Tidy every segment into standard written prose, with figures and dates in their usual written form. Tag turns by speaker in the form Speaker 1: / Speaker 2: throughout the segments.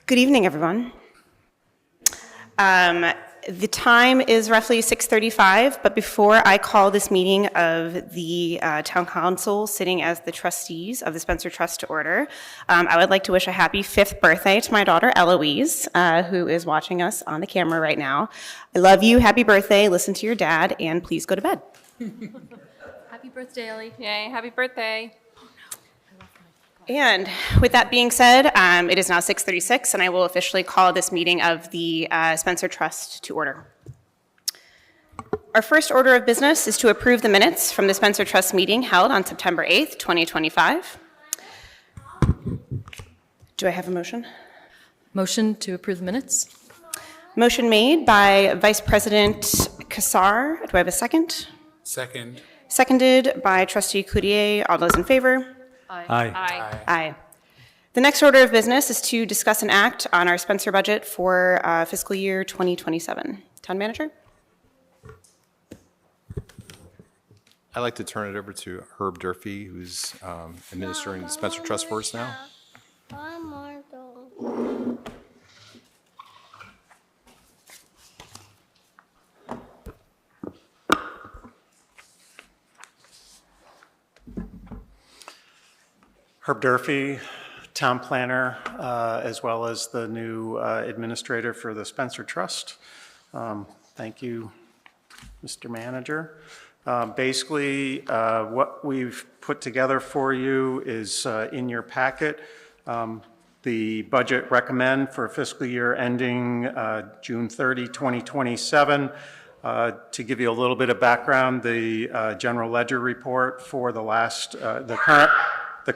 Speaker 1: Good evening, everyone. The time is roughly 6:35, but before I call this meeting of the Town Council sitting as the trustees of the Spencer Trust to order, I would like to wish a happy 5th birthday to my daughter Eloise, who is watching us on the camera right now. I love you, happy birthday, listen to your dad, and please go to bed.
Speaker 2: Happy birthday, Ellie.
Speaker 3: Yay, happy birthday.
Speaker 1: And with that being said, it is now 6:36, and I will officially call this meeting of the Spencer Trust to order. Our first order of business is to approve the minutes from the Spencer Trust meeting held on September 8th, 2025. Do I have a motion?
Speaker 2: Motion to approve the minutes.
Speaker 1: Motion made by Vice President Kassar. Do I have a second?
Speaker 4: Second.
Speaker 1: Seconded by Trustee Coutier. All those in favor?
Speaker 3: Aye.
Speaker 1: Aye. The next order of business is to discuss and act on our Spencer budget for fiscal year 2027. Town Manager?
Speaker 5: I'd like to turn it over to Herb Durfee, who's administering the Spencer Trust for us now.
Speaker 6: Herb Durfee, town planner, as well as the new administrator for the Spencer Trust. Thank you, Mr. Manager. Basically, what we've put together for you is in your packet. The budget recommend for fiscal year ending June 30, 2027. To give you a little bit of background, the general ledger report for the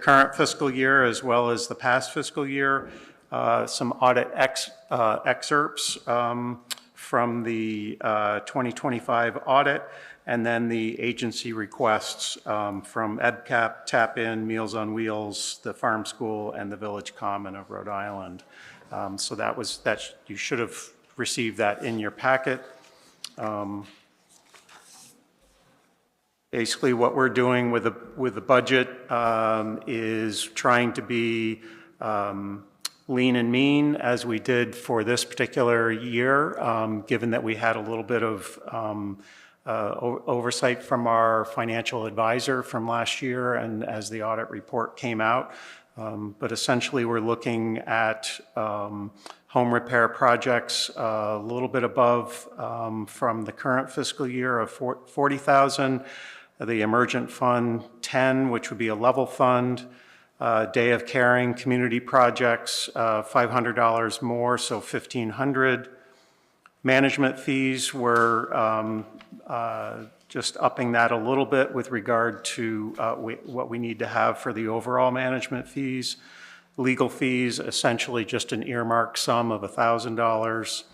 Speaker 6: current fiscal year as well as the past fiscal year, some audit excerpts from the 2025 audit, and then the agency requests from EdCap, Tap-In, Meals on Wheels, the Farm School, and the Village Common of Rhode Island. So that you should have received that in your packet. Basically, what we're doing with the budget is trying to be lean and mean, as we did for this particular year, given that we had a little bit of oversight from our financial advisor from last year and as the audit report came out. But essentially, we're looking at home repair projects a little bit above from the current fiscal year of $40,000. The emergent fund 10, which would be a level fund. Day of caring community projects, $500 more, so $1,500. Management fees, we're just upping that a little bit with regard to what we need to have for the overall management fees. Legal fees, essentially just an earmarked sum of $1,000.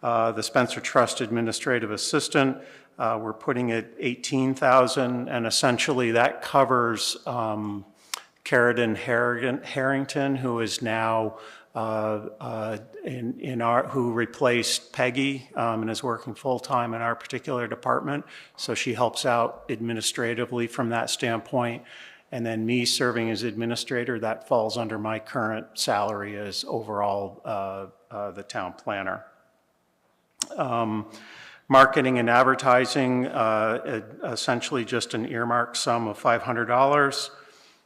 Speaker 6: The Spencer Trust Administrative Assistant, we're putting at $18,000, and essentially that covers Carradine Harrington, who is now who replaced Peggy and is working full-time in our particular department. So she helps out administratively from that standpoint. And then me serving as administrator, that falls under my current salary as overall the town planner. Marketing and advertising, essentially just an earmarked sum of $500.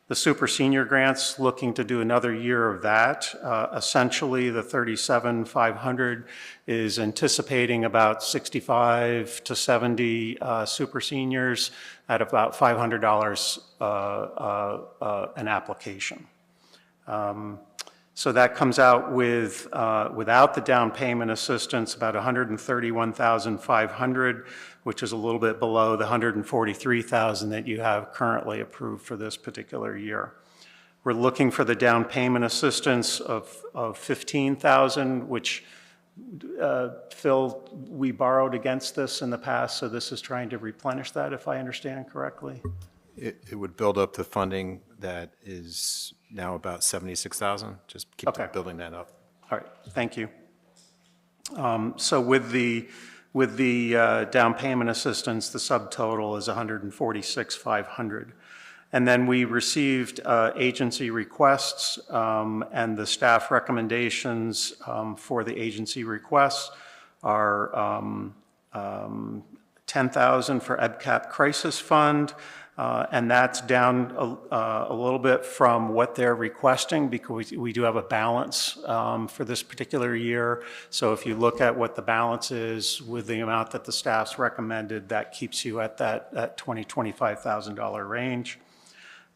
Speaker 6: The super senior grants, looking to do another year of that. Essentially, the $37,500 is anticipating about 65 to 70 super seniors at about $500 an application. So that comes out with, without the down payment assistance, about $131,500, which is a little bit below the $143,000 that you have currently approved for this particular year. We're looking for the down payment assistance of $15,000, which Phil, we borrowed against this in the past, so this is trying to replenish that, if I understand correctly.
Speaker 5: It would build up the funding that is now about $76,000. Just keep building that up.
Speaker 6: All right, thank you. So with the down payment assistance, the subtotal is $146,500. And then we received agency requests, and the staff recommendations for the agency requests are $10,000 for EBCAP Crisis Fund, and that's down a little bit from what they're requesting because we do have a balance for this particular year. So if you look at what the balance is with the amount that the staff's recommended, that keeps you at that $25,000 range.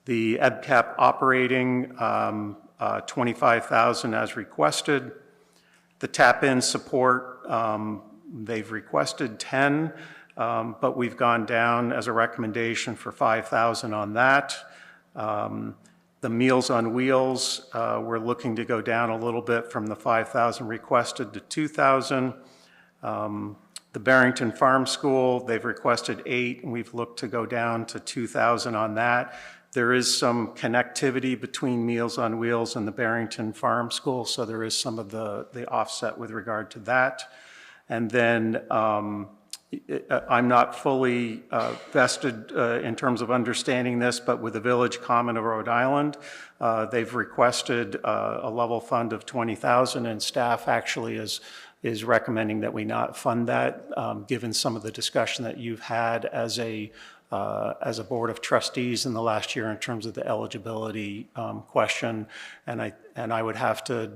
Speaker 6: The EBCAP operating, $25,000 as requested. The tap-in support, they've requested 10, but we've gone down as a recommendation for 5,000 on that. The Meals on Wheels, we're looking to go down a little bit from the 5,000 requested to 2,000. The Barrington Farm School, they've requested 8, and we've looked to go down to 2,000 on that. There is some connectivity between Meals on Wheels and the Barrington Farm School, so there is some of the offset with regard to that. And then I'm not fully vested in terms of understanding this, but with the Village Common of Rhode Island, they've requested a level fund of $20,000, and staff actually is recommending that we not fund that, given some of the discussion that you've had as a Board of Trustees in the last year in terms of the eligibility question. And I would have to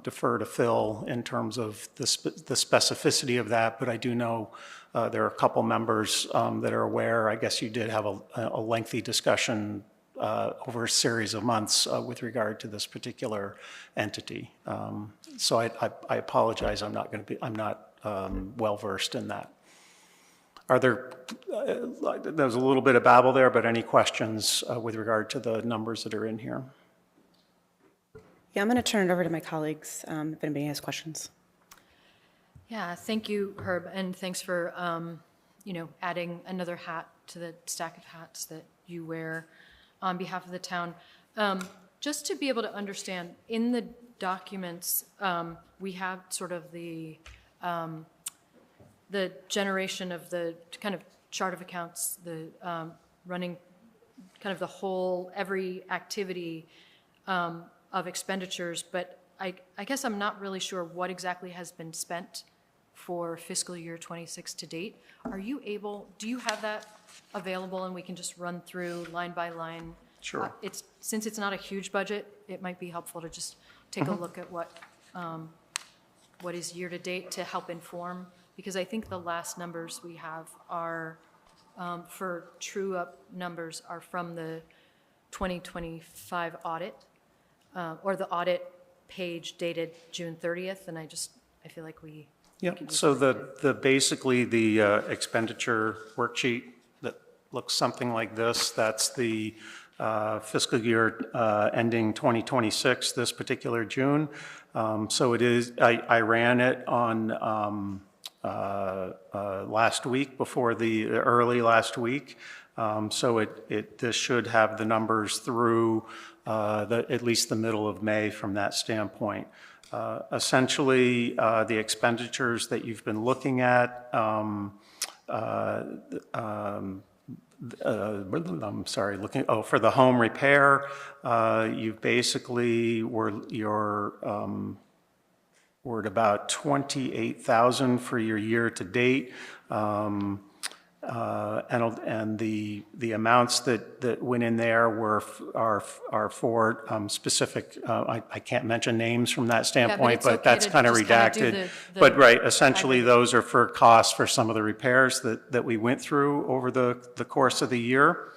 Speaker 6: defer to Phil in terms of the specificity of that, but I do know there are a couple members that are aware. I guess you did have a lengthy discussion over a series of months with regard to this particular entity. So I apologize, I'm not well-versed in that. Are there, there's a little bit of babble there, but any questions with regard to the numbers that are in here?
Speaker 1: Yeah, I'm going to turn it over to my colleagues if anybody has questions.
Speaker 2: Yeah, thank you, Herb, and thanks for, adding another hat to the stack of hats that you wear on behalf of the town. Just to be able to understand, in the documents, we have sort of the generation of the kind of chart of accounts, the running kind of the whole, every activity of expenditures, but I guess I'm not really sure what exactly has been spent for fiscal year 26 to date. Do you have that available and we can just run through line by line?
Speaker 6: Sure.
Speaker 2: Since it's not a huge budget, it might be helpful to just take a look at what is year to date to help inform, because I think the last numbers we have are, for true-up numbers, are from the 2025 audit, or the audit page dated June 30th, and I feel like we...
Speaker 6: Yep, so basically the expenditure worksheet that looks something like this, that's the fiscal year ending 2026, this particular June. So it is, I ran it on last week, before the early last week. So this should have the numbers through at least the middle of May from that standpoint. Essentially, the expenditures that you've been looking at, I'm sorry, for the home repair, you basically we're at about 28,000 for your year to date. And the amounts that went in there are for specific, I can't mention names from that standpoint, but that's kind of redacted. But right, essentially those are for costs for some of the repairs that we went through over the course of the year.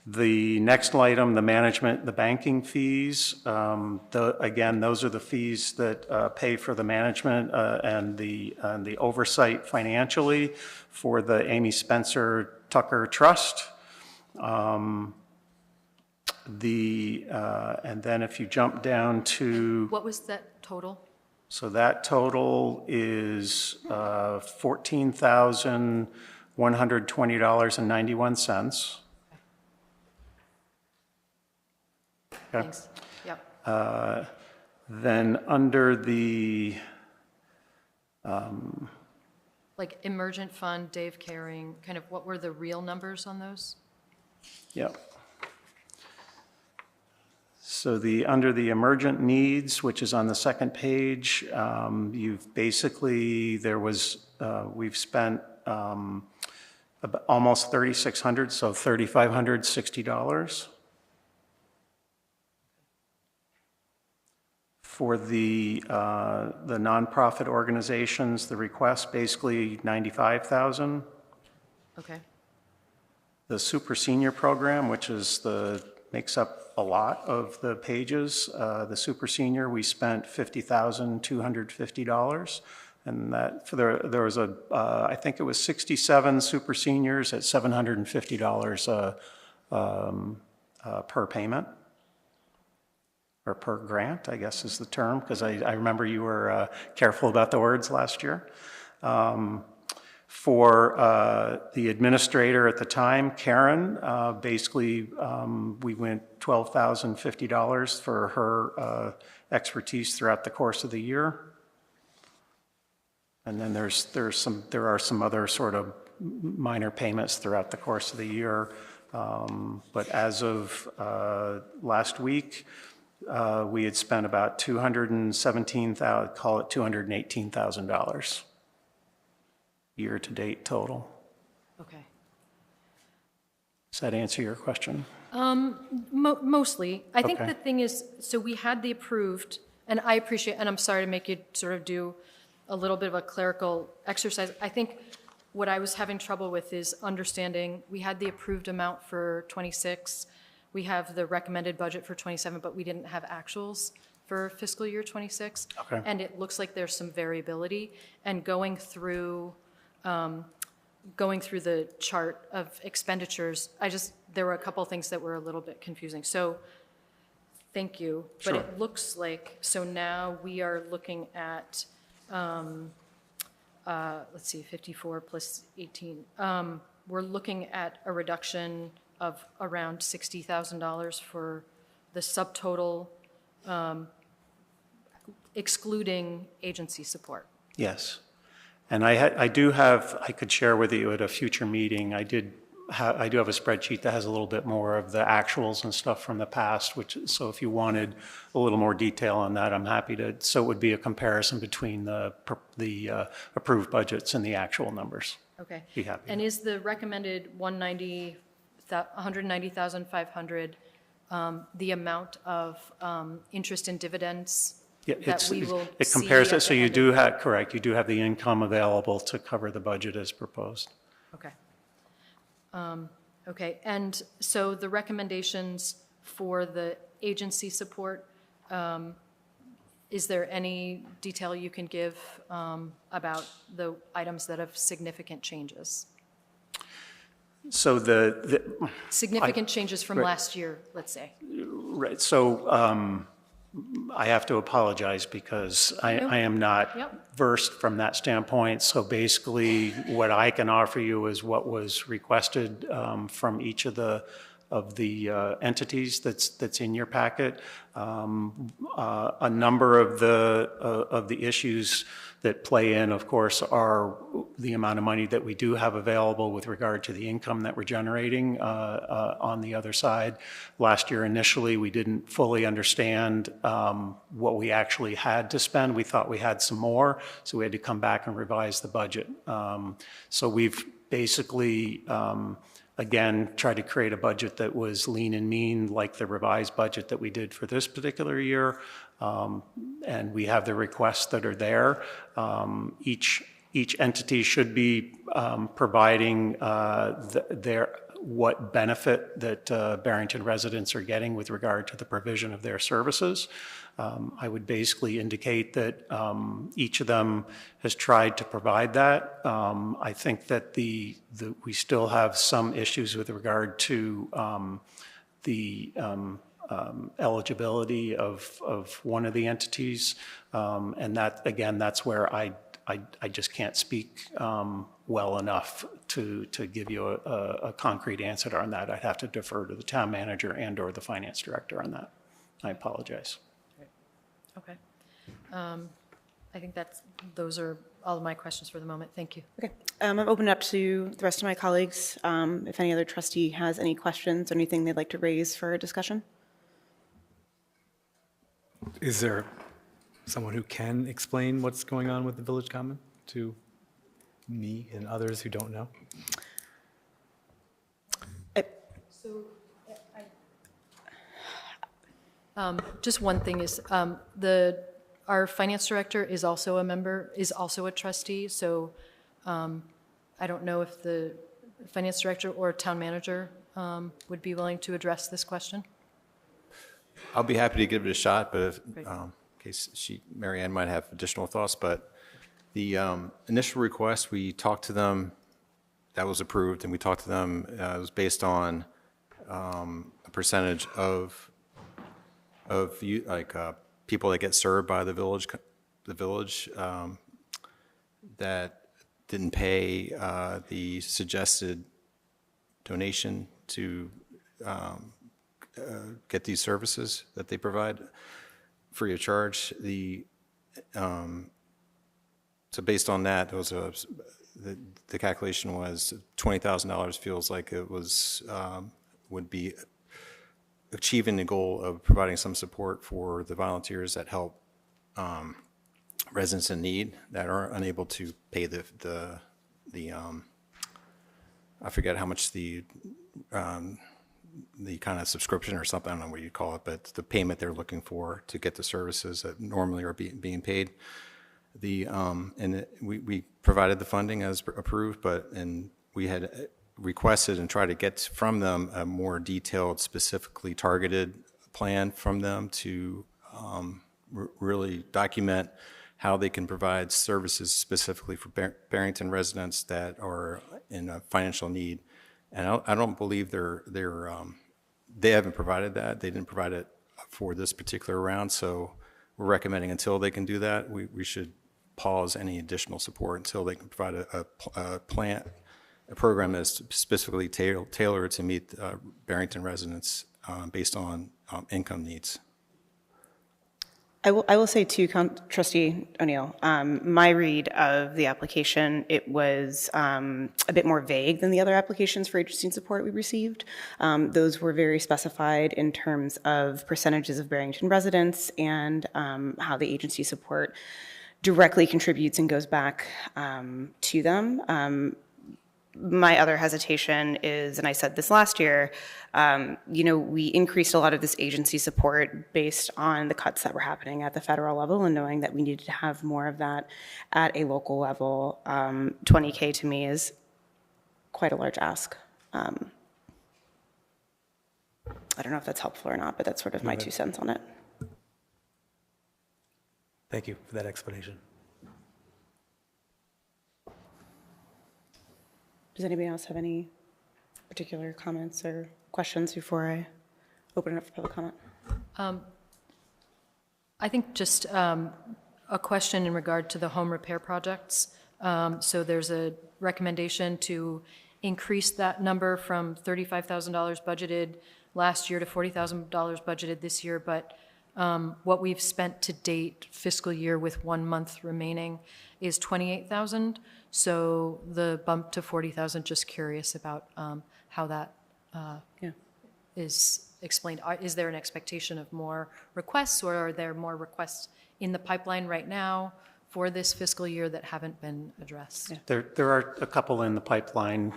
Speaker 6: The next item, the management, the banking fees, again, those are the fees that pay for the management and the oversight financially for the Amy Spencer Tucker Trust. And then if you jump down to...
Speaker 2: What was that total?
Speaker 6: So that total is $14,120.91. Okay.
Speaker 2: Thanks. Yep.
Speaker 6: Then under the...
Speaker 2: like emergent fund, Dave Caring, kind of what were the real numbers on those?
Speaker 6: Yep. So under the emergent needs, which is on the second page, you've basically, we've spent almost $3,600, so $3,560. For the nonprofit organizations, the request basically $95,000.
Speaker 2: Okay,
Speaker 6: The super senior program, which makes up a lot of the pages, the super senior, we spent $50,250. And that there was I think it was 67 super seniors at $750 per payment, or per grant, I guess is the term, because I remember you were careful about the words last year. For the administrator at the time, Karen, basically we went $12,050 for her expertise throughout the course of the year. And then there are some other sort of minor payments throughout the course of the year. But as of last week, we had spent about $217,000, call it $218,000 year-to-date total.
Speaker 2: okay.
Speaker 6: Does that answer your question?
Speaker 2: Mostly. I think
Speaker 6: Okay.
Speaker 2: the thing is, so we had the approved, and I appreciate, and I'm sorry to make you sort of do a little bit of a clerical exercise. I think what I was having trouble with is understanding, we had the approved amount for 26, we have the recommended budget for 27, but we didn't have actuals for fiscal year 26.
Speaker 6: Okay.
Speaker 2: And it looks like there's some variability, and going through the chart of expenditures, there were a couple things that were a little bit confusing. So, thank you. But
Speaker 6: Sure.
Speaker 2: it looks like, so now we are looking at, let's see, 54 plus 18. We're looking at a reduction of around $60,000 for the subtotal, excluding agency support.
Speaker 6: Yes. And I could share with you at a future meeting, I do have a spreadsheet that has a little bit more of the actuals and stuff from the past, so if you wanted a little more detail on that, I'm happy to. So it would be a comparison between the approved budgets and the actual numbers.
Speaker 2: Okay.
Speaker 6: Be happy.
Speaker 2: And is the recommended 190,500 the amount of interest and dividends
Speaker 6: Yeah,
Speaker 2: that we will
Speaker 6: it
Speaker 2: see
Speaker 6: compares
Speaker 2: at
Speaker 6: it, so
Speaker 2: the
Speaker 6: you
Speaker 2: end
Speaker 6: do
Speaker 2: of-
Speaker 6: have, correct, you do have the income available to cover the budget as proposed.
Speaker 2: Okay. Okay, and so the recommendations for the agency support, is there any detail you can give about the items that have significant changes?
Speaker 6: So
Speaker 2: Significant changes from
Speaker 6: right.
Speaker 2: last year, let's say.
Speaker 6: right, so I have to apologize because I am not
Speaker 2: Yep.
Speaker 6: versed from that standpoint. So basically, what I can offer you is what was requested from each of the entities that's in your packet. A number of the issues that play in, of course, are the amount of money that we do have available with regard to the income that we're generating on the other side. Last year, initially, we didn't fully understand what we actually had to spend. We thought we had some more, so we had to come back and revise the budget. So we've basically again, try to create a budget that was lean and mean, like the revised budget that we did for this particular year. And we have the requests that are there. Each entity should be providing what benefit that Barrington residents are getting with regard to the provision of their services. I would basically indicate that each of them has tried to provide that. I think that we still have some issues with regard to the eligibility of one of the entities. And that, again, that's where I just can't speak well enough to give you a concrete answer on that. I'd have to defer to the town manager and or the finance director on that. I apologize.
Speaker 2: Okay. I think those are all of my questions for the moment. Thank you.
Speaker 1: Okay. I'm open up to the rest of my colleagues. If any other trustee has any questions or anything they'd like to raise for a discussion.
Speaker 4: Is there someone who can explain what's going on with the Village Common to me and others who don't know?
Speaker 2: Just one thing is, our finance director is also a member, is also a trustee, so I don't know if the finance director or town manager would be willing to address this question.
Speaker 5: I'll be happy to give it a shot, but if,
Speaker 2: Great.
Speaker 5: in case Mary Ann might have additional thoughts, but the initial request, we talked to them, that was approved, and we talked to them, it was based on a percentage of people that get served by the village that didn't pay the suggested donation to get these services that they provide free of charge. So based on that, the calculation was $20,000 feels like it was would be achieving the goal of providing some support for the volunteers that help residents in need that are unable to pay the I forget how much the kind of subscription or something, I don't know what you call it, but the payment they're looking for to get the services that normally are being paid. We provided the funding as approved, and we had requested and tried to get from them a more detailed, specifically targeted plan from them to really document how they can provide services specifically for Barrington residents that are in a financial need. And I don't believe they haven't provided that. They didn't provide it for this particular round, so we're recommending until they can do that, we should pause any additional support until they can provide a program that's specifically tailored to meet Barrington residents based on income needs.
Speaker 1: I will say too, Trustee O'Neill, my read of the application, it was a bit more vague than the other applications for agency support we received. Those were very specified in terms of percentages of Barrington residents and how the agency support directly contributes and goes back to them. My other hesitation is, and I said this last year, we increased a lot of this agency support based on the cuts that were happening at the federal level and knowing that we needed to have more of that at a local level. $20K to me is quite a large ask. I don't know if that's helpful or not, but that's sort of my 2 cents on it.
Speaker 4: Thank you for that explanation.
Speaker 1: Does anybody else have any particular comments or questions before I open it up for public comment?
Speaker 2: I think just a question in regard to the home repair projects. So there's a recommendation to increase that number from $35,000 budgeted last year to $40,000 budgeted this year, but what we've spent to date fiscal year with 1 month remaining is $28,000. So the bump to $40,000, just curious about how that is explained. Is there an expectation of more requests, or are there more requests in the pipeline right now for this fiscal year that haven't been addressed?
Speaker 6: There are a couple in the pipeline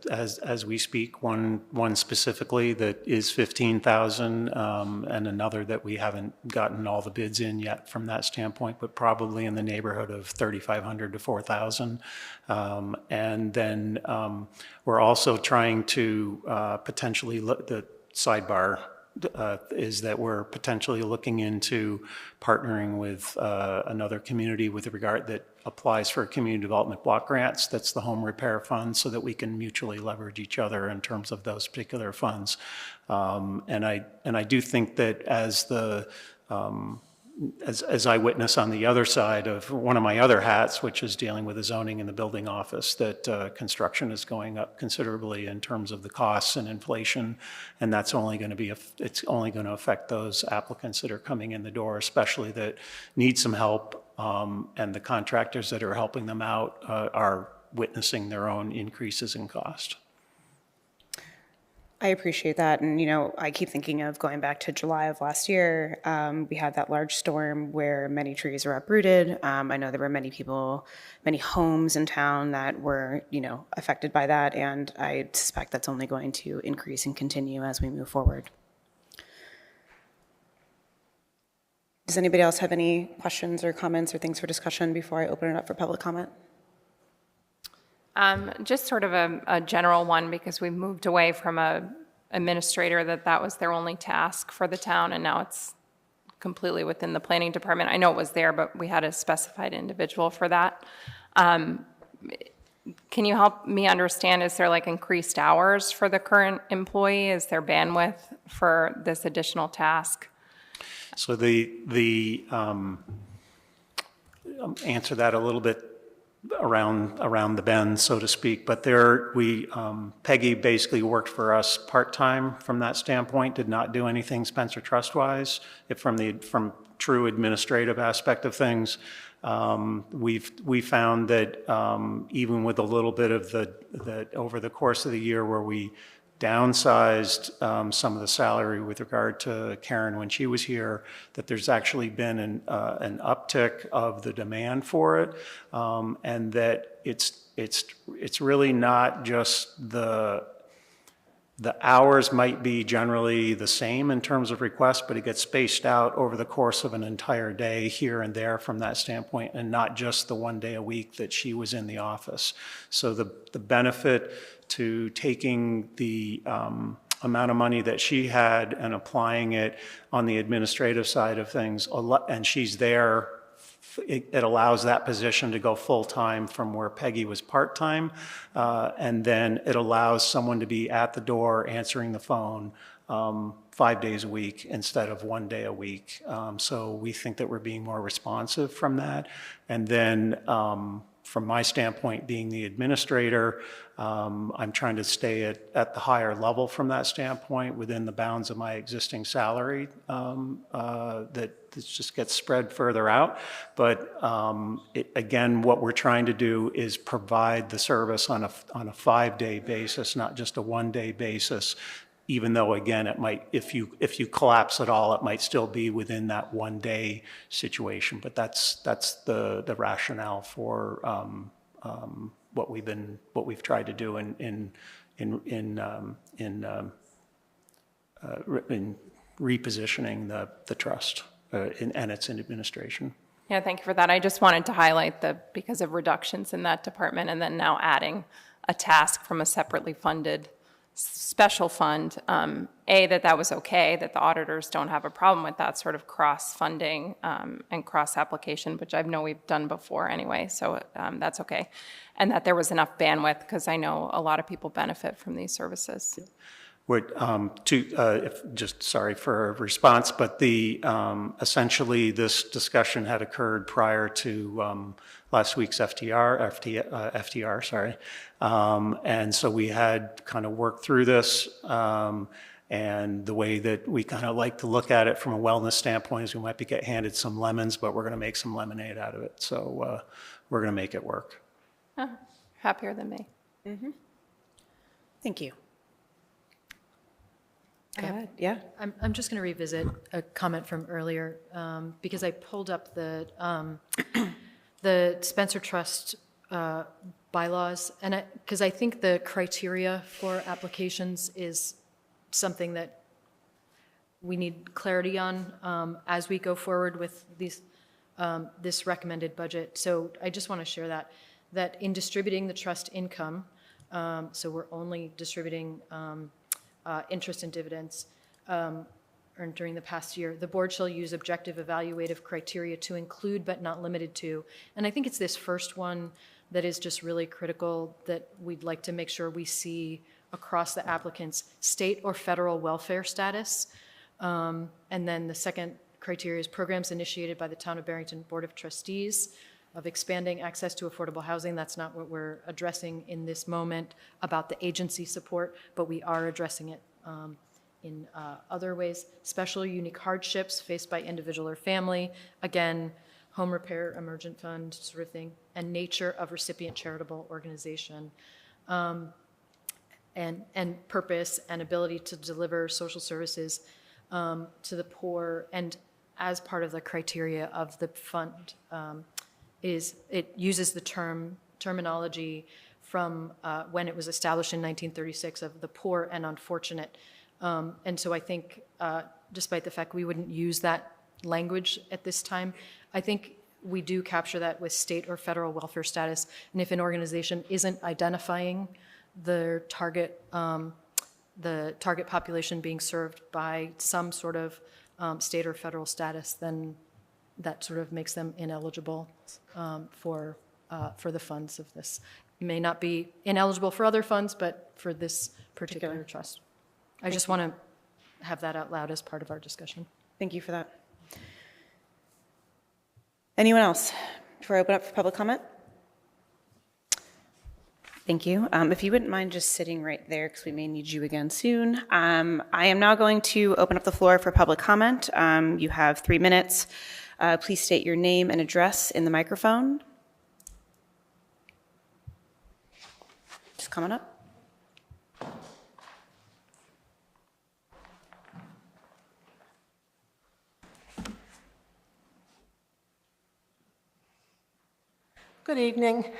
Speaker 6: as we speak. One specifically that is 15,000, and another that we haven't gotten all the bids in yet from that standpoint, but probably in the neighborhood of 3,500 to 4,000. And then we're also trying to potentially look. The sidebar is that we're potentially looking into partnering with another community with regard that applies for community development block grants. That's the home repair fund, so that we can mutually leverage each other in terms of those particular funds. And I do think that as I witness on the other side of one of my other hats, which is dealing with the zoning and the building office, that construction is going up considerably in terms of the costs and inflation, and that's only going to it's only going to affect those applicants that are coming in the door, especially that need some help and the contractors that are helping them out are witnessing their own increases in cost.
Speaker 1: I appreciate that. And, I keep thinking of going back to July of last year. We had that large storm where many trees were uprooted. I know there were many people, many homes in town that were, affected by that. And I suspect that's only going to increase and continue as we move forward. Does anybody else have any questions or comments or things for discussion before I open it up for public comment?
Speaker 3: Just sort of a general one, because we moved away from a administrator that was their only task for the town, and now it's completely within the planning department. I know it was there, but we had a specified individual for that. Can you help me understand, is there like increased hours for the current employee? Is there bandwidth for this additional task?
Speaker 6: So the answer that a little bit around the bend, so to speak. But Peggy basically worked for us part-time from that standpoint, did not do anything Spencer Trust-wise. From true administrative aspect of things, we found that even with a little bit of the over the course of the year where we downsized some of the salary with regard to Karen when she was here, that there's actually been an uptick of the demand for it, and that it's really not just the hours might be generally the same in terms of requests, but it gets spaced out over the course of an entire day here and there from that standpoint, and not just the one day a week that she was in the office. So the benefit to taking the amount of money that she had and applying it on the administrative side of things, and she's there, it allows that position to go full-time from where Peggy was part-time, and then it allows someone to be at the door answering the phone 5 days a week instead of 1 day a week. So we think that we're being more responsive from that. And then from my standpoint, being the administrator, I'm trying to stay at the higher level from that standpoint within the bounds of my existing salary that just gets spread further out. But again, what we're trying to do is provide the service on a 5-day basis, not just a 1-day basis. Even though, again, it might, if you collapse it all, it might still be within that 1-day situation. But that's the rationale for what we've tried to do in repositioning the trust and its administration.
Speaker 3: Yeah, thank you for that. I just wanted to highlight because of reductions in that department, and then now adding a task from a separately funded special fund, that was okay, that the auditors don't have a problem with that sort of cross-funding and cross-application, which I know we've done before anyway, so that's okay. And that there was enough bandwidth, because I know a lot of people benefit from these services.
Speaker 6: Sorry for a response, but essentially this discussion had occurred prior to last week's FTR, sorry. And so we had kind of worked through this, and the way that we kind of like to look at it from a wellness standpoint is we might get handed some lemons, but we're going to make some lemonade out of it. So we're going to make it work.
Speaker 3: Happier than me.
Speaker 1: Mm-hmm. Thank you. Go ahead. Yeah.
Speaker 2: I'm just going to revisit a comment from earlier, because I pulled up the Spencer Trust bylaws, and because I think the criteria for applications is something that we need clarity on as we go forward with this recommended budget. So I just want to share that in distributing the trust income, so we're only distributing interest and dividends earned during the past year. The board shall use objective evaluative criteria to include but not limited to. And I think it's this first one that is just really critical, that we'd like to make sure we see across the applicant's state or federal welfare status. And then the second criteria is programs initiated by the Town of Barrington Board of Trustees of expanding access to affordable housing. That's not what we're addressing in this moment about the agency support, but we are addressing it in other ways. Special unique hardships faced by individual or family. Again, home repair emergent fund sort of thing, and nature of recipient charitable organization, and purpose and ability to deliver social services to the poor. And as part of the criteria of the fund, it uses the terminology from when it was established in 1936 of the poor and unfortunate. And so I think, despite the fact we wouldn't use that language at this time, I think we do capture that with state or federal welfare status. And if an organization isn't identifying the target population being served by some sort of state or federal status, then that sort of makes them ineligible for the funds of this. You may not be ineligible for other funds, but for this particular trust. I just want to have that out loud as part of our discussion.
Speaker 1: Thank you for that. Anyone else before I open up for public comment? Thank you. If you wouldn't mind just sitting right there, because we may need you again soon. I am now going to open up the floor for public comment. You have 3 minutes. Please state your name and address in the microphone. Just coming up.
Speaker 7: Good evening.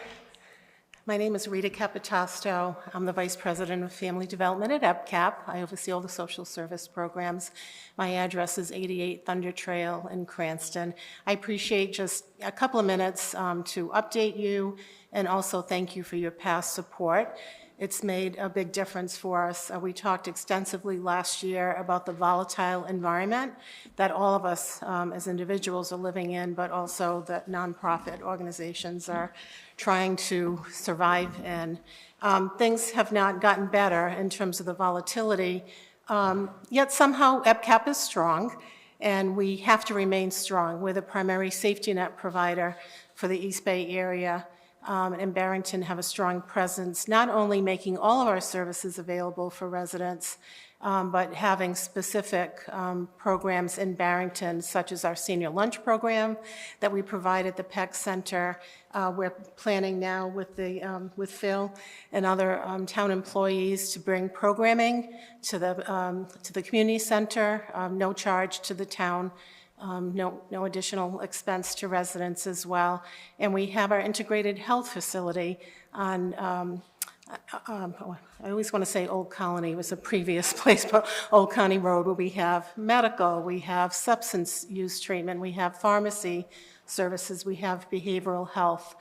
Speaker 7: My name is Rita Capitasto. I'm the Vice President of Family Development at EPCAP. I oversee all the social service programs. My address is 88 Thunder Trail in Cranston. I appreciate just a couple of minutes to update you and also thank you for your past support. It's made a big difference for us. We talked extensively last year about the volatile environment that all of us as individuals are living in, but also that nonprofit organizations are trying to survive in. Things have not gotten better in terms of the volatility, yet somehow EPCAP is strong, and we have to remain strong. We're the primary safety net provider for the East Bay area. And Barrington have a strong presence, not only making all of our services available for residents, but having specific programs in Barrington, such as our senior lunch program that we provide at the PEC Center. We're planning now with Phil and other town employees to bring programming to the community center, no charge to the town. No additional expense to residents as well. And we have our integrated health facility on, I always want to say Old Colony, was a previous place, but Old Colony Road, where we have medical, we have substance use treatment, we have pharmacy services, we have behavioral health.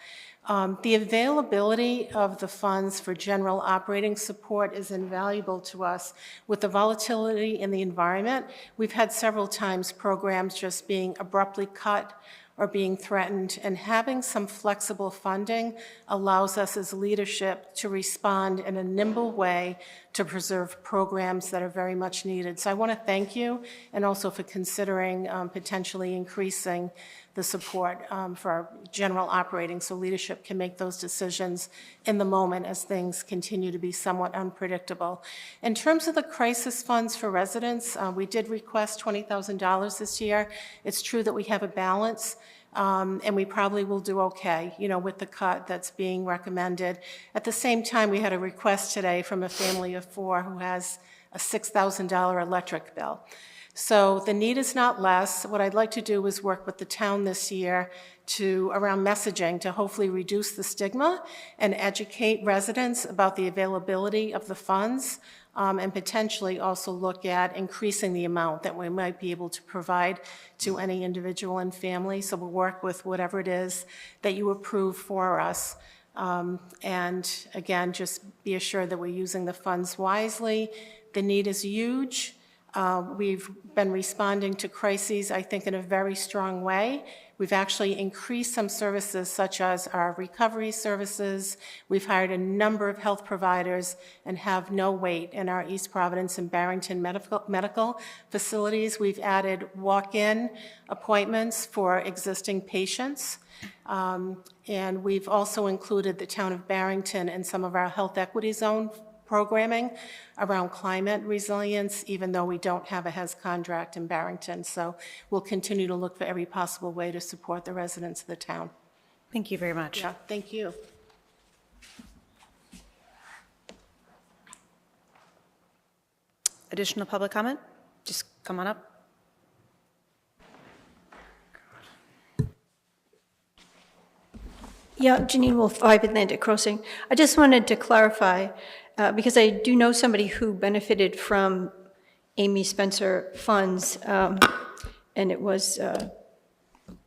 Speaker 7: The availability of the funds for general operating support is invaluable to us. With the volatility in the environment, we've had several times programs just being abruptly cut or being threatened, and having some flexible funding allows us as leadership to respond in a nimble way to preserve programs that are very much needed. So I want to thank you, and also for considering potentially increasing the support for our general operating, so leadership can make those decisions in the moment as things continue to be somewhat unpredictable. In terms of the crisis funds for residents, we did request $20,000 this year. It's true that we have a balance, and we probably will do okay, with the cut that's being recommended. At the same time, we had a request today from a family of 4 who has a $6,000 electric bill. So the need is not less. What I'd like to do is work with the town this year around messaging to hopefully reduce the stigma and educate residents about the availability of the funds, and potentially also look at increasing the amount that we might be able to provide to any individual and family. So we'll work with whatever it is that you approve for us. And again, just be assured that we're using the funds wisely. The need is huge. We've been responding to crises, I think, in a very strong way. We've actually increased some services, such as our recovery services. We've hired a number of health providers and have no wait in our East Providence and Barrington medical facilities. We've added walk-in appointments for existing patients. And we've also included the town of Barrington in some of our health equity zone programming around climate resilience, even though we don't have a HES contract in Barrington. So we'll continue to look for every possible way to support the residents of the town.
Speaker 1: Thank you very much.
Speaker 7: Yeah, thank you.
Speaker 1: Additional public comment? Just come on up.
Speaker 8: Yeah, Janine Wolf, 5 Atlantic Crossing. I just wanted to clarify, because I do know somebody who benefited from Amy Spencer funds, and it was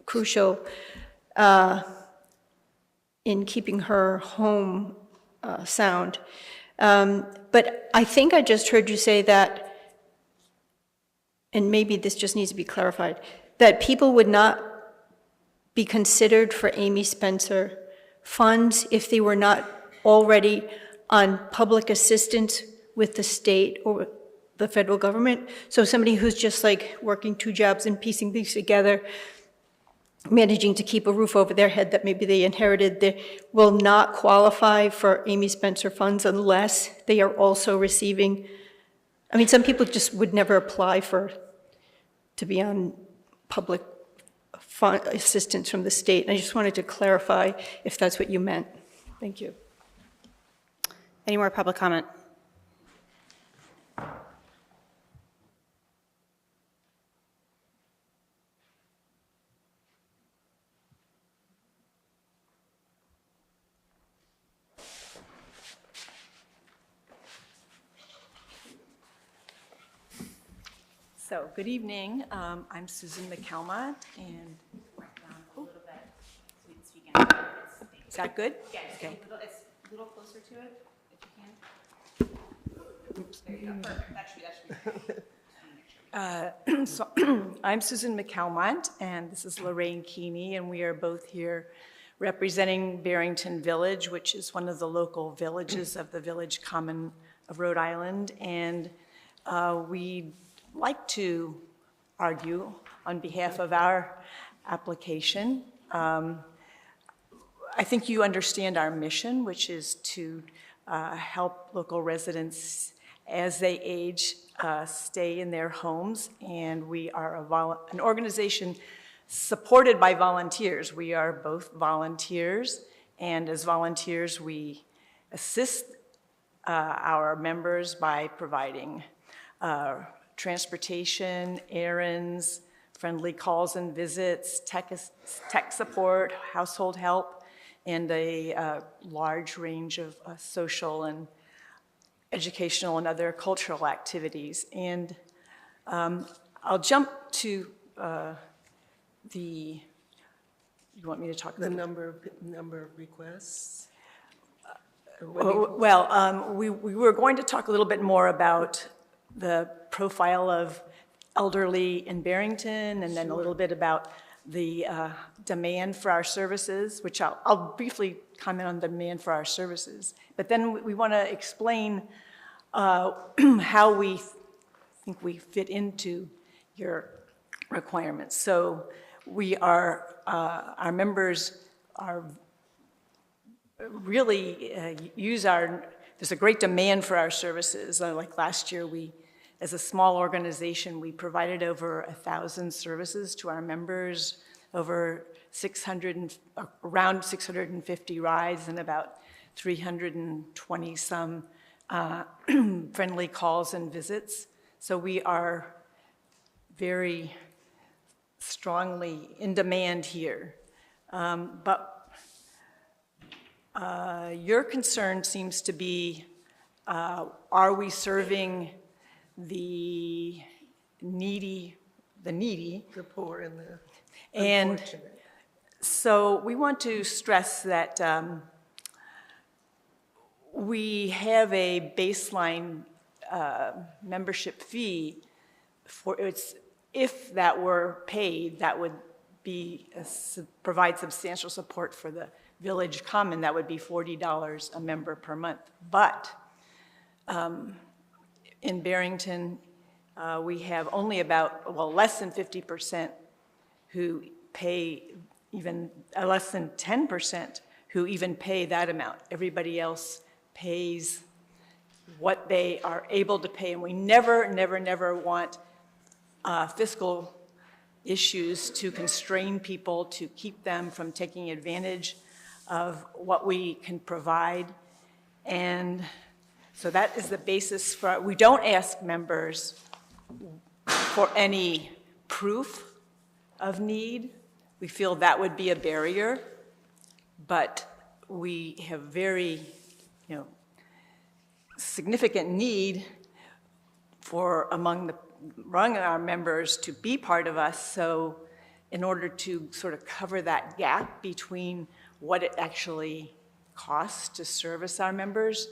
Speaker 8: crucial in keeping her home sound. But I think I just heard you say that, and maybe this just needs to be clarified, that people would not be considered for Amy Spencer funds if they were not already on public assistance with the state or the federal government. So somebody who's just like working 2 jobs and piecing these together, managing to keep a roof over their head that maybe they inherited, they will not qualify for Amy Spencer funds unless they are also receiving, I mean, some people just would never apply to be on public assistance from the state. And I just wanted to clarify if that's what you meant. Thank you.
Speaker 1: Any more public comment?
Speaker 9: So, good evening. I'm Susan McCalmont, and is that good?
Speaker 1: Yes,
Speaker 9: Okay.
Speaker 1: it's a little closer to it, if you can. Oops, there you go. Perfect. That should be.
Speaker 9: So, I'm Susan McCalmont, and this is Lorraine Keeney, and we are both here representing Barrington Village, which is one of the local villages of the Village Common of Rhode Island, and we like to argue on behalf of our application. I think you understand our mission, which is to help local residents as they age stay in their homes, and we are an organization supported by volunteers. We are both volunteers, and as volunteers we assist our members by providing transportation, errands, friendly calls and visits, tech support, household help, and a large range of social and educational and other cultural activities. And I'll jump to you want me to talk about
Speaker 10: the number of requests?
Speaker 9: Well, we were going to talk a little bit more about the profile of elderly in Barrington, and then a little bit about the demand for our services, which I'll briefly comment on the demand for our services. But then we want to explain how we think we fit into your requirements. So we are, our members are really there's a great demand for our services. Like last year, as a small organization, we provided over 1,000 services to our members, over around 650 rides, and about 320 some friendly calls and visits. So we are very strongly in demand here. But your concern seems to be, are we serving the needy,
Speaker 10: The poor and the
Speaker 9: and
Speaker 10: unfortunate.
Speaker 9: so we want to stress that we have a baseline membership fee if that were paid, that would provide substantial support for the Village Common. That would be $40 a member per month. But in Barrington, we have only less than 50% who pay less than 10% who even pay that amount. Everybody else pays what they are able to pay. And we never, never, never want fiscal issues to constrain people, to keep them from taking advantage of what we can provide. And so that is the basis for, we don't ask members for any proof of need. We feel that would be a barrier, but we have very, significant need for among our members to be part of us. So in order to sort of cover that gap between what it actually costs to service our members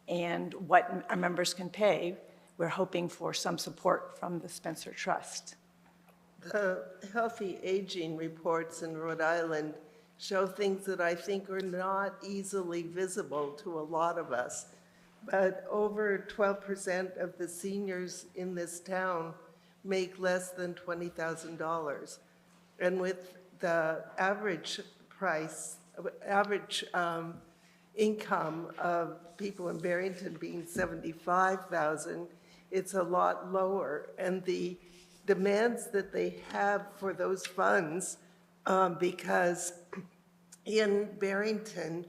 Speaker 9: and what our members can pay, we're hoping for some support from the Spencer Trust.
Speaker 10: The healthy aging reports in Rhode Island show things that I think are not easily visible to a lot of us. But over 12% of the seniors in this town make less than $20,000. And with the average income of people in Barrington being $75,000, it's a lot lower. And the demands that they have for those funds, because in Barrington,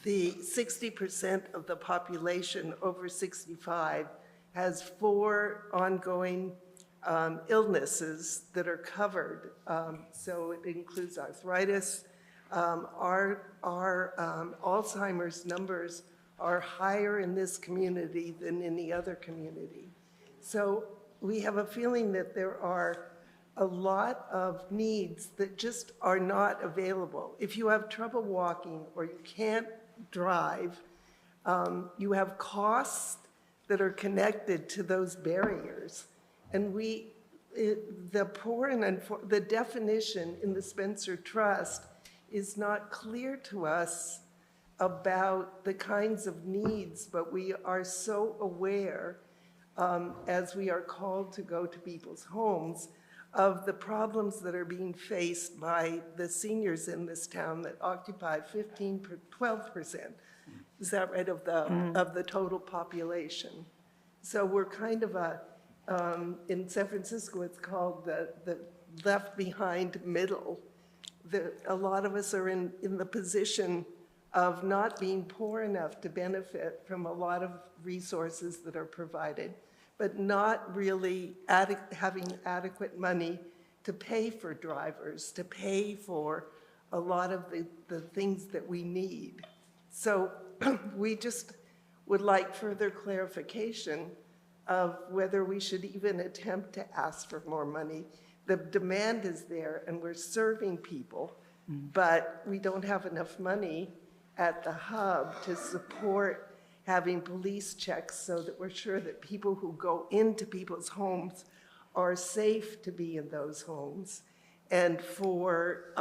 Speaker 10: the 60% of the population over 65 has 4 ongoing illnesses that are covered. So it includes arthritis. Our Alzheimer's numbers are higher in this community than any other community. So we have a feeling that there are a lot of needs that just are not available. If you have trouble walking or you can't drive, you have costs that are connected to those barriers. And the poor and the definition in the Spencer Trust is not clear to us about the kinds of needs, but we are so aware, as we are called to go to people's homes, of the problems that are being faced by the seniors in this town that occupy 12%. Is that right, of the total population? So we're kind of in San Francisco, it's called the left behind middle. A lot of us are in the position of not being poor enough to benefit from a lot of resources that are provided, but not really having adequate money to pay for drivers, to pay for a lot of the things that we need. So we just would like further clarification of whether we should even attempt to ask for more money. The demand is there and we're serving people, but we don't have enough money at the hub to support having police checks so that we're sure that people who go into people's homes are safe to be in those homes, and for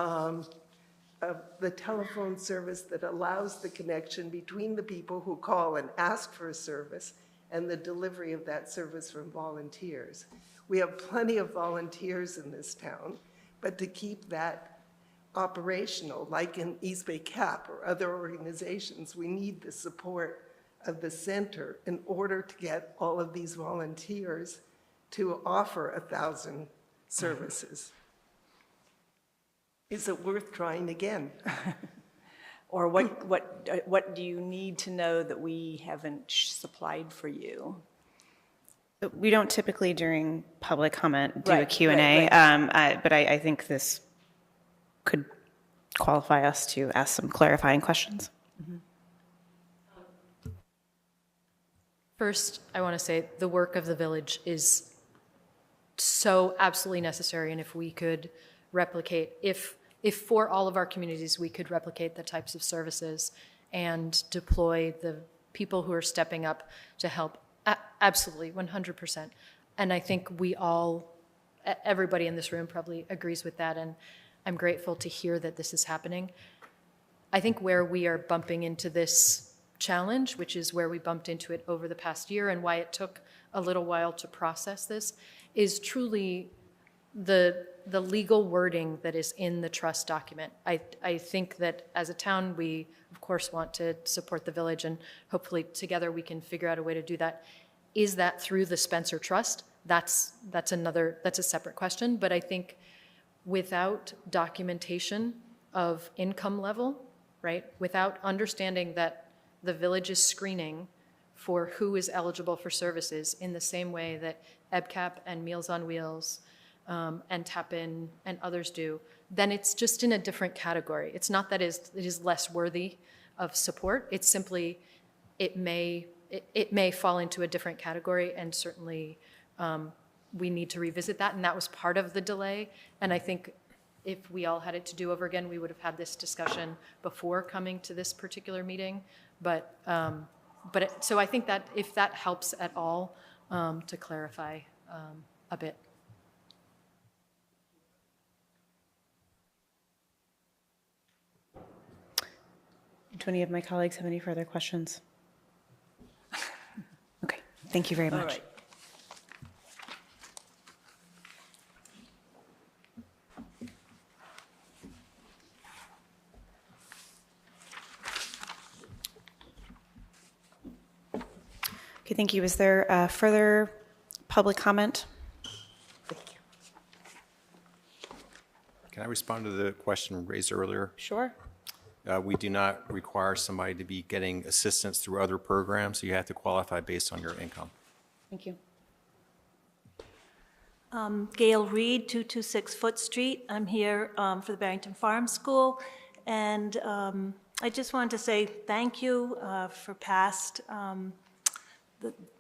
Speaker 10: the telephone service that allows the connection between the people who call and ask for a service and the delivery of that service from volunteers. We have plenty of volunteers in this town, but to keep that operational, like in East Bay CAP or other organizations, we need the support of the center in order to get all of these volunteers to offer 1,000 services. Is it worth trying again?
Speaker 9: Or what do you need to know that we haven't supplied for you?
Speaker 1: We don't typically, during public comment, do a
Speaker 9: Right,
Speaker 1: Q&A,
Speaker 9: right.
Speaker 1: but I think this could qualify us to ask some clarifying questions.
Speaker 2: First, I want to say the work of the village is so absolutely necessary, and if we could replicate, if for all of our communities we could replicate the types of services and deploy the people who are stepping up to help, absolutely, 100%. And I think we all, everybody in this room probably agrees with that, and I'm grateful to hear that this is happening. I think where we are bumping into this challenge, which is where we bumped into it over the past year and why it took a little while to process this, is truly the legal wording that is in the trust document. I think that as a town, we, of course, want to support the village, and hopefully together we can figure out a way to do that. Is that through the Spencer Trust? That's a separate question, but I think without documentation of income level, right, without understanding that the village is screening for who is eligible for services in the same way that EBCAP and Meals on Wheels and Tap-In and others do, then it's just in a different category. It's not that it is less worthy of support. It's simply it may fall into a different category, and certainly we need to revisit that, and that was part of the delay. And I think if we all had it to do over again, we would have had this discussion before coming to this particular meeting. So I think that if that helps at all to clarify a bit.
Speaker 1: Do any of my colleagues have any further questions? Okay, thank you very much.
Speaker 9: All right.
Speaker 1: Okay, thank you. Is there further public comment?
Speaker 5: Can I respond to the question raised earlier?
Speaker 1: Sure.
Speaker 5: We do not require somebody to be getting assistance through other programs, so you have to qualify based on your income.
Speaker 1: Thank you.
Speaker 11: Gail Reed, 226 Foot Street. I'm here for the Barrington Farm School, and I just wanted to say thank you for past,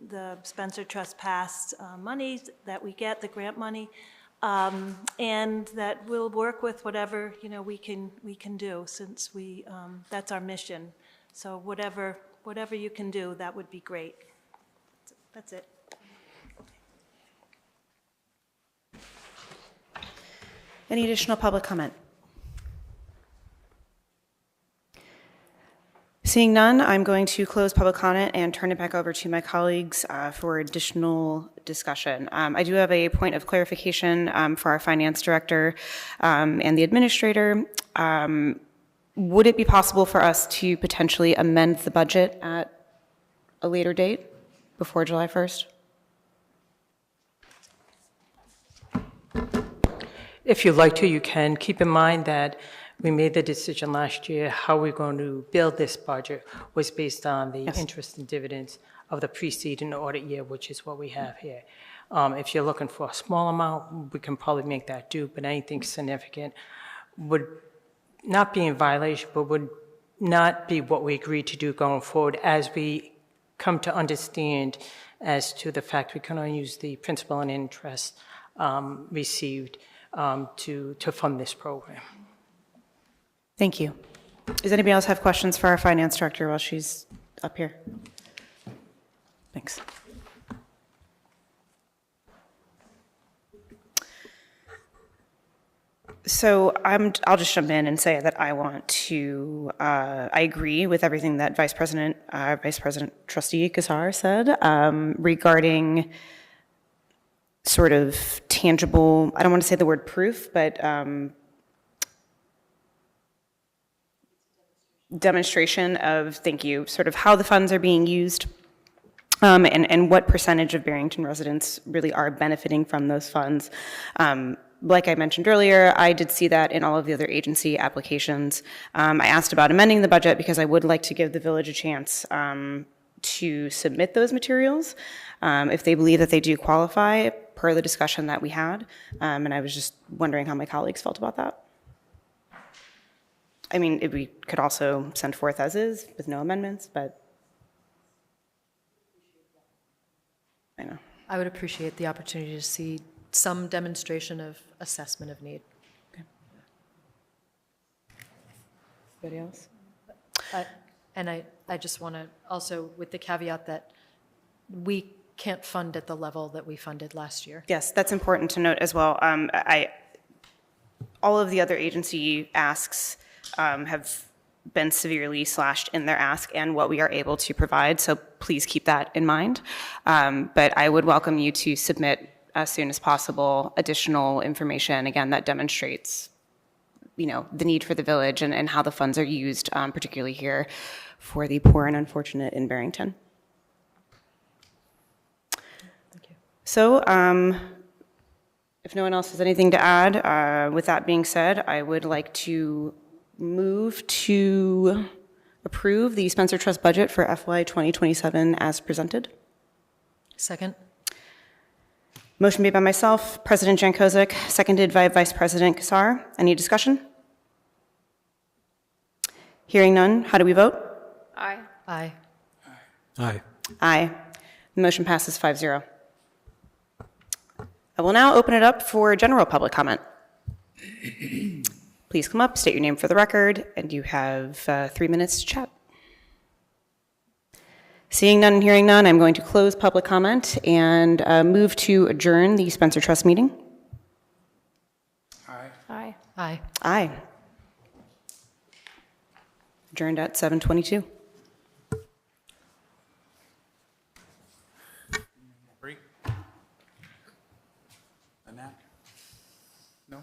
Speaker 11: the Spencer Trust past monies that we get, the grant money, and that we'll work with whatever we can do, since that's our mission. So whatever you can do, that would be great. That's it.
Speaker 1: Any additional public comment? Seeing none, I'm going to close public comment and turn it back over to my colleagues for additional discussion. I do have a point of clarification for our finance director and the administrator. Would it be possible for us to potentially amend the budget at a later date before July 1st?
Speaker 12: If you'd like to, you can. Keep in mind that we made the decision last year how we're going to build this budget was based on the interest and dividends of the preceding audit year, which is what we have here. If you're looking for a small amount, we can probably make that do, but anything significant would not be in violation, but would not be what we agreed to do going forward, as we come to understand as to the fact we can only use the principal and interest received to fund this program.
Speaker 1: Thank you. Does anybody else have questions for our finance director while she's up here? Thanks. So I'll just jump in and say that I want to, I agree with everything that Vice President Trustee Kassar said regarding sort of tangible, I don't want to say the word proof, but demonstration of, thank you, sort of how the funds are being used and what percentage of Barrington residents really are benefiting from those funds. Like I mentioned earlier, I did see that in all of the other agency applications. I asked about amending the budget because I would like to give the village a chance to submit those materials if they believe that they do qualify per the discussion that we had. And I was just wondering how my colleagues felt about that. I mean, we could also send forth as is with no amendments, but I know.
Speaker 2: I would appreciate the opportunity to see some demonstration of assessment of need.
Speaker 1: Okay. Anybody else?
Speaker 2: And I just want to also, with the caveat that we can't fund at the level that we funded last year.
Speaker 1: Yes, that's important to note as well. All of the other agency asks have been severely slashed in their ask and what we are able to provide, so please keep that in mind. But I would welcome you to submit as soon as possible additional information, again, that demonstrates, the need for the village and how the funds are used, particularly here for the poor and unfortunate in Barrington. So if no one else has anything to add, with that being said, I would like to move to approve the Spencer Trust budget for FY 2027 as presented.
Speaker 2: Second?
Speaker 1: Motion made by myself, President Jankovic, seconded by Vice President Kassar. Any discussion? Hearing none, how do we vote?
Speaker 3: Aye.
Speaker 2: Aye.
Speaker 4: Aye.
Speaker 1: Aye. The motion passes 5-0. I will now open it up for general public comment. Please come up, state your name for the record, and you have 3 minutes to chat. Seeing none and hearing none, I'm going to close public comment and move to adjourn the Spencer Trust meeting.
Speaker 3: Aye.
Speaker 2: Aye.
Speaker 1: Aye. Adjourned at 7:22.
Speaker 13: Break? A nap? No?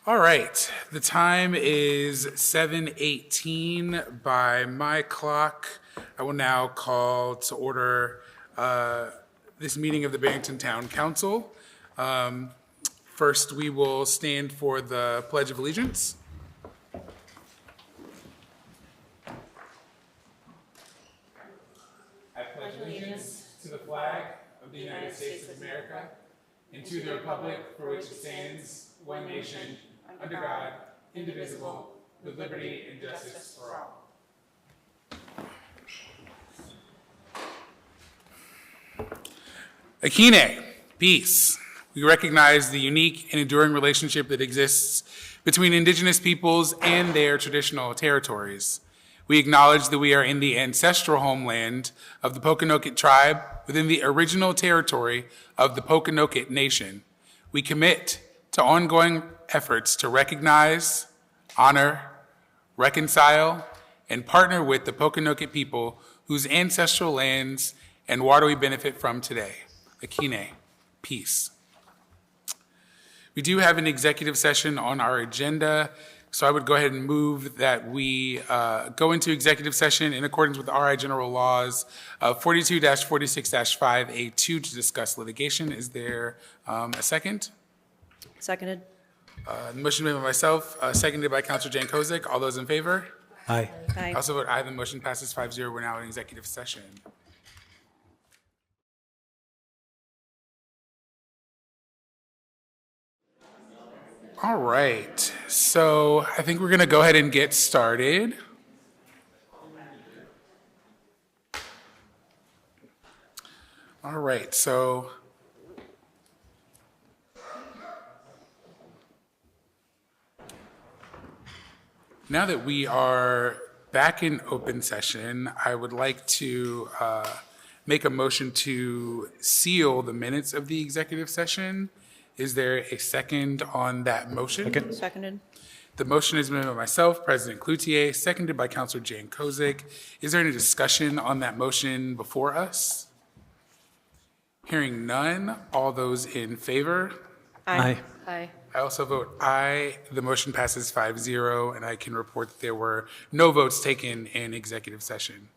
Speaker 13: All right, the time is 7:18 by my clock. I will now call to order this meeting of the Barrington Town Council. First, we will stand for the Pledge of Allegiance. I pledge allegiance to the flag of the United States of America and to the republic for which it stands, one nation, under God, indivisible, with liberty and justice for all. Akine, peace. We recognize the unique and enduring relationship that exists between Indigenous peoples and their traditional territories. We acknowledge that we are in the ancestral homeland of the Pokanoket tribe within the original territory of the Pokanoket Nation. We commit to ongoing efforts to recognize, honor, reconcile, and partner with the Pokanoket people whose ancestral lands and water we benefit from today. Akine, peace. We do have an executive session on our agenda, so I would go ahead and move that we go into executive session in accordance with RI General Laws 42-46-5A2 to discuss litigation. Is there a second?
Speaker 1: Seconded.
Speaker 13: The motion made by myself, seconded by Councilor Jankovic. All those in favor?
Speaker 4: Aye.
Speaker 1: Aye.
Speaker 13: I also vote aye. The motion passes 5-0. We're now in executive session. All right, so I think we're going to go ahead and get started. All right, so now that we are back in open session, I would like to make a motion to seal the minutes of the executive session. Is there a second on that motion?
Speaker 4: Second.
Speaker 1: Seconded.
Speaker 13: The motion is made by myself, President Cloutier, seconded by Councilor Jankovic. Is there any discussion on that motion before us? Hearing none, all those in favor?
Speaker 4: Aye.
Speaker 2: Aye.
Speaker 13: I also vote aye. The motion passes 5-0, and I can report that there were no votes taken in executive session.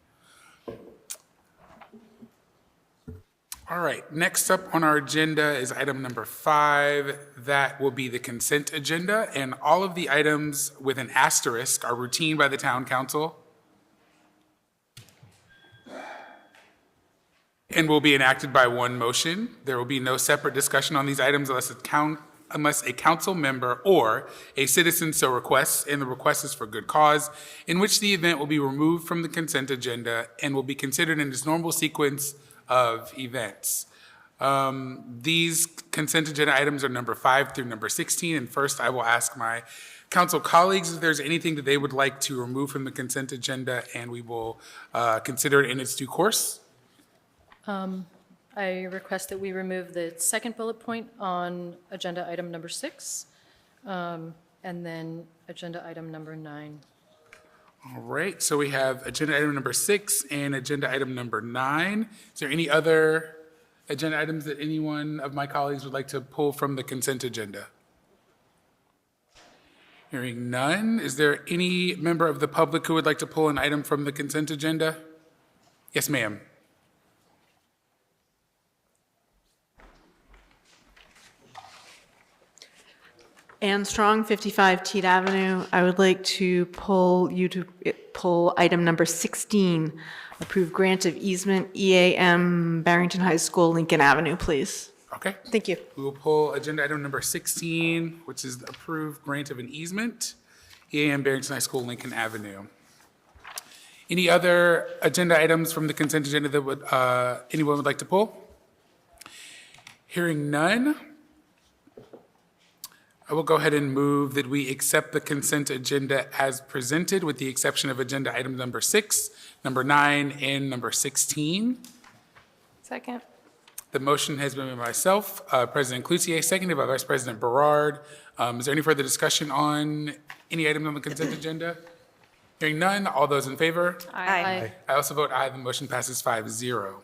Speaker 13: All right, next up on our agenda is item number 5. That will be the consent agenda, and all of the items with an asterisk are routine by the town council and will be enacted by one motion. There will be no separate discussion on these items unless a council member or a citizen so requests, and the request is for good cause, in which the event will be removed from the consent agenda and will be considered in its normal sequence of events. These consent agenda items are number 5 through number 16, and first I will ask my council colleagues if there's anything that they would like to remove from the consent agenda, and we will consider it in its due course.
Speaker 2: I request that we remove the second bullet point on agenda item number 6, and then agenda item number 9.
Speaker 13: All right, so we have agenda item number 6 and agenda item number 9. Is there any other agenda items that anyone of my colleagues would like to pull from the consent agenda? Hearing none, is there any member of the public who would like to pull an item from the consent agenda? Yes, ma'am.
Speaker 14: Ann Strong, 55 Teat Avenue. I would like to pull item number 16, approve grant of easement EAM Barrington High School, Lincoln Avenue, please.
Speaker 13: Okay.
Speaker 14: Thank you.
Speaker 13: We will pull agenda item number 16, which is the approved grant of an easement, EAM Barrington High School, Lincoln Avenue. Any other agenda items from the consent agenda that anyone would like to pull? Hearing none, I will go ahead and move that we accept the consent agenda as presented with the exception of agenda item number 6, number 9, and number 16.
Speaker 3: Second.
Speaker 13: The motion has been made by myself, President Cloutier, seconded by Vice President Berard. Is there any further discussion on any item on the consent agenda? Hearing none, all those in favor?
Speaker 2: Aye.
Speaker 13: I also vote aye. The motion passes 5-0.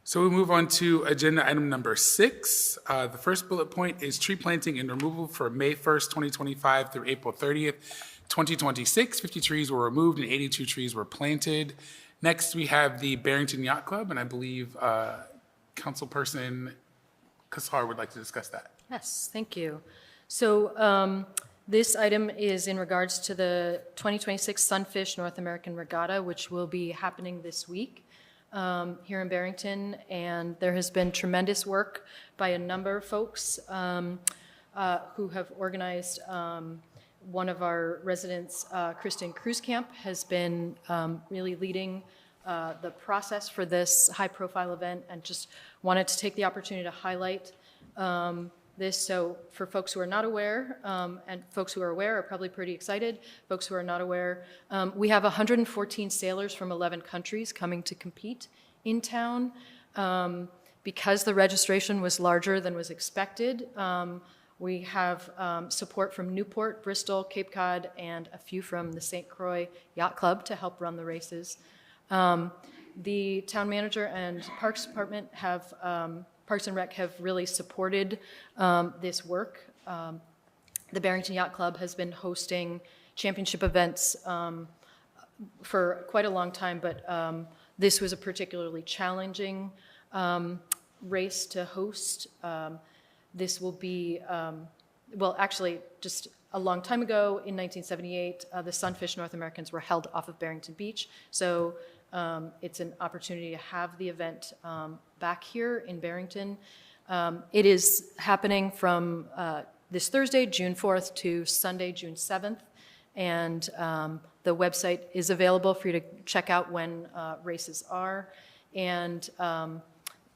Speaker 13: So we move on to agenda item number 6. The first bullet point is tree planting and removal for May 1st, 2025 through April 30th, 2026. 50 trees were removed and 82 trees were planted. Next, we have the Barrington Yacht Club, and I believe Councilperson Kassar would like to discuss that.
Speaker 2: Yes, thank you. So this item is in regards to the 2026 Sunfish North American Regatta, which will be happening this week here in Barrington. And there has been tremendous work by a number of folks who have organized. One of our residents, Kristen Cruzcamp, has been really leading the process for this high-profile event, and just wanted to take the opportunity to highlight this. So for folks who are not aware, and folks who are aware are probably pretty excited, folks who are not aware, we have 114 sailors from 11 countries coming to compete in town. Because the registration was larger than was expected, we have support from Newport, Bristol, Cape Cod, and a few from the St. Croix Yacht Club to help run the races. The town manager and Parks Department have, Parks and Rec have really supported this work. The Barrington Yacht Club has been hosting championship events for quite a long time, but this was a particularly challenging race to host. This will be, well, actually, just a long time ago, in 1978, the Sunfish North Americans were held off of Barrington Beach. So it's an opportunity to have the event back here in Barrington. It is happening from this Thursday, June 4th, to Sunday, June 7th. And the website is available for you to check out when races are. And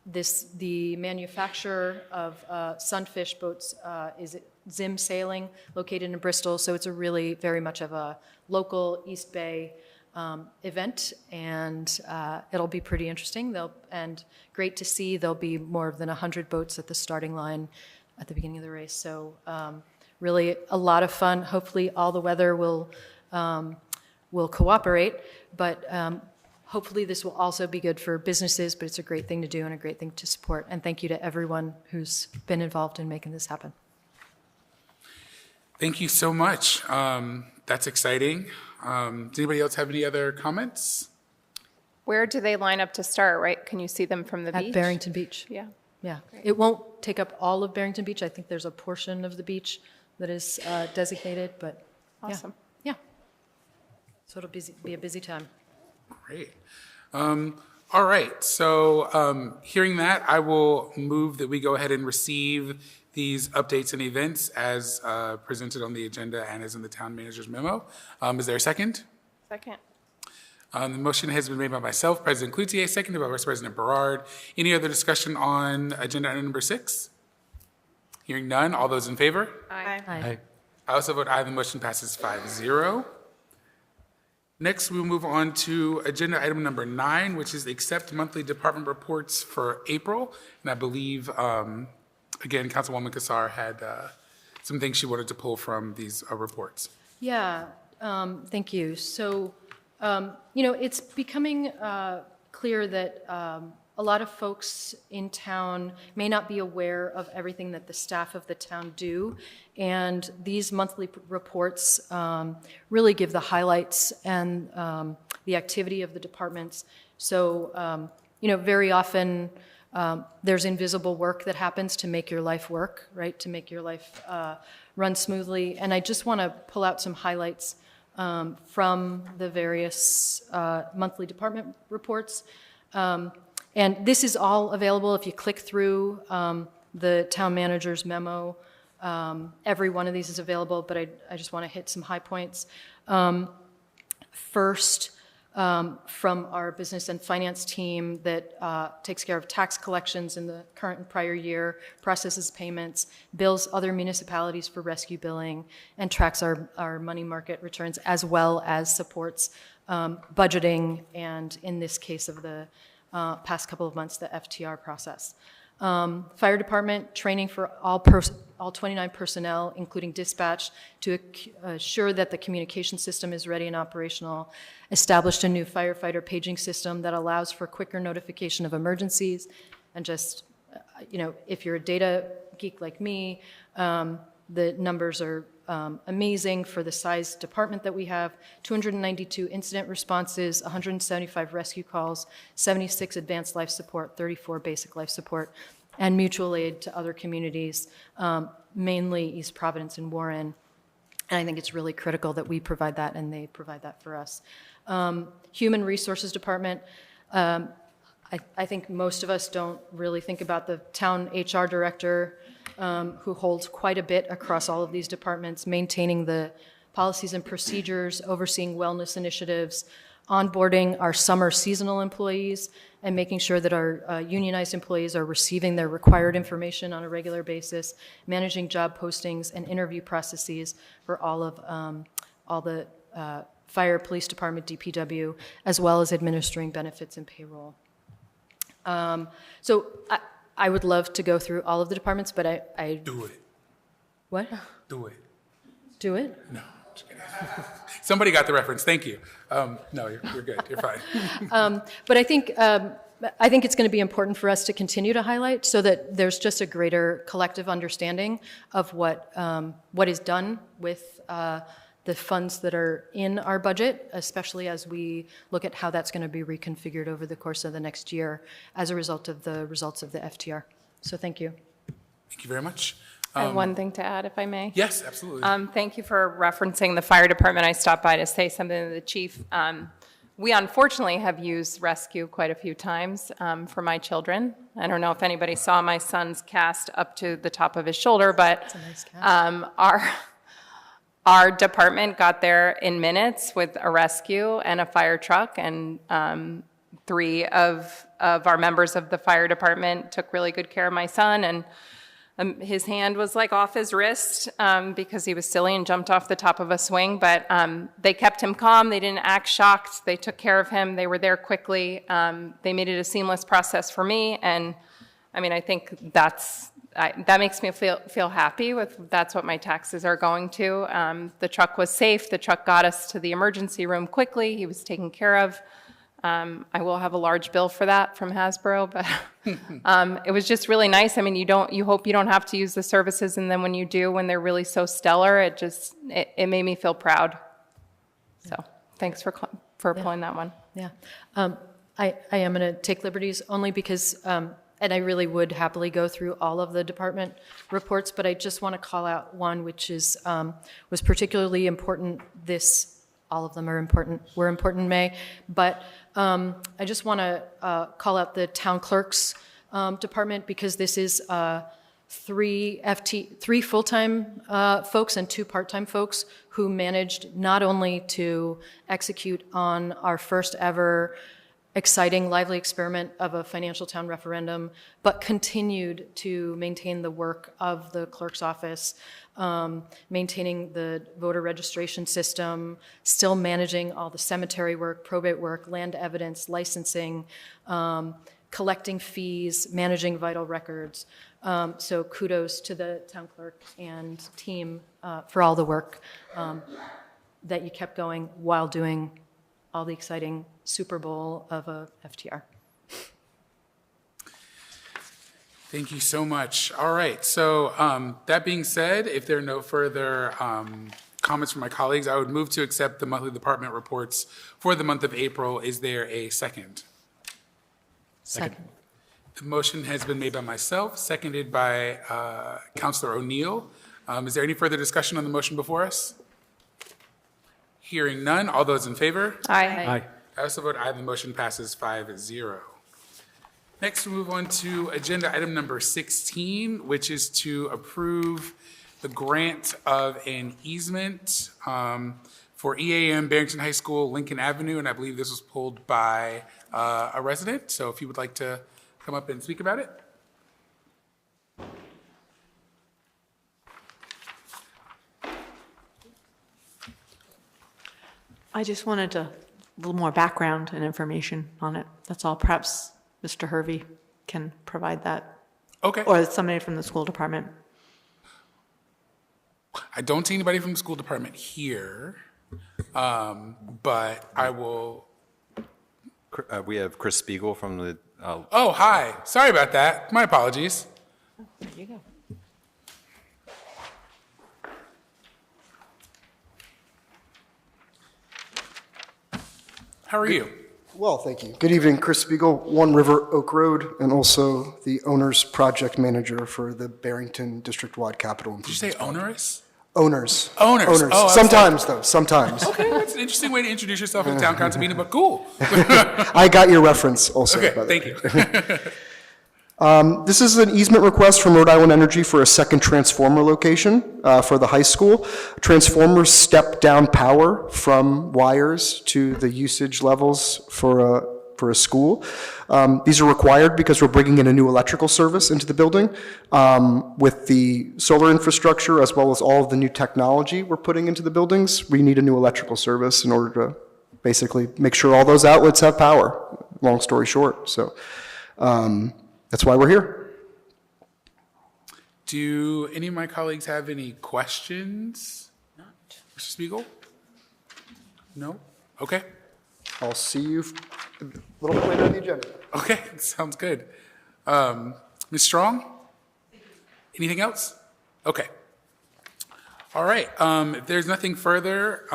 Speaker 2: the manufacturer of Sunfish boats is Zim Sailing, located in Bristol. So it's a really very much of a local East Bay event, and it'll be pretty interesting. And great to see there'll be more than 100 boats at the starting line at the beginning of the race. So really a lot of fun. Hopefully all the weather will cooperate, but hopefully this will also be good for businesses, but it's a great thing to do and a great thing to support. And thank you to everyone who's been involved in making this happen.
Speaker 13: Thank you so much. That's exciting. Does anybody else have any other comments?
Speaker 3: Where do they line up to start, right? Can you see them from the beach?
Speaker 2: At Barrington Beach.
Speaker 3: Yeah.
Speaker 2: Yeah. It won't take up all of Barrington Beach. I think there's a portion of the beach that is designated, but
Speaker 3: Awesome.
Speaker 2: yeah. So it'll be a busy time.
Speaker 13: Great. All right, so hearing that, I will move that we go ahead and receive these updates and events as presented on the agenda and as in the town manager's memo. Is there a second?
Speaker 3: Second.
Speaker 13: The motion has been made by myself, President Cloutier, seconded by Vice President Berard. Any other discussion on agenda item number 6? Hearing none, all those in favor?
Speaker 3: Aye.
Speaker 2: Aye.
Speaker 13: I also vote aye. The motion passes 5-0. Next, we'll move on to agenda item number 9, which is accept monthly department reports for April. And I believe, again, Councilwoman Kassar had some things she wanted to pull from these reports.
Speaker 2: Yeah, thank you. So, it's becoming clear that a lot of folks in town may not be aware of everything that the staff of the town do. And these monthly reports really give the highlights and the activity of the departments. So, very often there's invisible work that happens to make your life work, right? To make your life run smoothly. And I just want to pull out some highlights from the various monthly department reports. And this is all available if you click through the town manager's memo. Every one of these is available, but I just want to hit some high points. First, from our business and finance team that takes care of tax collections in the current and prior year, processes payments, bills other municipalities for rescue billing, and tracks our money market returns, as well as supports budgeting, and in this case of the past couple of months, the FTR process. Fire department training for all 29 personnel, including dispatch, to assure that the communication system is ready and operational. Established a new firefighter paging system that allows for quicker notification of emergencies. And just, if you're a data geek like me, the numbers are amazing for the size department that we have. 292 incident responses, 175 rescue calls, 76 advanced life support, 34 basic life support, and mutual aid to other communities, mainly East Providence and Warren. And I think it's really critical that we provide that and they provide that for us. Human Resources Department, I think most of us don't really think about the town HR director, who holds quite a bit across all of these departments, maintaining the policies and procedures, overseeing wellness initiatives, onboarding our summer seasonal employees, and making sure that our unionized employees are receiving their required information on a regular basis, managing job postings and interview processes for all the fire, police department, DPW, as well as administering benefits and payroll. So I would love to go through all of the departments, but I
Speaker 13: Do it.
Speaker 2: What?
Speaker 13: Do it.
Speaker 2: Do it?
Speaker 13: No, just kidding. Somebody got the reference. Thank you. No, you're good. You're fine.
Speaker 2: But I think it's going to be important for us to continue to highlight so that there's just a greater collective understanding of what is done with the funds that are in our budget, especially as we look at how that's going to be reconfigured over the course of the next year as a result of the results of the FTR. So thank you.
Speaker 13: Thank you very much.
Speaker 3: I have one thing to add, if I may.
Speaker 13: Yes, absolutely.
Speaker 3: Thank you for referencing the fire department. I stopped by to say something to the chief. We unfortunately have used rescue quite a few times for my children. I don't know if anybody saw my son's cast up to the top of his shoulder, but
Speaker 2: That's a nice cast.
Speaker 3: Our department got there in minutes with a rescue and a fire truck, and 3 of our members of the fire department took really good care of my son, and his hand was like off his wrist because he was silly and jumped off the top of a swing, but they kept him calm. They didn't act shocked. They took care of him. They were there quickly. They made it a seamless process for me, and I mean, I think that makes me feel happy with that's what my taxes are going to. The truck was safe. The truck got us to the emergency room quickly. He was taken care of. I will have a large bill for that from Hasbro, but it was just really nice. I mean, you hope you don't have to use the services, and then when you do, when they're really so stellar, it made me feel proud. So thanks for pulling that one.
Speaker 2: Yeah. I am going to take liberties only because, and I really would happily go through all of the department reports, but I just want to call out one which was particularly important all of them were important in May, but I just want to call out the town clerk's department because this is 3 full-time folks and 2 part-time folks who managed not only to execute on our first ever exciting, lively experiment of a financial town referendum, but continued to maintain the work of the clerk's office, maintaining the voter registration system, still managing all the cemetery work, probate work, land evidence, licensing, collecting fees, managing vital records. So kudos to the town clerk and team for all the work that you kept going while doing all the exciting Super Bowl of a FTR.
Speaker 13: Thank you so much. All right, so that being said, if there are no further comments from my colleagues, I would move to accept the monthly department reports for the month of April. Is there a second?
Speaker 2: Second.
Speaker 13: The motion has been made by myself, seconded by Councilor O'Neill. Is there any further discussion on the motion before us? Hearing none, all those in favor?
Speaker 3: Aye.
Speaker 13: I also vote aye, the motion passes 5-0. Next, we move on to agenda item number 16, which is to approve the grant of an easement for EAM Barrington High School, Lincoln Avenue, and I believe this was pulled by a resident. So if you would like to come up and speak about it.
Speaker 14: I just wanted a little more background and information on it. That's all. Perhaps Mr. Hervey can provide that.
Speaker 13: Okay.
Speaker 14: Or somebody from the school department.
Speaker 13: I don't see anybody from the school department here, but I will.
Speaker 5: We have Chris Spiegel from the.
Speaker 13: Oh, hi. Sorry about that. My apologies.
Speaker 14: There you go.
Speaker 13: How are you?
Speaker 15: Well, thank you. Good evening, Chris Spiegel, One River Oak Road, and also the owner's project manager for the Barrington District-wide Capital
Speaker 13: Did you say
Speaker 15: Improvements Project.
Speaker 13: onerous?
Speaker 15: Owners.
Speaker 13: Owners.
Speaker 15: Owners.
Speaker 13: Oh, I was
Speaker 15: Sometimes, though, sometimes.
Speaker 13: Okay, that's an interesting way to introduce yourself in a town council meeting, but cool.
Speaker 15: I got your reference also.
Speaker 13: Okay,
Speaker 15: by the
Speaker 13: thank
Speaker 15: way.
Speaker 13: you.
Speaker 15: This is an easement request from Rhode Island Energy for a second transformer location for the high school. Transformers step down power from wires to the usage levels for a school. These are required because we're bringing in a new electrical service into the building. With the solar infrastructure as well as all of the new technology we're putting into the buildings, we need a new electrical service in order to basically make sure all those outlets have power, long story short. So that's why we're here.
Speaker 13: Do any of my colleagues have any questions? Mr. Spiegel? No? Okay.
Speaker 15: I'll see you a little bit later on the agenda.
Speaker 13: Okay, sounds good. Ms. Strong? Anything else? Okay. All right, if there's nothing further,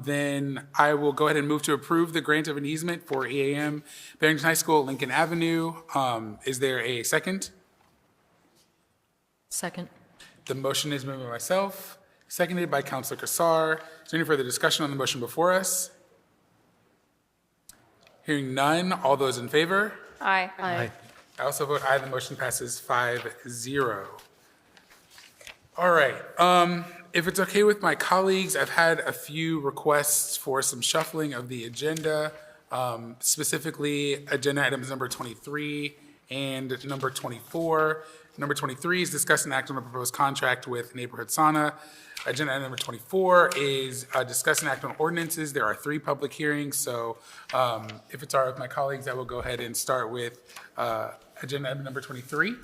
Speaker 13: then I will go ahead and move to approve the grant of an easement for EAM Barrington High School, Lincoln Avenue. Is there a second?
Speaker 2: Second.
Speaker 13: The motion is moved by myself, seconded by Councilor Kassar. Is there any further discussion on the motion before us? Hearing none, all those in favor?
Speaker 3: Aye.
Speaker 13: I also vote aye, the motion passes 5-0. All right, if it's okay with my colleagues, I've had a few requests for some shuffling of the agenda, specifically agenda items number 23 and number 24. Number 23 is discuss and act on a proposed contract with Neighborhood Sauna. Agenda item number 24 is discuss and act on ordinances. There are 3 public hearings, so if it's all right with my colleagues, I will go ahead and start with agenda item number 23,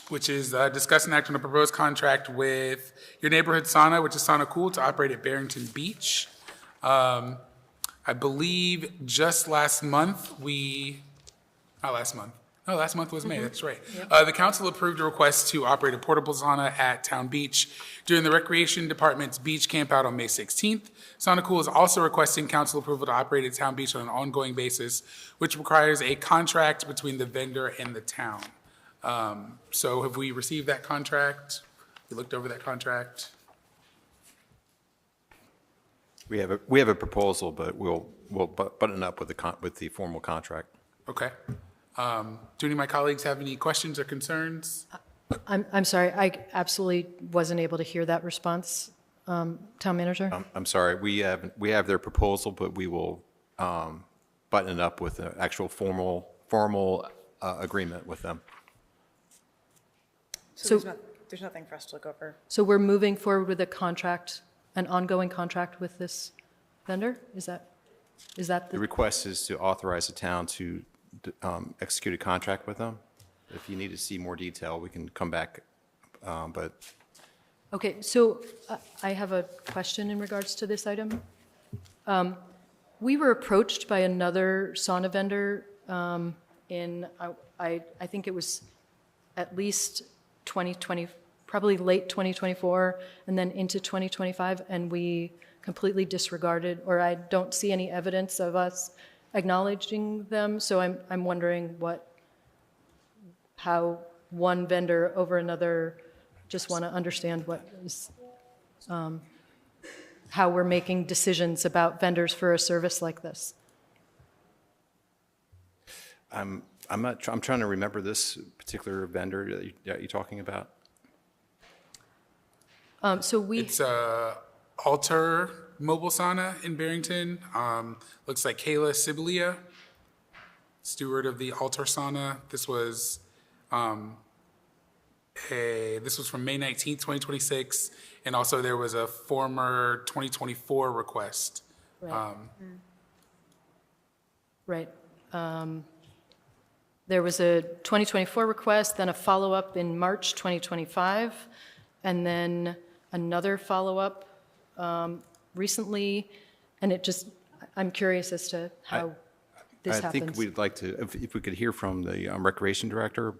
Speaker 13: which is discuss and act on a proposed contract with your Neighborhood Sauna, which is Sauna Cool, to operate at Barrington Beach. I believe just last month, last month was May, that's right. The council approved a request to operate a portable sauna at Town Beach during the Recreation Department's beach camp out on May 16th. Sauna Cool is also requesting council approval to operate at Town Beach on an ongoing basis, which requires a contract between the vendor and the town. So have we received that contract? We looked over that contract?
Speaker 5: We have a proposal, but we'll button up with the formal contract.
Speaker 13: Okay. Do any of my colleagues have any questions or concerns?
Speaker 2: I'm sorry, I absolutely wasn't able to hear that response, Town Manager.
Speaker 5: I'm sorry, we have their proposal, but we will button it up with an actual formal agreement with them.
Speaker 2: So
Speaker 16: There's nothing for us to look over.
Speaker 2: So we're moving forward with a contract, an ongoing contract with this vendor? Is that
Speaker 5: The request is to authorize the town to execute a contract with them. If you need to see more detail, we can come back, but
Speaker 2: Okay, so I have a question in regards to this item. We were approached by another sauna vendor I think it was at least 2020, probably late 2024, and then into 2025, and we completely disregarded, or I don't see any evidence of us acknowledging them. So I'm wondering how one vendor over another. Just want to understand how we're making decisions about vendors for a service like this.
Speaker 5: I'm trying to remember this particular vendor that you're talking about.
Speaker 13: It's Alter Mobile Sauna in Barrington. Looks like Kayla Sibilia, steward of the Alter Sauna. This was from May 19th, 2026, and also there was a former 2024 request.
Speaker 2: Right. There was a 2024 request, then a follow-up in March 2025, and then another follow-up recently, and I'm curious as to how this happens.
Speaker 5: I think we'd like to, if we could hear from the recreation director,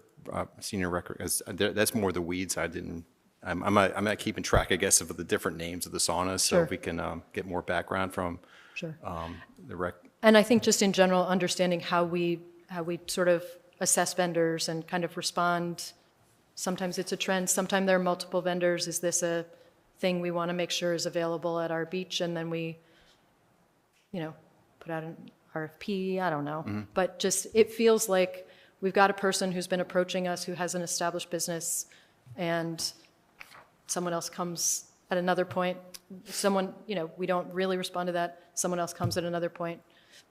Speaker 5: senior record, that's more the weeds. I'm not keeping track, I guess, of the different names of the saunas, so if we can get more background from the rec.
Speaker 2: And I think just in general, understanding how we sort of assess vendors and kind of respond. Sometimes it's a trend, sometimes there are multiple vendors. Is this a thing we want to make sure is available at our beach? And then we, put out an RFP, I don't know. Mm-hmm. But it feels like we've got a person who's been approaching us who has an established business, and someone else comes at another point. We don't really respond to that. Someone else comes at another point.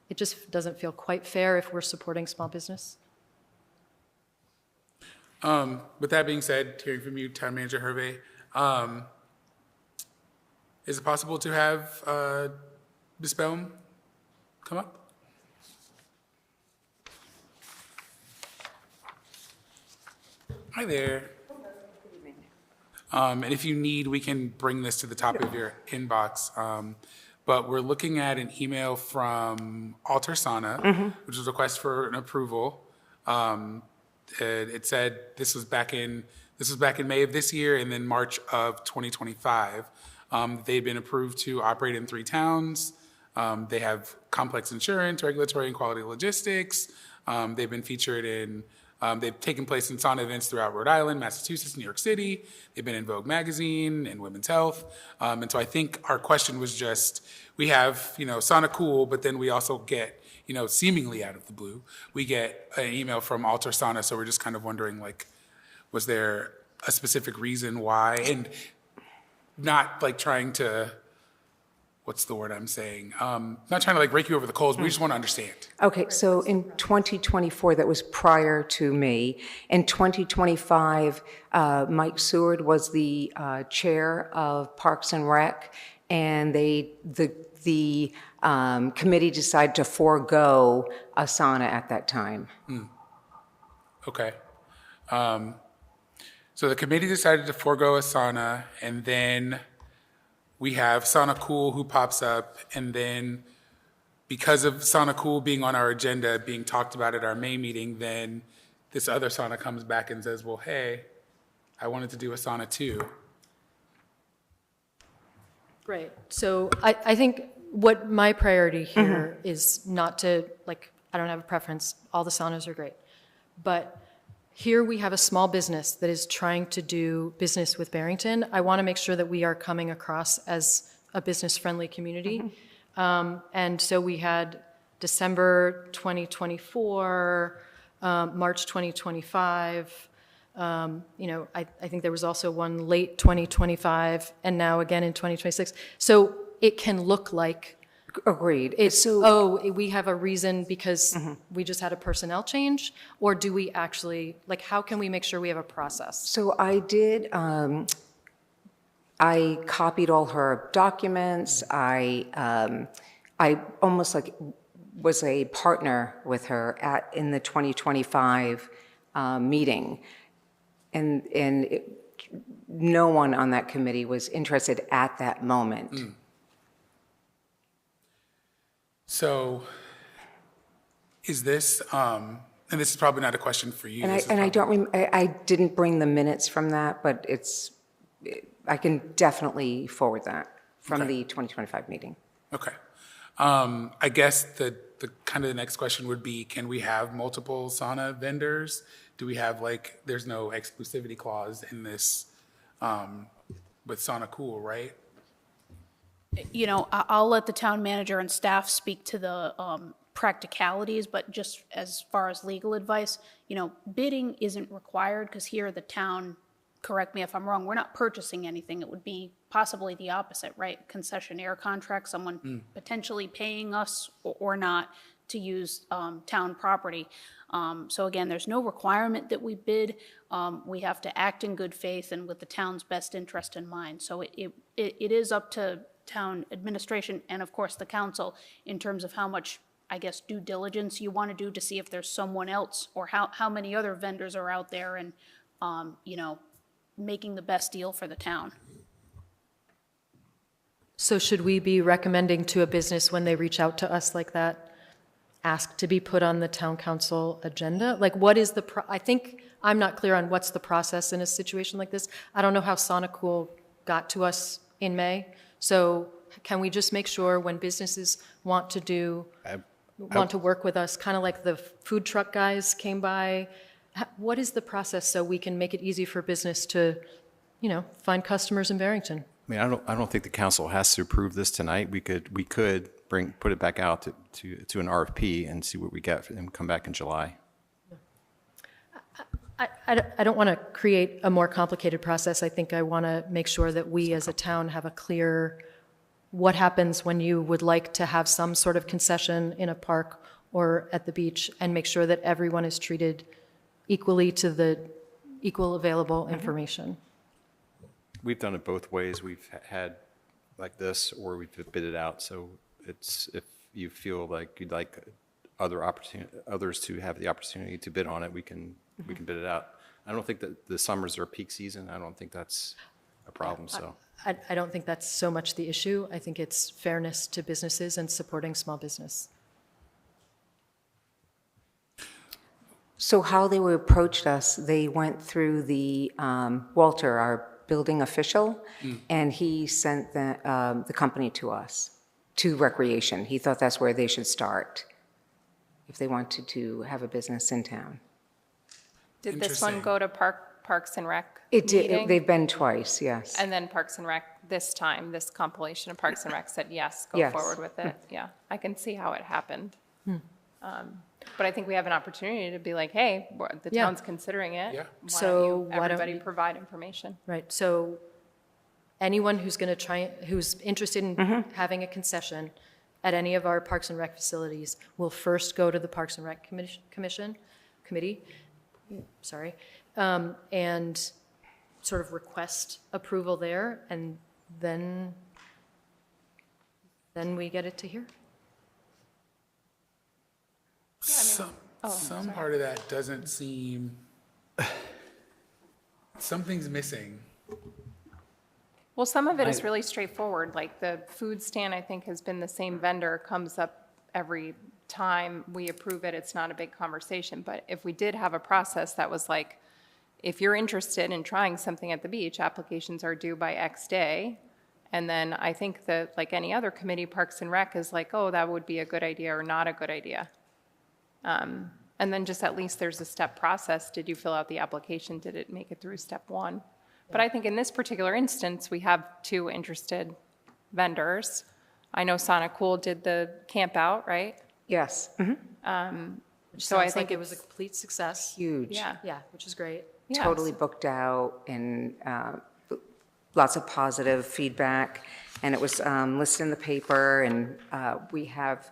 Speaker 2: It just doesn't feel quite fair if we're supporting small business.
Speaker 13: With that being said, hearing from you, Town Manager Hervé, is it possible to have Ms. Baum come up? Hi there. And if you need, we can bring this to the top of your inbox. But we're looking at an email from Alter Sauna, which was a request for an approval. It said this was back in May of this year, and then March of 2025. They've been approved to operate in 3 towns. They have complex insurance, regulatory and quality logistics. They've been featured in. They've taken place in sauna events throughout Rhode Island, Massachusetts, New York City. They've been in Vogue magazine and Women's Health. And so I think our question was just, we have, Sauna Cool, but then we also get, seemingly out of the blue, we get an email from Alter Sauna. So we're just kind of wondering, was there a specific reason why? And not trying to, what's the word I'm saying? Not trying to rake you over the coals, but we just want to understand.
Speaker 17: Okay, so in 2024, that was prior to me. In 2025, Mike Seward was the chair of Parks and Rec, and the committee decided to forego a sauna at that time.
Speaker 13: Okay. So the committee decided to forego a sauna, and then we have Sauna Cool who pops up, and then because of Sauna Cool being on our agenda, being talked about at our May meeting, then this other sauna comes back and says, well, hey, I wanted to do a sauna too.
Speaker 2: Right. So I think what my priority here is not to, I don't have a preference. All the saunas are great. But here we have a small business that is trying to do business with Barrington. I want to make sure that we are coming across as a business-friendly community. And so we had December 2024, March 2025. I think there was also one late 2025, and now again in 2026. So it can look like
Speaker 17: Agreed.
Speaker 2: It's,
Speaker 17: So-
Speaker 2: oh, we have a reason because we just had a personnel change? Or do we actually, like, how can we make sure we have a process?
Speaker 17: So I did, I copied all her documents. I almost like was a partner with her in the 2025 meeting. And no one on that committee was interested at that moment.
Speaker 13: So is this, and this is probably not a question for you.
Speaker 17: And
Speaker 13: this is
Speaker 17: I
Speaker 13: probably-
Speaker 17: don't, I didn't bring the minutes from that, but I can definitely forward that from
Speaker 13: Okay.
Speaker 17: the 2025 meeting.
Speaker 13: Okay. I guess the kind of the next question would be, can we have multiple sauna vendors? Do we have like, there's no exclusivity clause in this with Sauna Cool, right?
Speaker 18: You know, I'll let the town manager and staff speak to the practicalities, but just as far as legal advice, you know, bidding isn't required because here the town, correct me if I'm wrong, we're not purchasing anything. It would be possibly the opposite, right? Concessionaire contract, someone potentially paying us or not to use town property. So again, there's no requirement that we bid. We have to act in good faith and with the town's best interest in mind. So it is up to town administration and of course the council in terms of how much, I guess, due diligence you want to do to see if there's someone else or how many other vendors are out there and, you know, making the best deal for the town.
Speaker 2: So should we be recommending to a business when they reach out to us like that, ask to be put on the town council agenda? Like what is I think I'm not clear on what's the process in a situation like this. I don't know how Sauna Cool got to us in May. So can we just make sure when businesses want to work with us, kind of like the food truck guys came by, what is the process so we can make it easy for business to, you know, find customers in Barrington?
Speaker 5: I mean, I don't think the council has to approve this tonight. We could put it back out to an RFP and see what we get and come back in July.
Speaker 2: I don't want to create a more complicated process. I think I want to make sure that we as a town have a clear, what happens when you would like to have some sort of concession in a park or at the beach, and make sure that everyone is treated equally to the equal available information.
Speaker 5: We've done it both ways. We've had like this, or we've bid it out. So it's, if you feel like you'd like others to have the opportunity to bid on it, we can bid it out. I don't think that the summers are peak season. I don't think that's a problem, so.
Speaker 2: I don't think that's so much the issue. I think it's fairness to businesses and supporting small business.
Speaker 17: So how they approached us, they went through the, Walter, our building official, and he sent the company to us, to Recreation. He thought that's where they should start if they wanted to have a business in town.
Speaker 3: Did this one go to Parks and Rec?
Speaker 17: It did.
Speaker 3: meeting?
Speaker 17: They've been twice, yes.
Speaker 3: And then Parks and Rec, this time, this compilation of Parks and Rec said, yes, go
Speaker 17: Yes.
Speaker 3: forward with it. Yeah, I can see how it happened. But I think we have an opportunity to be like, hey, the
Speaker 2: Yeah.
Speaker 3: town's considering it.
Speaker 13: Yeah.
Speaker 2: So why don't
Speaker 3: Everybody
Speaker 2: we-
Speaker 3: provide information.
Speaker 2: Right, so anyone who's going to who's interested in having a concession at any of our Parks and Rec facilities will first go to the Parks and Rec committee, and sort of request approval there, and then we get it to here.
Speaker 13: Some part of that doesn't seem, something's missing.
Speaker 3: Well, some of it is really straightforward, like the food stand, I think, has been the same vendor, comes up every time we approve it, it's not a big conversation. But if we did have a process that was like, if you're interested in trying something at the beach, applications are due by X day. And then I think that, like any other committee, Parks and Rec is like, oh, that would be a good idea or not a good idea. And then just at least there's a step process. Did you fill out the application? Did it make it through step one? But I think in this particular instance, we have two interested vendors. I know Sauna Cool did the camp out, right?
Speaker 17: Yes.
Speaker 2: Which
Speaker 3: So I
Speaker 2: sounds
Speaker 3: think
Speaker 2: like it was a complete success.
Speaker 17: Huge.
Speaker 3: Yeah.
Speaker 2: Which is great.
Speaker 17: Totally booked out, and lots of positive feedback. And it was listed in the paper, and we have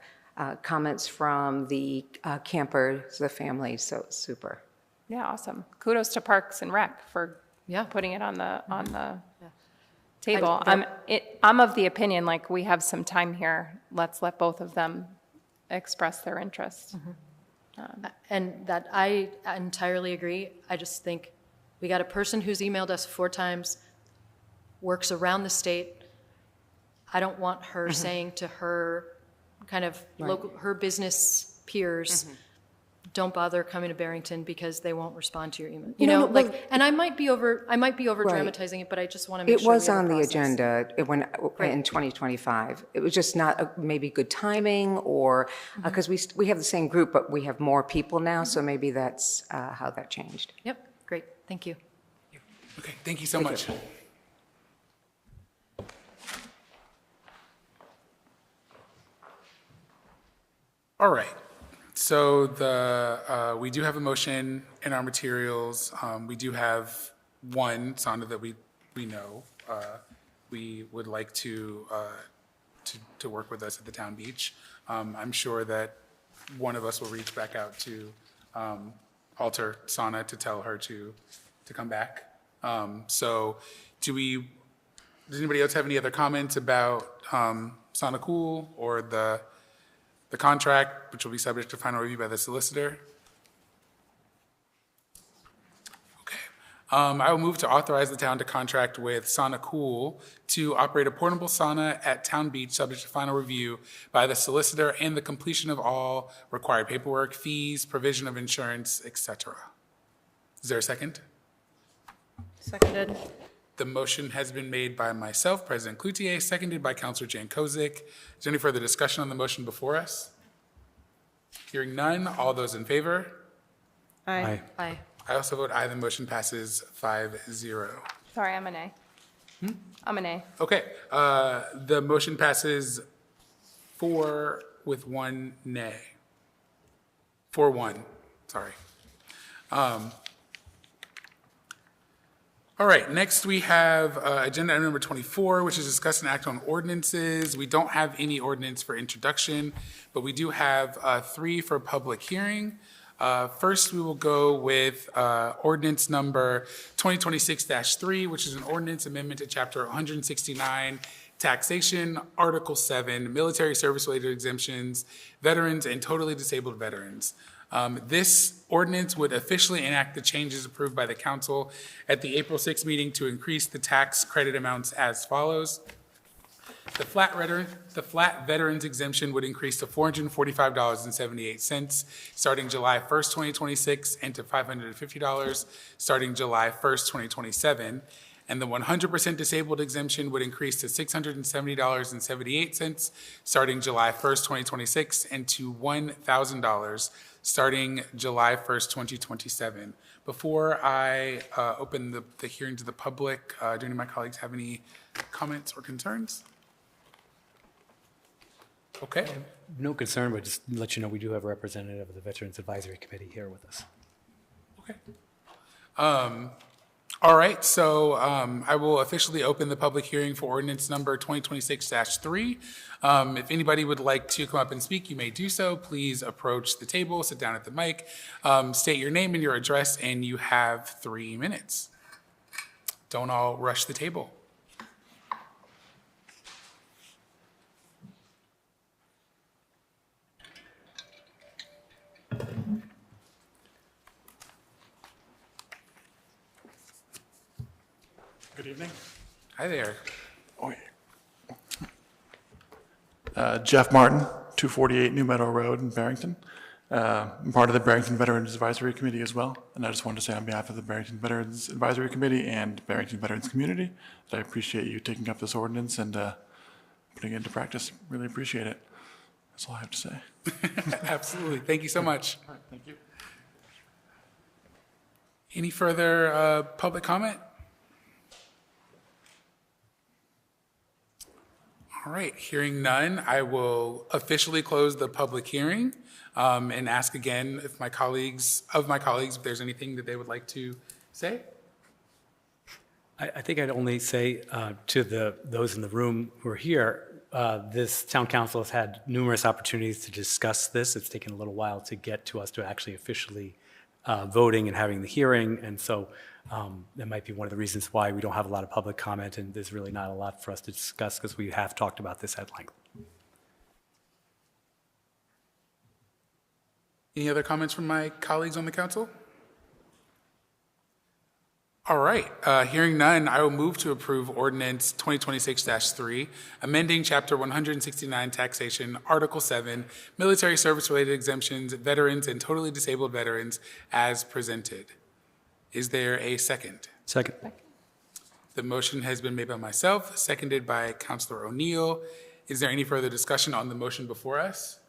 Speaker 17: comments from the campers, the families, so it's super.
Speaker 3: Yeah, awesome. Kudos to Parks and Rec for putting it on the table. I'm of the opinion, like, we have some time here. Let's let both of them express their interest.
Speaker 2: And that I entirely agree. I just think we got a person who's emailed us 4 times, works around the state. I don't want her saying to her kind of local, her business peers, don't bother coming to Barrington because they won't respond to your email. You know, like, and I might be over dramatizing it, but I just want to make sure
Speaker 17: It was
Speaker 2: we have a
Speaker 17: on the
Speaker 2: process.
Speaker 17: agenda in 2025. It was just not maybe good timing, or because we have the same group, but we have more people now, so maybe that's how that changed.
Speaker 2: Yep, great, thank you.
Speaker 13: Okay, thank you so much. All right. So we do have a motion in our materials. We do have one, Sonda, that we know. We would like to work with us at the town beach. I'm sure that one of us will reach back out to alter Sana to tell her to come back. So does anybody else have any other comments about Sana Cool or the contract, which will be subject to final review by the solicitor? Okay. I will move to authorize the town to contract with Sauna Cool to operate a portable sauna at Town Beach, subject to final review by the solicitor and the completion of all required paperwork, fees, provision of insurance, etc. Is there a second?
Speaker 11: Seconded.
Speaker 13: The motion has been made by myself, President Cloutier, seconded by Councilor Jankovic. Is there any further discussion on the motion before us? Hearing none, all those in favor?
Speaker 14: Aye.
Speaker 2: Aye.
Speaker 13: I also vote aye. The motion passes 5-0.
Speaker 3: Sorry, I'm an A. I'm an A.
Speaker 13: Okay, the motion passes 4 with 1 nay. 4-1, sorry. All right, next we have agenda item number 24, which is discuss and act on ordinances. We don't have any ordinance for introduction, but we do have 3 for public hearing. First, we will go with ordinance number 2026-3, which is an ordinance amendment to Chapter 169, Taxation, Article 7, Military Service-Related Exemptions, Veterans, and Totally Disabled Veterans. This ordinance would officially enact the changes approved by the council at the April 6th meeting to increase the tax credit amounts as follows. The flat veterans exemption would increase to $445.78 starting July 1st, 2026, and to $550 starting July 1st, 2027. And the 100% disabled exemption would increase to $670.78 starting July 1st, 2026, and to $1,000 starting July 1st, 2027. Before I open the hearing to the public, do any of my colleagues have any comments or concerns? Okay.
Speaker 4: No concern, but just to let you know, we do have a representative of the Veterans Advisory Committee here with us.
Speaker 13: Okay. All right, so I will officially open the public hearing for ordinance number 2026-3. If anybody would like to come up and speak, you may do so. Please approach the table, sit down at the mic, state your name and your address, and you have 3 minutes. Don't all rush the table.
Speaker 19: Good evening.
Speaker 13: Hi there.
Speaker 19: Jeff Martin, 248 New Meadow Road in Barrington. I'm part of the Barrington Veterans Advisory Committee as well, and I just wanted to say on behalf of the Barrington Veterans Advisory Committee and Barrington Veterans Community that I appreciate you taking up this ordinance and putting it into practice. Really appreciate it. That's all I have to say.
Speaker 13: Absolutely. Thank you so much.
Speaker 19: All right, thank you.
Speaker 13: Any further public comment? All right, hearing none, I will officially close the public hearing and ask again if if there's anything that they would like to say.
Speaker 4: I think I'd only say to those in the room who are here, this town council has had numerous opportunities to discuss this. It's taken a little while to get to us to actually officially voting and having the hearing, and so that might be one of the reasons why we don't have a lot of public comment, and there's really not a lot for us to discuss because we have talked about this at length.
Speaker 13: Any other comments from my colleagues on the council? All right, hearing none, I will move to approve ordinance 2026-3, amending chapter 169 taxation, article 7, military service related exemptions, veterans and totally disabled veterans as presented. Is there a second?
Speaker 4: Second.
Speaker 13: The motion has been made by myself, seconded by Councilor O'Neill. Is there any further discussion on the motion before us?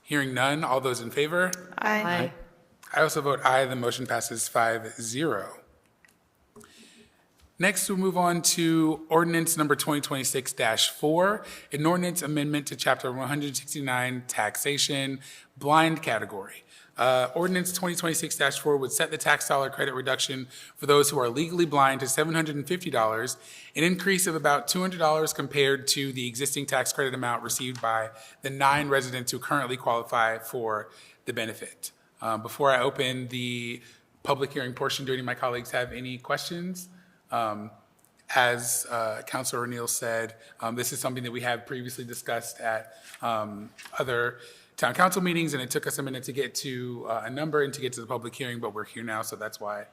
Speaker 13: Hearing none, all those in favor?
Speaker 1: Aye.
Speaker 13: I also vote aye. The motion passes 5-0. Next, we'll move on to ordinance number 2026-4, an ordinance amendment to chapter 169 taxation, blind category. Ordinance 2026-4 would set the tax dollar credit reduction for those who are legally blind to $750, an increase of about $200 compared to the existing tax credit amount received by the 9 residents who currently qualify for the benefit. Before I open the public hearing portion, do any of my colleagues have any questions? As Councilor O'Neill said, this is something that we have previously discussed at other town council meetings, and it took us a minute to get to a number and to get to the public hearing, but we're here now, so that's why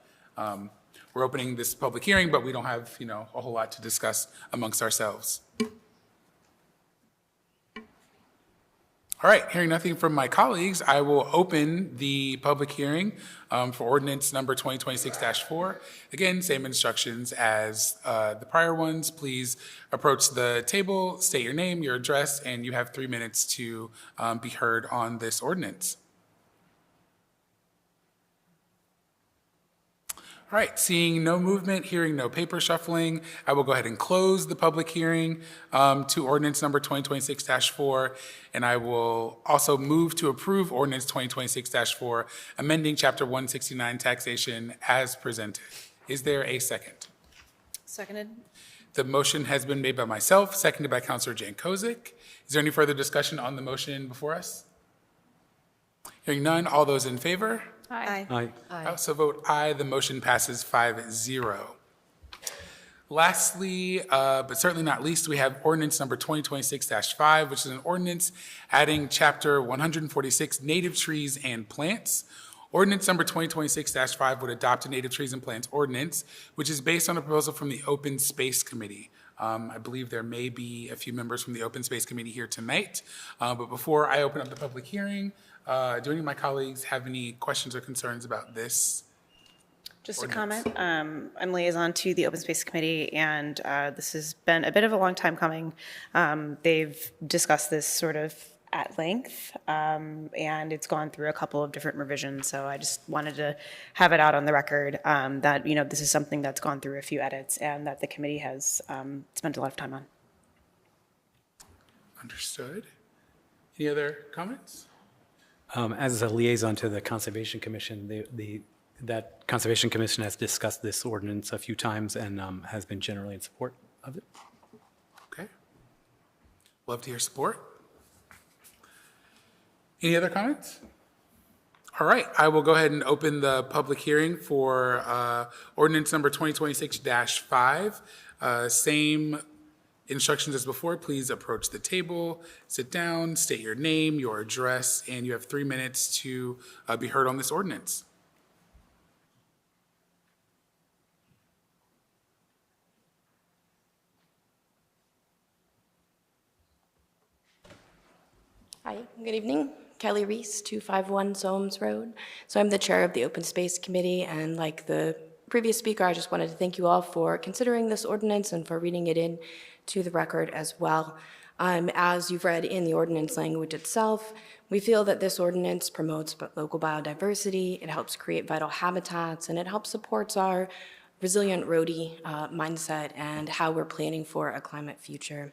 Speaker 13: we're opening this public hearing, but we don't have, a whole lot to discuss amongst ourselves. All right, hearing nothing from my colleagues, I will open the public hearing for ordinance number 2026-4. Again, same instructions as the prior ones. Please approach the table, state your name, your address, and you have 3 minutes to be heard on this ordinance. All right, seeing no movement, hearing no paper shuffling, I will go ahead and close the public hearing to ordinance number 2026-4, and I will also move to approve ordinance 2026-4, amending chapter 169 taxation as presented. Is there a second?
Speaker 1: Seconded.
Speaker 13: The motion has been made by myself, seconded by Councilor Jankovic. Is there any further discussion on the motion before us? Hearing none, all those in favor?
Speaker 1: Aye.
Speaker 4: Aye.
Speaker 13: I also vote aye. The motion passes 5-0. Lastly, but certainly not least, we have ordinance number 2026-5, which is an ordinance adding chapter 146, native trees and plants. Ordinance number 2026-5 would adopt a native trees and plants ordinance, which is based on a proposal from the Open Space Committee. I believe there may be a few members from the Open Space Committee here tonight. But before I open up the public hearing, do any of my colleagues have any questions or concerns about this?
Speaker 1: Just
Speaker 13: ordinance?
Speaker 1: a comment. I'm liaison to the Open Space Committee, and this has been a bit of a long time coming. They've discussed this sort of at length, and it's gone through a couple of different revisions. So I just wanted to have it out on the record that this is something that's gone through a few edits and that the committee has spent a lot of time on.
Speaker 13: Understood. Any other comments?
Speaker 4: As a liaison to the Conservation Commission, that Conservation Commission has discussed this ordinance a few times and has been generally in support of it.
Speaker 13: Okay. Love to hear support. Any other comments? All right, I will go ahead and open the public hearing for ordinance number 2026-5. Same instructions as before. Please approach the table, sit down, state your name, your address, and you have 3 minutes to be heard on this ordinance.
Speaker 20: Hi, good evening. Kelly Reese, 251 Soames Road. So I'm the chair of the Open Space Committee, and like the previous speaker, I just wanted to thank you all for considering this ordinance and for reading it in to the record as well. As you've read in the ordinance language itself, we feel that this ordinance promotes local biodiversity, it helps create vital habitats, and it helps supports our resilient roadie mindset and how we're planning for a climate future.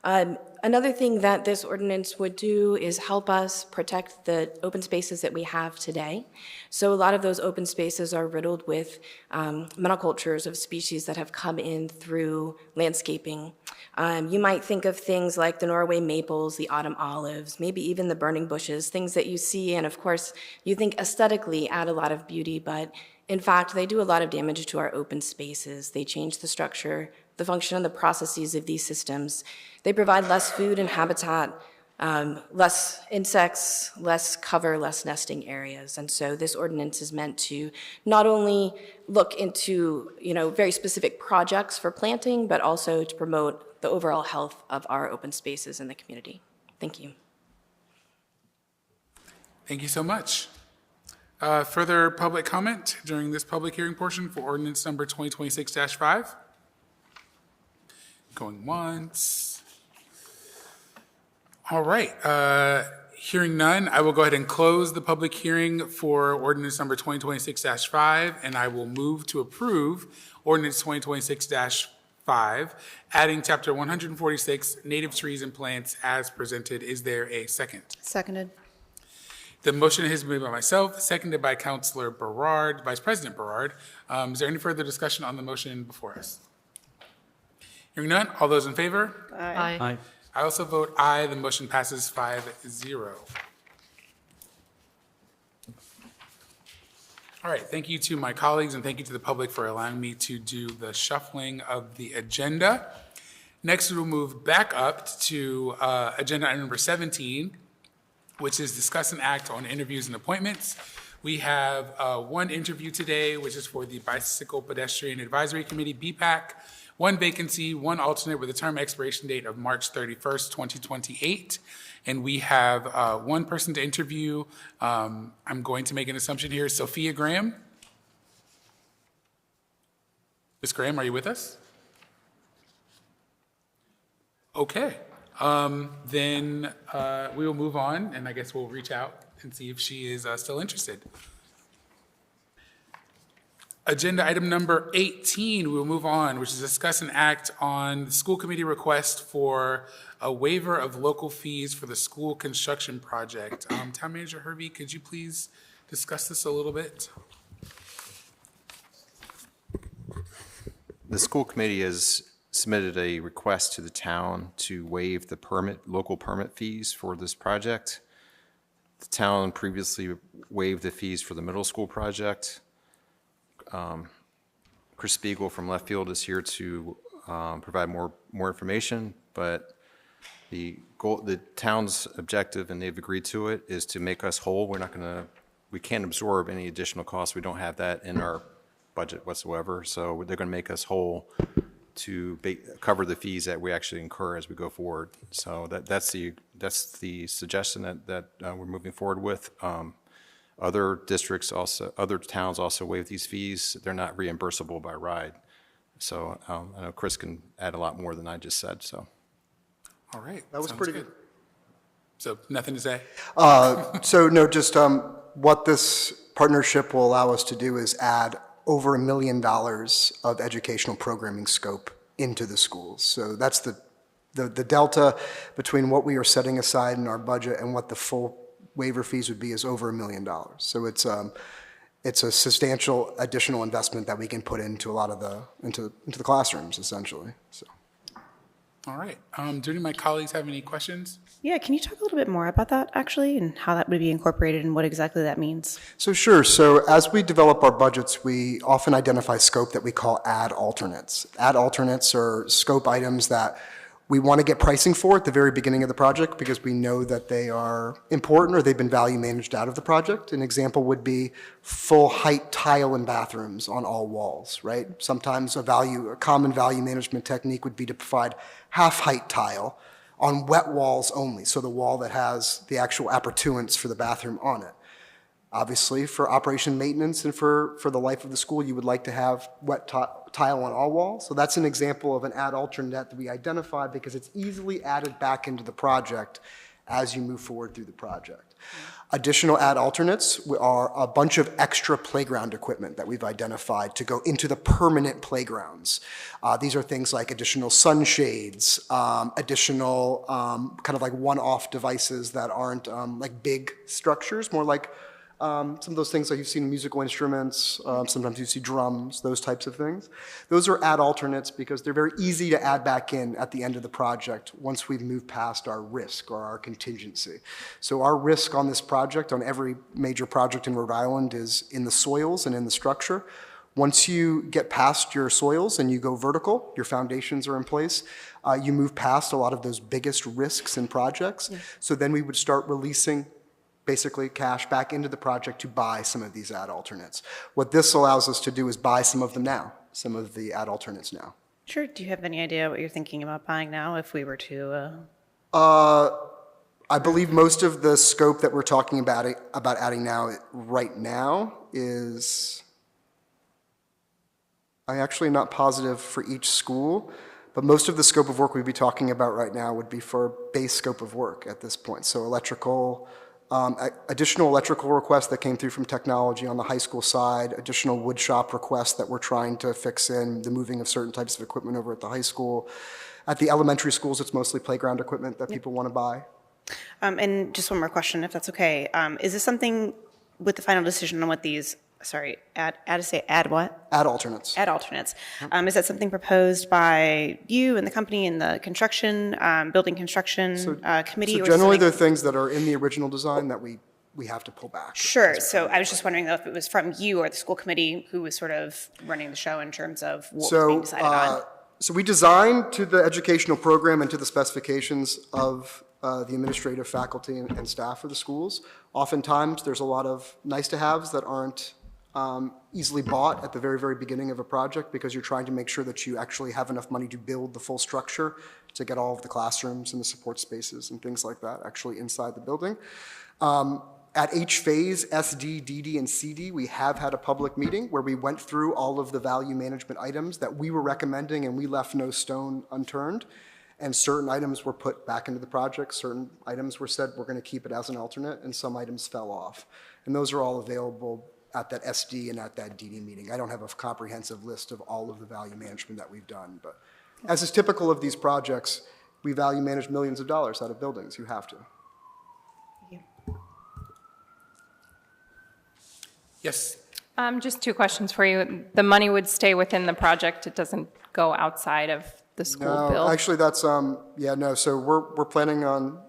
Speaker 20: Another thing that this ordinance would do is help us protect the open spaces that we have today. So a lot of those open spaces are riddled with monocultures of species that have come in through landscaping. You might think of things like the Norway maples, the autumn olives, maybe even the burning bushes, things that you see and of course you think aesthetically add a lot of beauty, but in fact they do a lot of damage to our open spaces. They change the structure, the function and the processes of these systems. They provide less food and habitat, less insects, less cover, less nesting areas. And so this ordinance is meant to not only look into, very specific projects for planting, but also to promote the overall health of our open spaces in the community. Thank you.
Speaker 13: Thank you so much. Further public comment during this public hearing portion for ordinance number 2026-5? Going once. All right, hearing none, I will go ahead and close the public hearing for ordinance number 2026-5, and I will move to approve ordinance 2026-5, adding chapter 146, native trees and plants as presented. Is there a second?
Speaker 1: Seconded.
Speaker 13: The motion has been made by myself, seconded by Councilor Berard, Vice President Berard. Is there any further discussion on the motion before us? Hearing none, all those in favor?
Speaker 2: Aye.
Speaker 4: Aye.
Speaker 13: I also vote aye. The motion passes 5-0. All right, thank you to my colleagues and thank you to the public for allowing me to do the shuffling of the agenda. Next, we will move back up to agenda item number 17, which is discuss and act on interviews and appointments. We have one interview today, which is for the Bicycle Pedestrian Advisory Committee, BPAC. One vacancy, one alternate with a term expiration date of March 31st, 2028. And we have one person to interview. I'm going to make an assumption here. Sophia Graham. Ms. Graham, are you with us? Okay. Then we will move on, and I guess we'll reach out and see if she is still interested. Agenda item number 18, we'll move on, which is discuss and act on the school committee request for a waiver of local fees for the school construction project. Town Manager Hervey, could you please discuss this a little bit?
Speaker 5: The school committee has submitted a request to the town to waive the local permit fees for this project. The town previously waived the fees for the middle school project. Chris Spiegel from Left Field is here to provide more information, but the town's objective, and they've agreed to it, is to make us whole. We can't absorb any additional costs. We don't have that in our budget whatsoever, so they're going to make us whole to cover the fees that we actually incur as we go forward. So that's the suggestion that we're moving forward with. Other towns also waive these fees. They're not reimbursable by RIDE. So I know Chris can add a lot more than I just said, so.
Speaker 13: All right.
Speaker 15: That was
Speaker 13: sounds
Speaker 15: pretty
Speaker 13: good. So nothing to say?
Speaker 15: So no, just what this partnership will allow us to do is add over $1 million of educational programming scope into the schools. So that's the delta between what we are setting aside in our budget and what the full waiver fees would be is over $1 million. So it's a substantial additional investment that we can put into a lot of into the classrooms essentially. So.
Speaker 13: All right. Do any of my colleagues have any questions?
Speaker 1: Yeah, can you talk a little bit more about that actually and how that would be incorporated and what exactly that means?
Speaker 15: So sure. So as we develop our budgets, we often identify scope that we call add alternates. Add alternates are scope items that we want to get pricing for at the very beginning of the project because we know that they are important or they've been value managed out of the project. An example would be full height tile in bathrooms on all walls, right? Sometimes a common value management technique would be to provide half height tile on wet walls only, so the wall that has the actual appurtenance for the bathroom on it. Obviously, for operation maintenance and for the life of the school, you would like to have wet tile on all walls. So that's an example of an add alternate that we identified because it's easily added back into the project as you move forward through the project. Additional ad alternates are a bunch of extra playground equipment that we've identified to go into the permanent playgrounds. These are things like additional sunshades, additional kind of like one-off devices that aren't like big structures, more like some of those things like you've seen in musical instruments, sometimes you see drums, those types of things. Those are ad alternates because they're very easy to add back in at the end of the project once we've moved past our risk or our contingency. So our risk on this project, on every major project in Rhode Island, is in the soils and in the structure. Once you get past your soils and you go vertical, your foundations are in place, you move past a lot of those biggest risks in projects. So then we would start releasing basically cash back into the project to buy some of these ad alternates. What this allows us to do is buy some of them now, some of the ad alternates now.
Speaker 1: Sure. Do you have any idea what you're thinking about buying now if we were to?
Speaker 15: I believe most of the scope that we're talking about adding now, right now, is, I'm actually not positive for each school, but most of the scope of work we'd be talking about right now would be for base scope of work at this point. So electrical, additional electrical requests that came through from technology on the high school side, additional wood shop requests that we're trying to fix in, the moving of certain types of equipment over at the high school. At the elementary schools, it's mostly playground equipment that people want to buy.
Speaker 1: And just one more question, if that's okay. Is this something with the final decision on what these, add what?
Speaker 15: Ad alternates.
Speaker 1: Ad alternates. Is that something proposed by you and the company in the construction, building construction committee?
Speaker 15: So
Speaker 1: or
Speaker 15: generally
Speaker 1: something?
Speaker 15: they're things that are in the original design that we have to pull back.
Speaker 1: Sure. So I was just wondering though if it was from you or the school committee who was sort of running the show in terms of what was being decided on.
Speaker 15: So we designed to the educational program and to the specifications of the administrative faculty and staff for the schools. Oftentimes there's a lot of nice to haves that aren't easily bought at the very, very beginning of a project because you're trying to make sure that you actually have enough money to build the full structure to get all of the classrooms and the support spaces and things like that actually inside the building. At each phase, SD, DD, and CD, we have had a public meeting where we went through all of the value management items that we were recommending and we left no stone unturned. And certain items were put back into the project, certain items were said we're going to keep it as an alternate, and some items fell off. And those are all available at that SD and at that DD meeting. I don't have a comprehensive list of all of the value management that we've done, but as is typical of these projects, we value manage millions of dollars out of buildings. You have to.
Speaker 13: Yes.
Speaker 3: Just two questions for you. The money would stay within the project. It doesn't go outside of the school bill?
Speaker 15: Actually, that's, so we're planning on,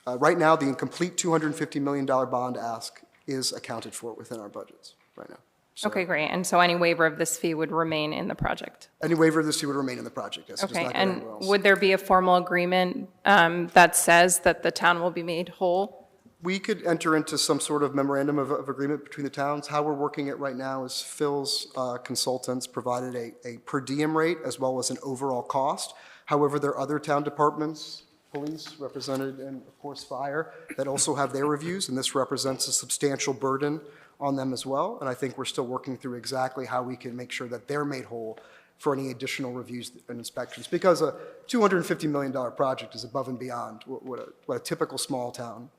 Speaker 15: right now, the complete $250 million bond ask is accounted for within our budgets right now. So
Speaker 3: Okay, great. And so any waiver of this fee would remain in the project?
Speaker 15: any waiver of this fee would remain in the project, yes. It does
Speaker 3: Okay,
Speaker 15: not go
Speaker 3: and
Speaker 15: anywhere else.
Speaker 3: would there be a formal agreement that says that the town will be made whole?
Speaker 15: We could enter into some sort of memorandum of agreement between the towns. How we're working it right now is Phil's consultants provided a per diem rate as well as an overall cost. However, there are other town departments, police represented, and of course fire, that also have their reviews, and this represents a substantial burden on them as well. And I think we're still working through exactly how we can make sure that they're made whole for any additional reviews and inspections, because a $250 million project is above and beyond what a typical small town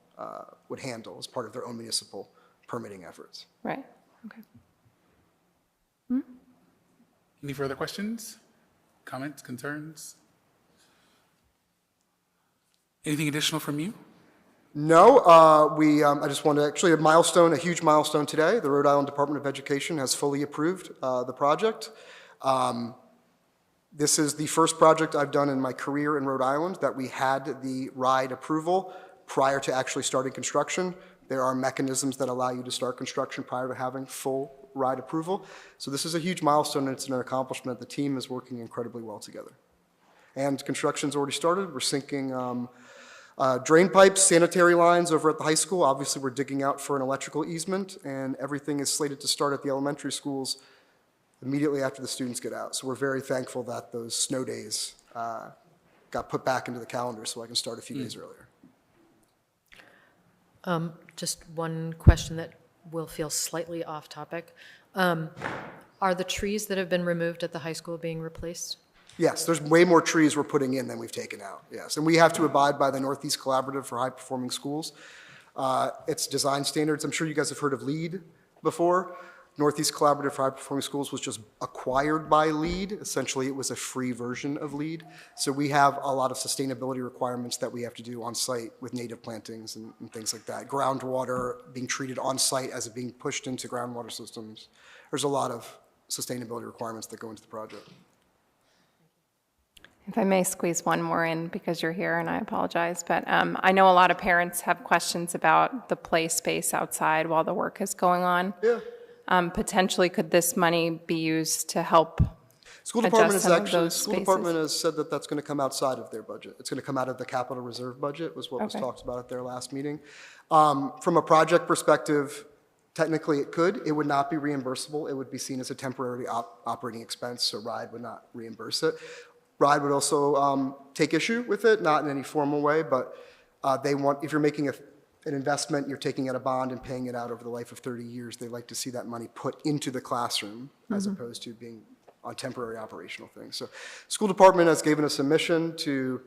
Speaker 15: would handle as part of their own municipal permitting efforts.
Speaker 3: Right, okay.
Speaker 13: Any further questions, comments, concerns? Anything additional from you?
Speaker 15: No, I just wanted to, actually a huge milestone today. The Rhode Island Department of Education has fully approved the project. This is the first project I've done in my career in Rhode Island that we had the RIDE approval prior to actually starting construction. There are mechanisms that allow you to start construction prior to having full RIDE approval. So this is a huge milestone, and it's an accomplishment. The team is working incredibly well together. And construction's already started. We're sinking drain pipes, sanitary lines over at the high school. Obviously, we're digging out for an electrical easement, and everything is slated to start at the elementary schools immediately after the students get out. So we're very thankful that those snow days got put back into the calendar so I can start a few days earlier.
Speaker 2: Just one question that will feel slightly off topic. Are the trees that have been removed at the high school being replaced?
Speaker 15: Yes, there's way more trees we're putting in than we've taken out, yes. And we have to abide by the Northeast Collaborative for High-Performing Schools. It's design standards. I'm sure you guys have heard of LEED before. Northeast Collaborative for High-Performing Schools was just acquired by LEED. Essentially, it was a free version of LEED. So we have a lot of sustainability requirements that we have to do on site with native plantings and things like that. Groundwater being treated on site as it being pushed into groundwater systems. There's a lot of sustainability requirements that go into the project.
Speaker 3: If I may squeeze one more in because you're here, and I apologize, but I know a lot of parents have questions about the play space outside while the work is going on.
Speaker 15: Yeah.
Speaker 3: Potentially, could this money be used to help
Speaker 15: School department
Speaker 3: adjust
Speaker 15: is
Speaker 3: some of
Speaker 15: actually,
Speaker 3: those
Speaker 15: school
Speaker 3: spaces?
Speaker 15: department has said that that's going to come outside of their budget. It's going to come out of the capital reserve budget, was what was
Speaker 3: Okay.
Speaker 15: talked about at their last meeting. From a project perspective, technically it could. It would not be reimbursable. It would be seen as a temporary operating expense, so RIDE would not reimburse it. RIDE would also take issue with it, not in any formal way, but they want, if you're making an investment, you're taking out a bond and paying it out over the life of 30 years, they like to see that money put into the classroom as opposed to being on temporary operational things. So school department has given us a mission to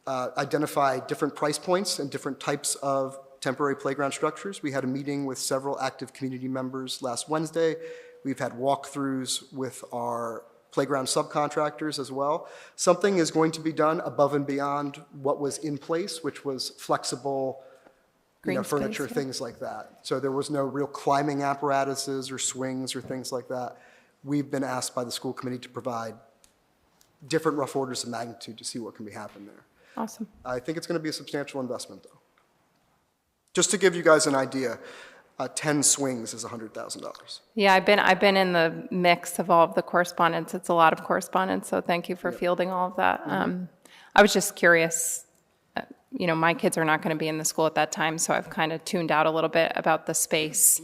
Speaker 15: identify different price points and different types of temporary playground structures. We had a meeting with several active community members last Wednesday. We've had walkthroughs with our playground subcontractors as well. Something is going to be done above and beyond what was in place, which was flexible
Speaker 3: Green space,
Speaker 15: furniture,
Speaker 3: yeah.
Speaker 15: things like that. So there was no real climbing apparatuses or swings or things like that. We've been asked by the school committee to provide different rough orders of magnitude to see what can be happened there.
Speaker 3: Awesome.
Speaker 15: I think it's going to be a substantial investment, though. Just to give you guys an idea, 10 swings is $100,000.
Speaker 3: Yeah, I've been in the mix of all of the correspondence. It's a lot of correspondence, so thank you for fielding all of that. I was just curious. My kids are not going to be in the school at that time, so I've kind of tuned out a little bit about the space,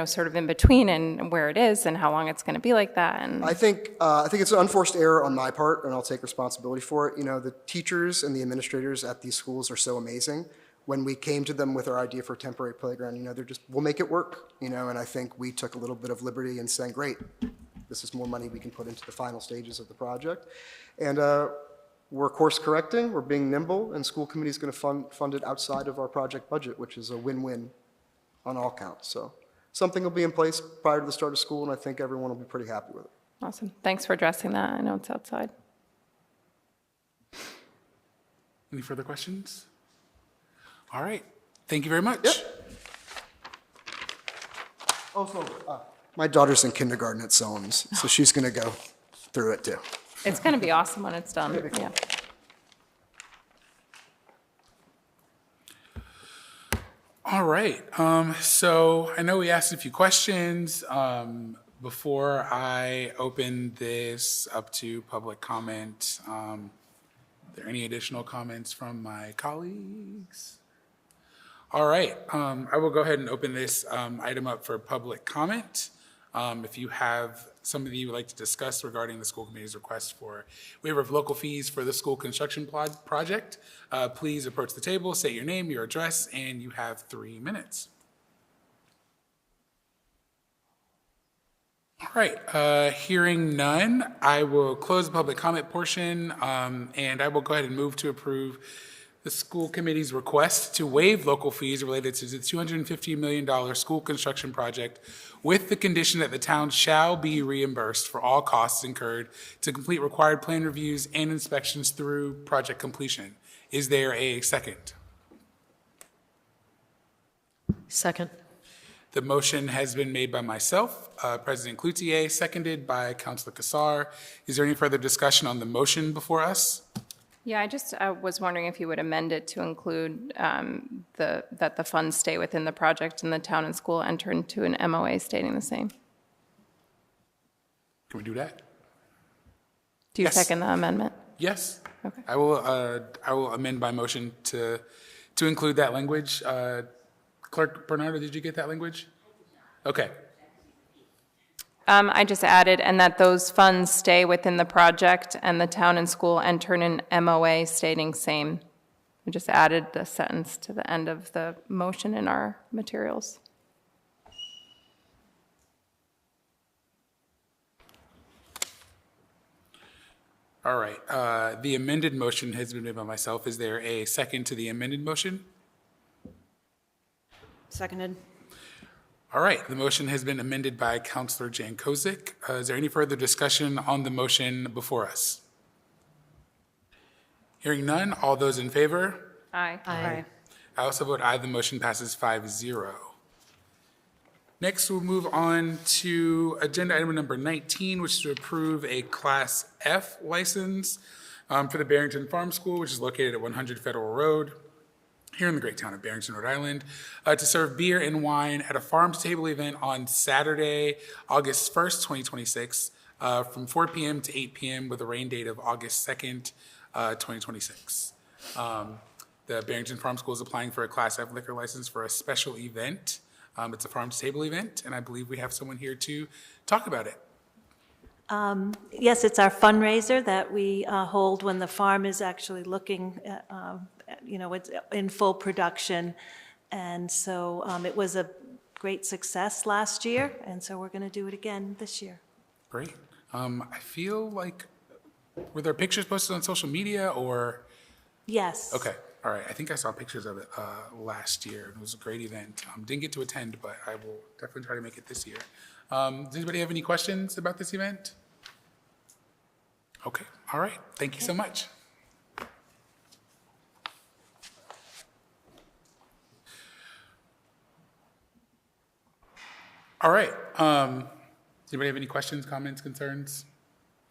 Speaker 3: sort of in between and where it is and how long it's going to be like that. And
Speaker 15: I think it's an unforced error on my part, and I'll take responsibility for it. The teachers and the administrators at these schools are so amazing. When we came to them with our idea for a temporary playground, they're just, we'll make it work, and I think we took a little bit of liberty in saying, great, this is more money we can put into the final stages of the project. And we're course correcting, we're being nimble, and school committee is going to fund it outside of our project budget, which is a win-win on all counts. So something will be in place prior to the start of school, and I think everyone will be pretty happy with it.
Speaker 3: awesome. Thanks for addressing that. I know it's outside.
Speaker 13: Any further questions? All right. Thank you very much.
Speaker 15: Yep. Also, my daughter's in kindergarten at Soames, so she's going to go through it too.
Speaker 3: It's going to be awesome when it's done. Yeah.
Speaker 13: All right. So I know we asked a few questions. Before I open this up to public comment, are there any additional comments from my colleagues? All right. I will go ahead and open this item up for public comment. If you have something that you would like to discuss regarding the school committee's request for waiver of local fees for the school construction project, please approach the table, state your name, your address, and you have 3 minutes. All right, hearing none, I will close the public comment portion, and I will go ahead and move to approve the school committee's request to waive local fees related to the $250 million school construction project with the condition that the town shall be reimbursed for all costs incurred to complete required plan reviews and inspections through project completion. Is there a second?
Speaker 2: Second.
Speaker 13: The motion has been made by myself, President Cloutier, seconded by Councilor Kassar. Is there any further discussion on the motion before us?
Speaker 3: Yeah, I just was wondering if you would amend it to include that the funds stay within the project and the town and school enter into an MOA stating the same.
Speaker 13: Can we do that?
Speaker 3: Do you
Speaker 13: Yes.
Speaker 3: second the amendment?
Speaker 13: Yes.
Speaker 3: Okay.
Speaker 13: I will amend my motion to include that language. Clerk Bernardo, did you get that language? Okay.
Speaker 3: I just added, and that those funds stay within the project and the town and school enter an MOA stating same. We just added the sentence to the end of the motion in our materials.
Speaker 13: All right, the amended motion has been made by myself. Is there a second to the amended motion?
Speaker 1: Seconded.
Speaker 13: All right, the motion has been amended by Counselor Jankovic. Is there any further discussion on the motion before us? Hearing none, all those in favor?
Speaker 3: Aye.
Speaker 1: Aye.
Speaker 13: I also vote aye. The motion passes 5-0. Next, we'll move on to agenda item number 19, which is to approve a Class F license for the Barrington Farm School, which is located at 100 Federal Road, here in the great town of Barrington, Rhode Island, to serve beer and wine at a farm-to-table event on Saturday, August 1st, 2026, from 4 p.m. to 8 p.m. with a rain date of August 2nd, 2026. The Barrington Farm School is applying for a Class F liquor license for a special event. It's a farm-to-table event, and I believe we have someone here to talk about it.
Speaker 11: Yes, it's our fundraiser that we hold when the farm is actually looking, it's in full production. And so it was a great success last year, and so we're going to do it again this year.
Speaker 13: Great. I feel like, were there pictures posted on social media or?
Speaker 11: Yes.
Speaker 13: Okay. All right. I think I saw pictures of it last year. It was a great event. Didn't get to attend, but I will definitely try to make it this year. Does anybody have any questions about this event? Okay. All right. Thank you so much. All right. Does anybody have any questions, comments, concerns?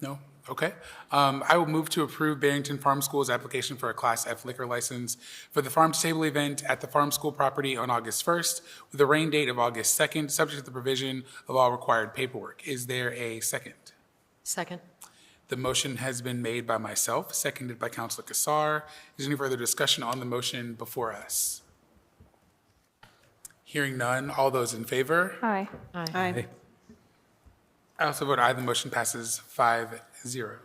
Speaker 13: No? Okay. I will move to approve Barrington Farm School's application for a Class F liquor license for the farm-to-table event at the farm school property on August 1st with a rain date of August 2nd, subject to the provision of all required paperwork. Is there a second?
Speaker 2: Second.
Speaker 13: The motion has been made by myself, seconded by Councilor Kassar. Is there any further discussion on the motion before us? Hearing none, all those in favor?
Speaker 3: Aye.
Speaker 1: Aye.
Speaker 13: I also vote aye. The motion passes 5-0.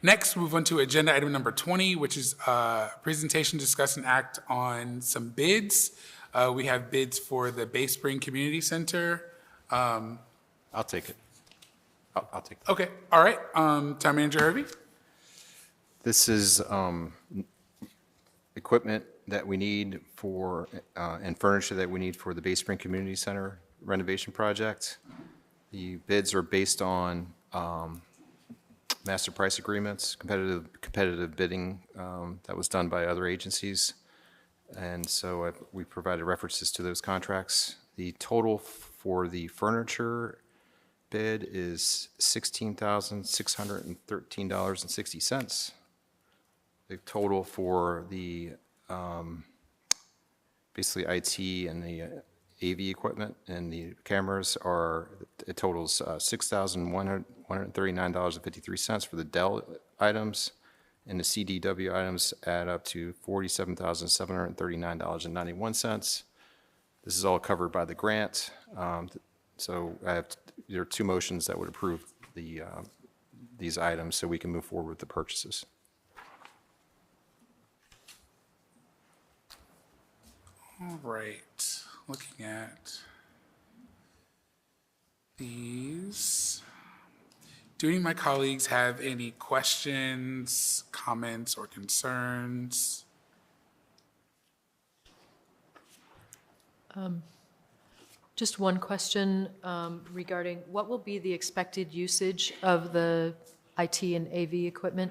Speaker 13: Next, move on to agenda item number 20, which is a presentation, discuss, and act on some bids. We have bids for the Bay Spring Community Center.
Speaker 5: I'll take it. I'll take it.
Speaker 13: Okay, all right. Town Manager Hervey?
Speaker 5: This is equipment that we need for, and furniture that we need for the Bay Spring Community Center renovation project. The bids are based on master price agreements, competitive bidding that was done by other agencies. And so we provided references to those contracts. The total for the furniture bid is $16,613.60. The total for the basically IT and the AV equipment and the cameras it totals $6,139.53 for the Dell items, and the CDW items add up to $47,739.91. This is all covered by the grant. So there are two motions that would approve these items so we can move forward with the purchases.
Speaker 13: All right, looking at these. Do any of my colleagues have any questions, comments, or concerns?
Speaker 2: Just one question regarding what will be the expected usage of the IT and AV equipment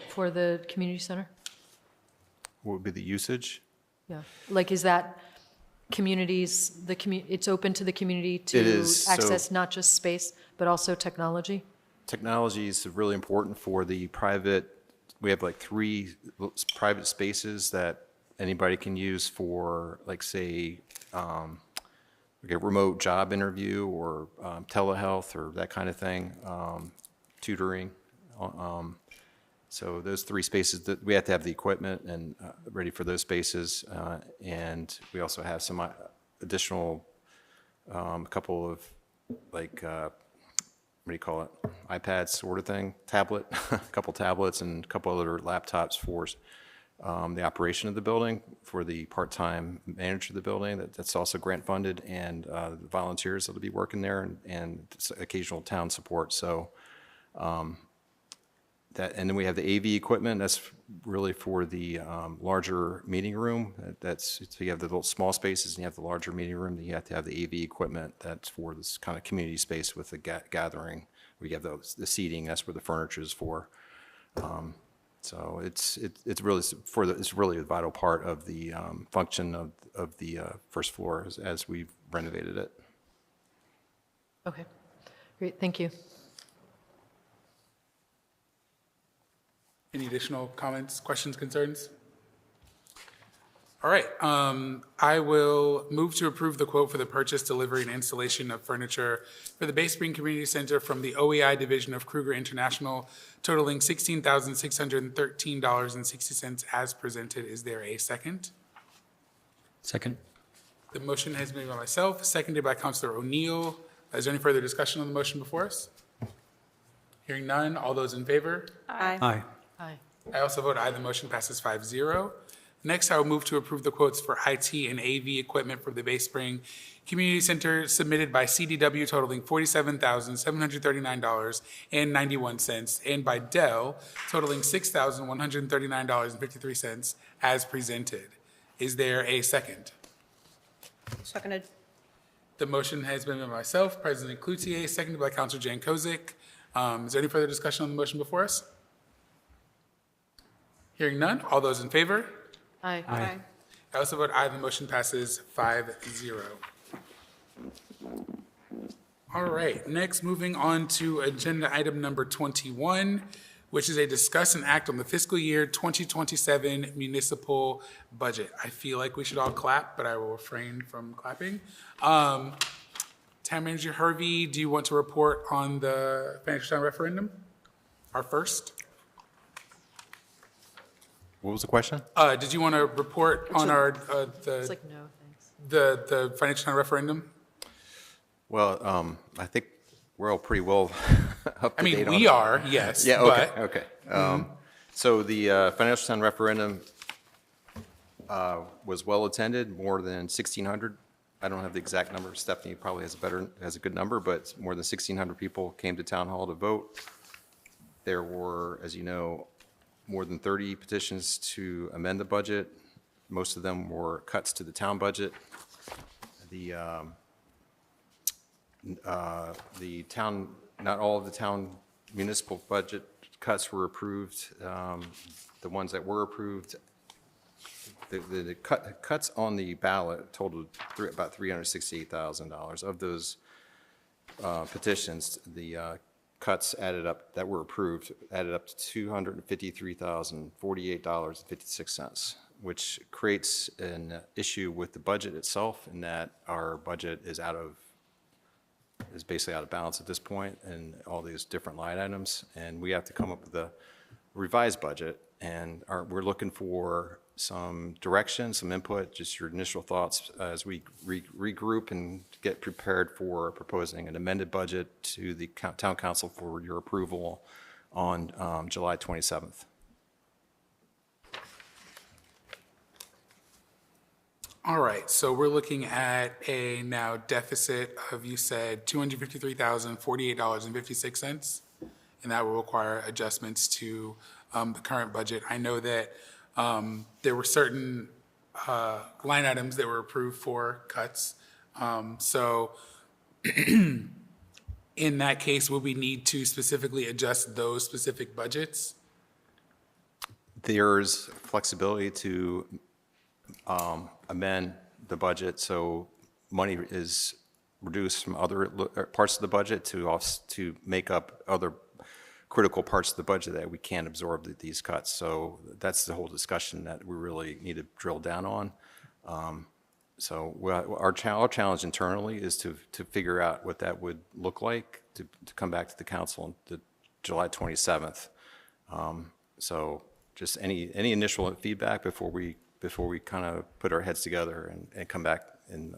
Speaker 2: for the community center?
Speaker 5: What would be the usage?
Speaker 2: Yeah, like is that communities, it's open to the community to
Speaker 5: It is,
Speaker 2: access not just space, but also technology?
Speaker 5: Technology is really important for the private. We have like 3 private spaces that anybody can use for, like, say, like a remote job interview or telehealth or that kind of thing, tutoring. So those 3 spaces, that we have to have the equipment and ready for those spaces, and we also have some additional, a couple of, like, what do you call it, iPads sort of thing, tablet, a couple tablets and a couple other laptops for the operation of the building for the part-time manager of the building. That's also grant funded, and the volunteers that'll be working there, and occasional town support. So and then we have the AV equipment. That's really for the larger meeting room. So you have the little small spaces, and you have the larger meeting room. Then you have to have the AV equipment. That's for this kind of community space with the gathering. We have the seating. That's where the furniture is for. So it's really a vital part of the function of the first floor as we've renovated it.
Speaker 14: Okay, great, thank you.
Speaker 13: Any additional comments, questions, concerns? All right, I will move to approve the quote for the purchase, delivery, and installation of furniture for the Bay Spring Community Center from the OEI division of Kruger International, totaling $16,613.60 as presented. Is there a second?
Speaker 4: Second.
Speaker 13: The motion has been made by myself, seconded by Councilor O'Neill. Is there any further discussion on the motion before us? Hearing none, all those in favor?
Speaker 14: Aye.
Speaker 4: Aye.
Speaker 2: Aye.
Speaker 13: I also vote aye. The motion passes 5-0. Next, I will move to approve the quotes for IT and AV equipment for the Bay Spring Community Center submitted by CDW totaling $47,739.91 and by Dell totaling $6,139.53 as presented. Is there a second?
Speaker 1: Seconded.
Speaker 13: The motion has been made by myself, President Cloutier, seconded by Councilor Jan Kozik. Is there any further discussion on the motion before us? Hearing none, all those in favor?
Speaker 14: Aye.
Speaker 4: Aye.
Speaker 13: I also vote aye. The motion passes 5-0. All right, next moving on to agenda item number 21, which is a discuss and act on the fiscal year 2027 municipal budget. I feel like we should all clap, but I will refrain from clapping. Town Manager Hervey, do you want to report on the financial town referendum? Our first?
Speaker 5: What was the question?
Speaker 13: Did you want to report on our,
Speaker 2: It's like, no, thanks.
Speaker 13: the financial town referendum?
Speaker 5: Well, I think we're all pretty well up to date on.
Speaker 13: We are, yes.
Speaker 5: Yeah, okay,
Speaker 13: but,
Speaker 5: okay. So the financial town referendum was well attended, more than 1,600. I don't have the exact number. Stephanie probably has a good number, but more than 1,600 people came to town hall to vote. There were, as you know, more than 30 petitions to amend the budget. Most of them were cuts to the town budget. The town, not all of the town municipal budget cuts were approved. The ones that were approved, the cuts on the ballot totaled about $368,000. Of those petitions, the cuts added up that were approved added up to $253,048.56, which creates an issue with the budget itself in that our budget is basically out of balance at this point in all these different line items, and we have to come up with a revised budget, and we're looking for some direction, some input, just your initial thoughts as we regroup and get prepared for proposing an amended budget to the town council for your approval on July 27th.
Speaker 13: All right, so we're looking at a now deficit of, you said, $253,048.56, and that will require adjustments to the current budget. I know that there were certain line items that were approved for cuts. So in that case, will we need to specifically adjust those specific budgets?
Speaker 5: There's flexibility to amend the budget, so money is reduced from other parts of the budget to make up other critical parts of the budget that we can't absorb these cuts. So that's the whole discussion that we really need to drill down on. So our challenge internally is to figure out what that would look like to come back to the council on the July 27th. So just any initial feedback before we kind of put our heads together and come back and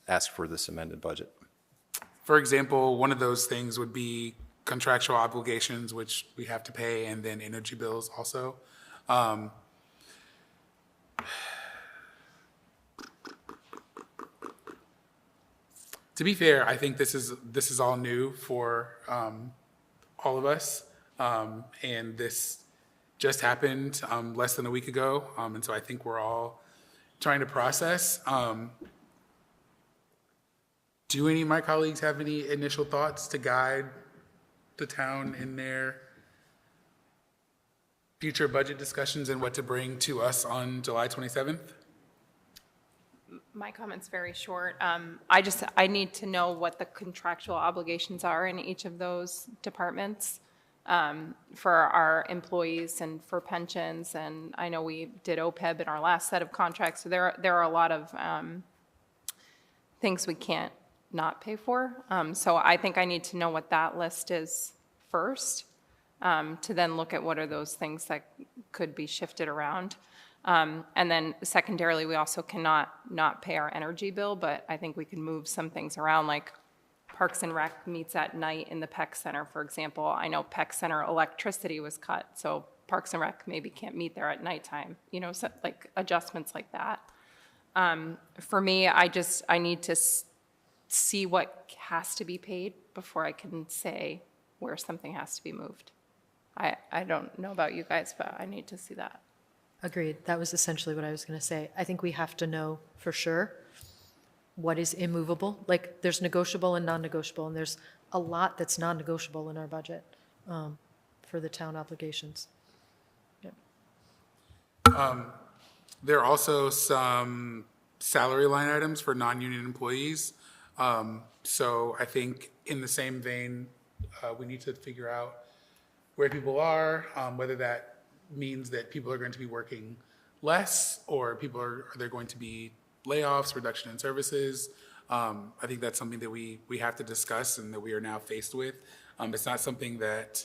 Speaker 5: ask for this amended budget.
Speaker 13: For example, one of those things would be contractual obligations, which we have to pay, and then energy bills also. To be fair, I think this is all new for all of us, and this just happened less than a week ago, and so I think we're all trying to process. Do any of my colleagues have any initial thoughts to guide the town in their future budget discussions and what to bring to us on July 27th?
Speaker 3: My comment's very short. I need to know what the contractual obligations are in each of those departments for our employees and for pensions. And I know we did OPEB in our last set of contracts. So there are a lot of things we can't not pay for. So I think I need to know what that list is first to then look at what are those things that could be shifted around. And then secondarily, we also cannot not pay our energy bill, but I think we can move some things around, like Parks and Rec meets at night in the PEC Center, for example. I know PEC Center electricity was cut, so Parks and Rec maybe can't meet there at nighttime, so like adjustments like that. For me, I need to see what has to be paid before I can say where something has to be moved. I don't know about you guys, but I need to see that.
Speaker 2: Agreed. That was essentially what I was going to say. I think we have to know for sure what is immovable. Like, there's negotiable and non-negotiable, and there's a lot that's non-negotiable in our budget for the town obligations. Yep.
Speaker 13: There are also some salary line items for non-union employees. So I think in the same vein, we need to figure out where people are, whether that means that people are going to be working less or are there going to be layoffs, reduction in services. I think that's something that we have to discuss and that we are now faced with. It's not something that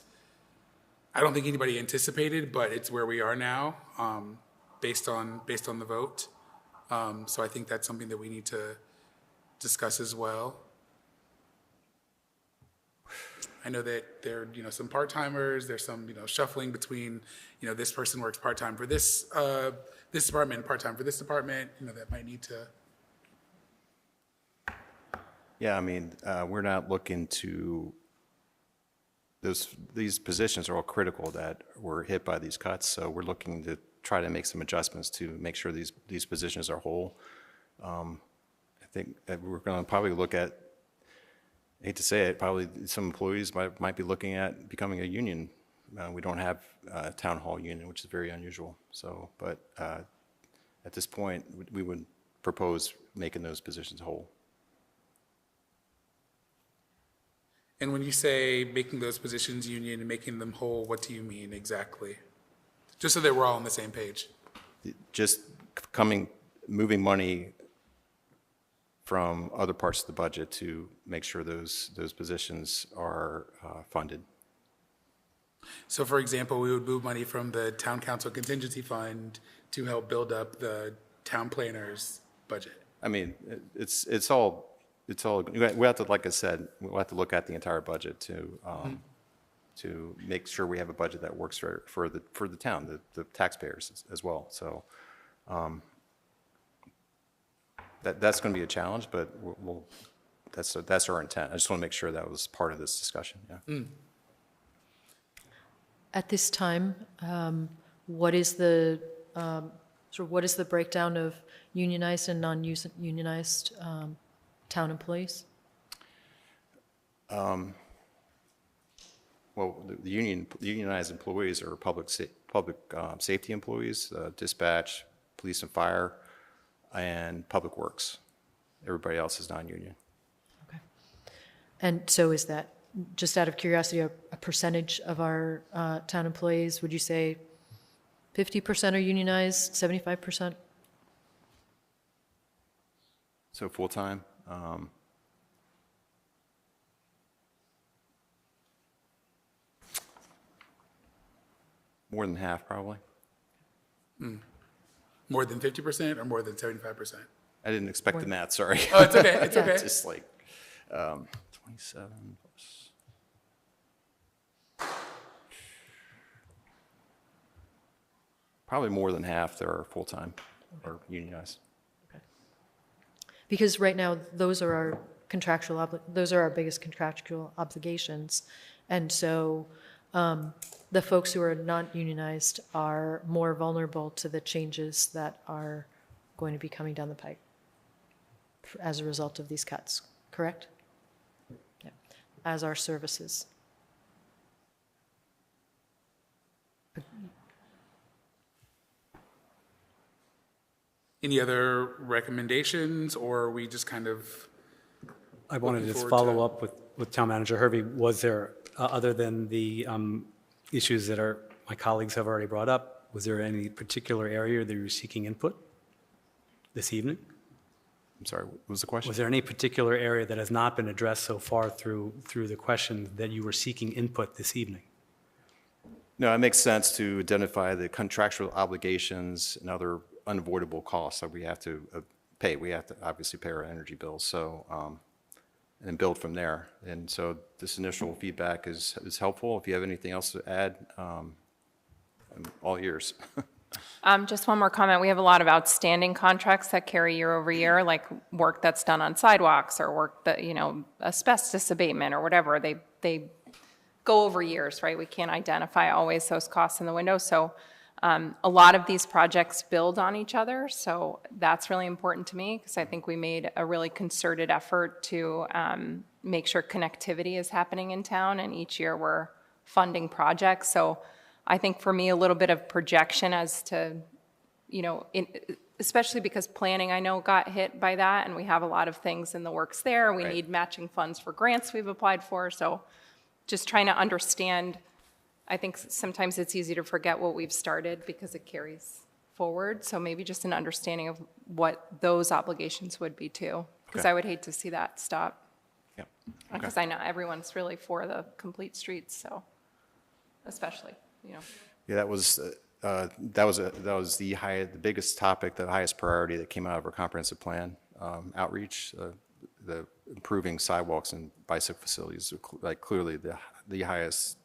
Speaker 13: I don't think anybody anticipated, but it's where we are now based on the vote. So I think that's something that we need to discuss as well. I know that there are, some part-timers, there's some, shuffling between, this person works part-time for this department and part-time for this department, that might need to.
Speaker 5: Yeah, we're not looking to, these positions are all critical that were hit by these cuts, so we're looking to try to make some adjustments to make sure these positions are whole. I think that we're going to probably look at, I hate to say it, probably some employees might be looking at becoming a union. We don't have a town hall union, which is very unusual. So, but at this point, we would propose making those positions whole.
Speaker 13: And when you say making those positions union and making them whole, what do you mean exactly? Just so that we're all on the same page.
Speaker 5: Just moving money from other parts of the budget to make sure those positions are funded.
Speaker 13: So for example, we would move money from the town council contingency fund to help build up the town planner's budget.
Speaker 5: It's all, we have to, like I said, we'll have to look at the entire budget to make sure we have a budget that works for the town, the taxpayers as well. So that's going to be a challenge, but that's our intent. I just want to make sure that was part of this discussion. Yeah.
Speaker 2: At this time, what is the breakdown of unionized and non-unionized town employees?
Speaker 5: Well, the unionized employees are public safety employees, dispatch, police and fire, and public works. Everybody else is non-union.
Speaker 2: Okay. And so is that, just out of curiosity, a percentage of our town employees? Would you say 50% are unionized, 75%?
Speaker 5: So full-time? More than half, probably.
Speaker 13: More than 50% or more than 75%?
Speaker 5: I didn't expect the math, sorry.
Speaker 13: Oh, it's okay, it's okay.
Speaker 5: Just like 27 plus. Probably more than half that are full-time. or unionized.
Speaker 2: Because right now, those are our those are our biggest contractual obligations. And so the folks who are not unionized are more vulnerable to the changes that are going to be coming down the pike as a result of these cuts, correct? Yeah. As our services.
Speaker 13: Any other recommendations, or are we just kind of?
Speaker 4: I wanted to
Speaker 13: looking
Speaker 4: just
Speaker 13: forward
Speaker 4: follow up with Town Manager Hervey. Was there, other than the issues that my colleagues have already brought up, was there any particular area that you were seeking input this evening?
Speaker 5: I'm sorry, what was the question?
Speaker 4: Was there any particular area that has not been addressed so far through the questions that you were seeking input this evening?
Speaker 5: No, it makes sense to identify the contractual obligations and other unavoidable costs that we have to pay. We have to obviously pay our energy bills, so and build from there. And so this initial feedback is helpful. If you have anything else to add, I'm all ears.
Speaker 3: Just one more comment. We have a lot of outstanding contracts that carry year over year, like work that's done on sidewalks or work that, asbestos abatement or whatever. They go over years, right? We can't identify always those costs in the window. So a lot of these projects build on each other. So that's really important to me because I think we made a really concerted effort to make sure connectivity is happening in town. And each year we're funding projects. So I think for me, a little bit of projection as to, especially because planning, I know, got hit by that, and we have a lot of things in the works there. We need matching funds for grants we've applied for. So just trying to understand, I think sometimes it's easy to forget what we've started because it carries forward. So maybe just an understanding of what those obligations would be too, because I would hate to see that stop.
Speaker 5: Yeah.
Speaker 3: Because I know everyone's really for the complete streets, so especially.
Speaker 5: Yeah, that was the biggest topic, the highest priority that came out of our comprehensive plan outreach. The improving sidewalks and bicycle facilities, like clearly the highest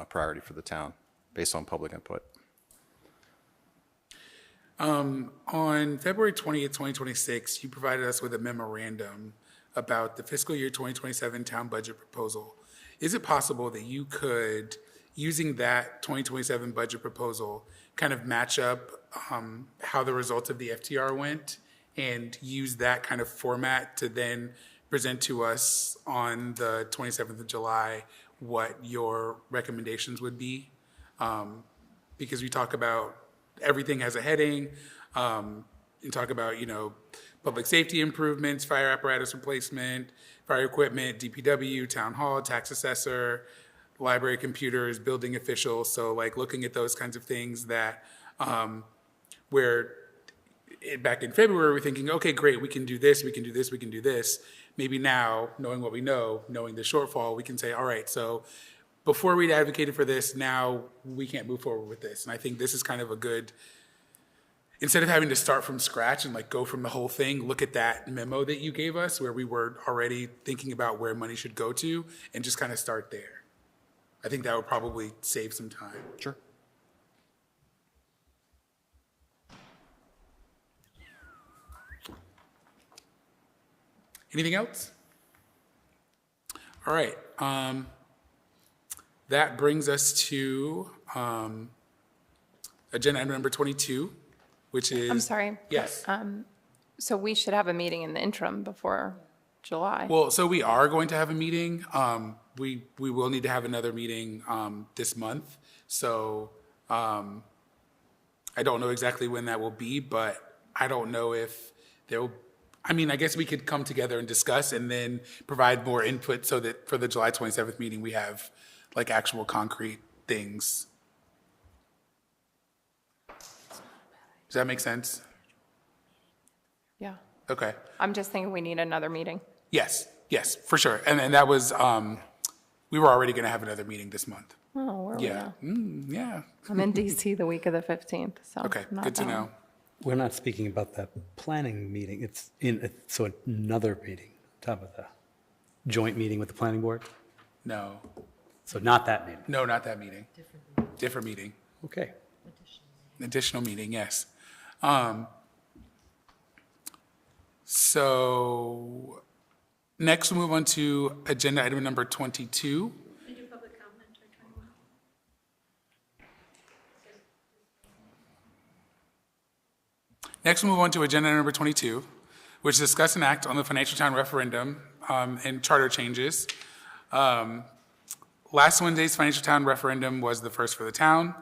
Speaker 5: priority for the town, based on public input.
Speaker 13: On February 20th, 2026, you provided us with a memorandum about the fiscal year 2027 town budget proposal. Is it possible that you could, using that 2027 budget proposal, kind of match up how the results of the FTR went and use that kind of format to then present to us on the 27th of July what your recommendations would be? Because we talk about everything has a heading. You talk about, public safety improvements, fire apparatus replacement, fire equipment, DPW, town hall, tax assessor, library computers, building officials. So like looking at those kinds of things that where back in February, we're thinking, okay, great, we can do this, we can do this, we can do this. Maybe now, knowing what we know, knowing the shortfall, we can say, all right, so before we'd advocated for this, now we can't move forward with this. And I think this is kind of a good, instead of having to start from scratch and like go from the whole thing, look at that memo that you gave us where we were already thinking about where money should go to and just kind of start there. I think that would probably save some time.
Speaker 5: Sure.
Speaker 13: Anything else? All right. That brings us to agenda item number 22, which is...
Speaker 3: I'm sorry.
Speaker 13: Yes.
Speaker 3: So we should have a meeting in the interim before July.
Speaker 13: Well, so we are going to have a meeting. We will need to have another meeting this month. So I don't know exactly when that will be, but I don't know if there will... I mean, I guess we could come together and discuss and then provide more input so that for the July 27th meeting, we have like actual concrete things. Does that make sense?
Speaker 3: Yeah.
Speaker 13: Okay.
Speaker 3: I'm just thinking we need another meeting.
Speaker 13: Yes, for sure. And that was, we were already going to have another meeting this month.
Speaker 3: Oh, where are we now?
Speaker 13: Yeah.
Speaker 3: I'm in DC the week of the 15th, so.
Speaker 13: Okay,
Speaker 3: not
Speaker 13: good to
Speaker 3: that
Speaker 13: know.
Speaker 3: one.
Speaker 4: We're not speaking about the planning meeting. It's so another meeting, on top of the joint meeting with the planning board?
Speaker 13: No.
Speaker 4: So not that meeting?
Speaker 13: No, not that meeting. Different meeting.
Speaker 4: Okay.
Speaker 13: Additional meeting, yes. So next we'll move on to agenda item number 22. Next, we'll move on to agenda item number 22, which is discuss and act on the Financial Town referendum and charter changes. Last Wednesday's Financial Town referendum was the first for the town.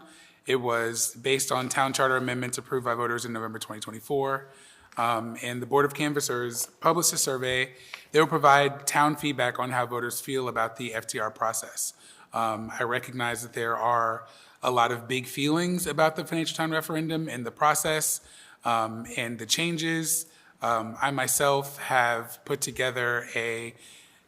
Speaker 13: It was based on town charter amendments approved by voters in November 2024. And the Board of Canvassers published a survey. They will provide town feedback on how voters feel about the FTR process. I recognize that there are a lot of big feelings about the Financial Town referendum and the process and the changes. I myself have put together a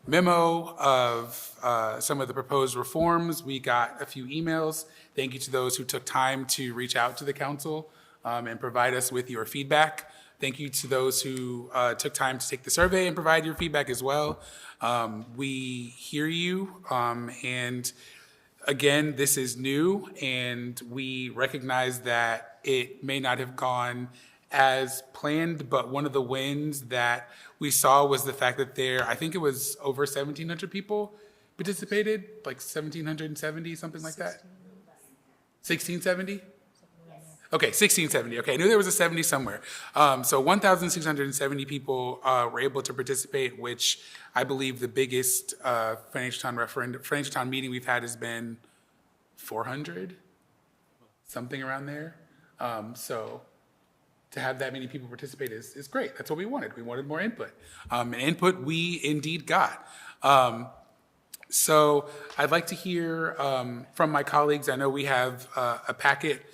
Speaker 13: memo of some of the proposed reforms. We got a few emails. Thank you to those who took time to reach out to the council and provide us with your feedback. Thank you to those who took time to take the survey and provide your feedback as well. We hear you, and again, this is new, and we recognize that it may not have gone as planned, but one of the wins that we saw was the fact that I think it was over 1,700 people participated, like 1,770, something like that? 1,670? Okay, 1,670. Okay, I knew there was a 70 somewhere. So 1,670 people were able to participate, which I believe the biggest Financial Town meeting we've had has been 400, something around there. So to have that many people participate is great. That's what we wanted. We wanted more input. And input we indeed got. So I'd like to hear from my colleagues. I know we have a packet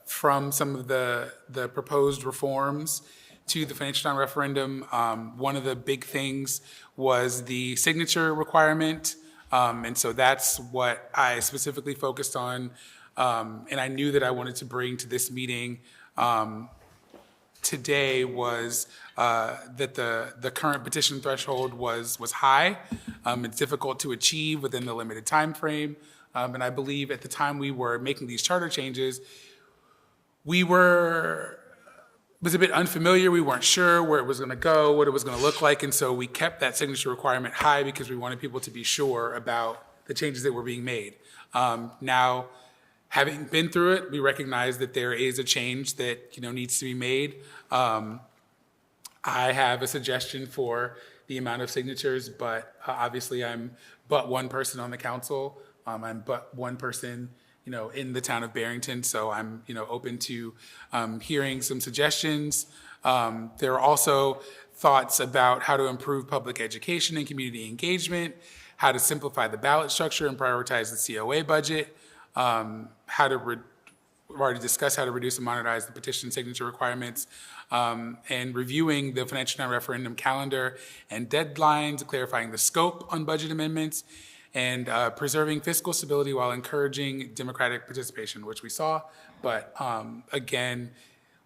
Speaker 13: from some of the proposed reforms to the Financial Town referendum. One of the big things was the signature requirement. And so that's what I specifically focused on. And I knew that I wanted to bring to this meeting today was that the current petition threshold was high. It's difficult to achieve within the limited time frame. And I believe at the time we were making these charter changes, it was a bit unfamiliar. We weren't sure where it was going to go, what it was going to look like. And so we kept that signature requirement high because we wanted people to be sure about the changes that were being made. Now, having been through it, we recognize that there is a change that needs to be made. I have a suggestion for the amount of signatures, but obviously I'm but one person on the council. I'm but one person, in the town of Barrington, so I'm, open to hearing some suggestions. There are also thoughts about how to improve public education and community engagement, how to simplify the ballot structure and prioritize the COA budget, we've already discussed how to reduce and modernize the petition signature requirements, and reviewing the Financial Town referendum calendar and deadlines, clarifying the scope on budget amendments, and preserving fiscal stability while encouraging democratic participation, which we saw. But again,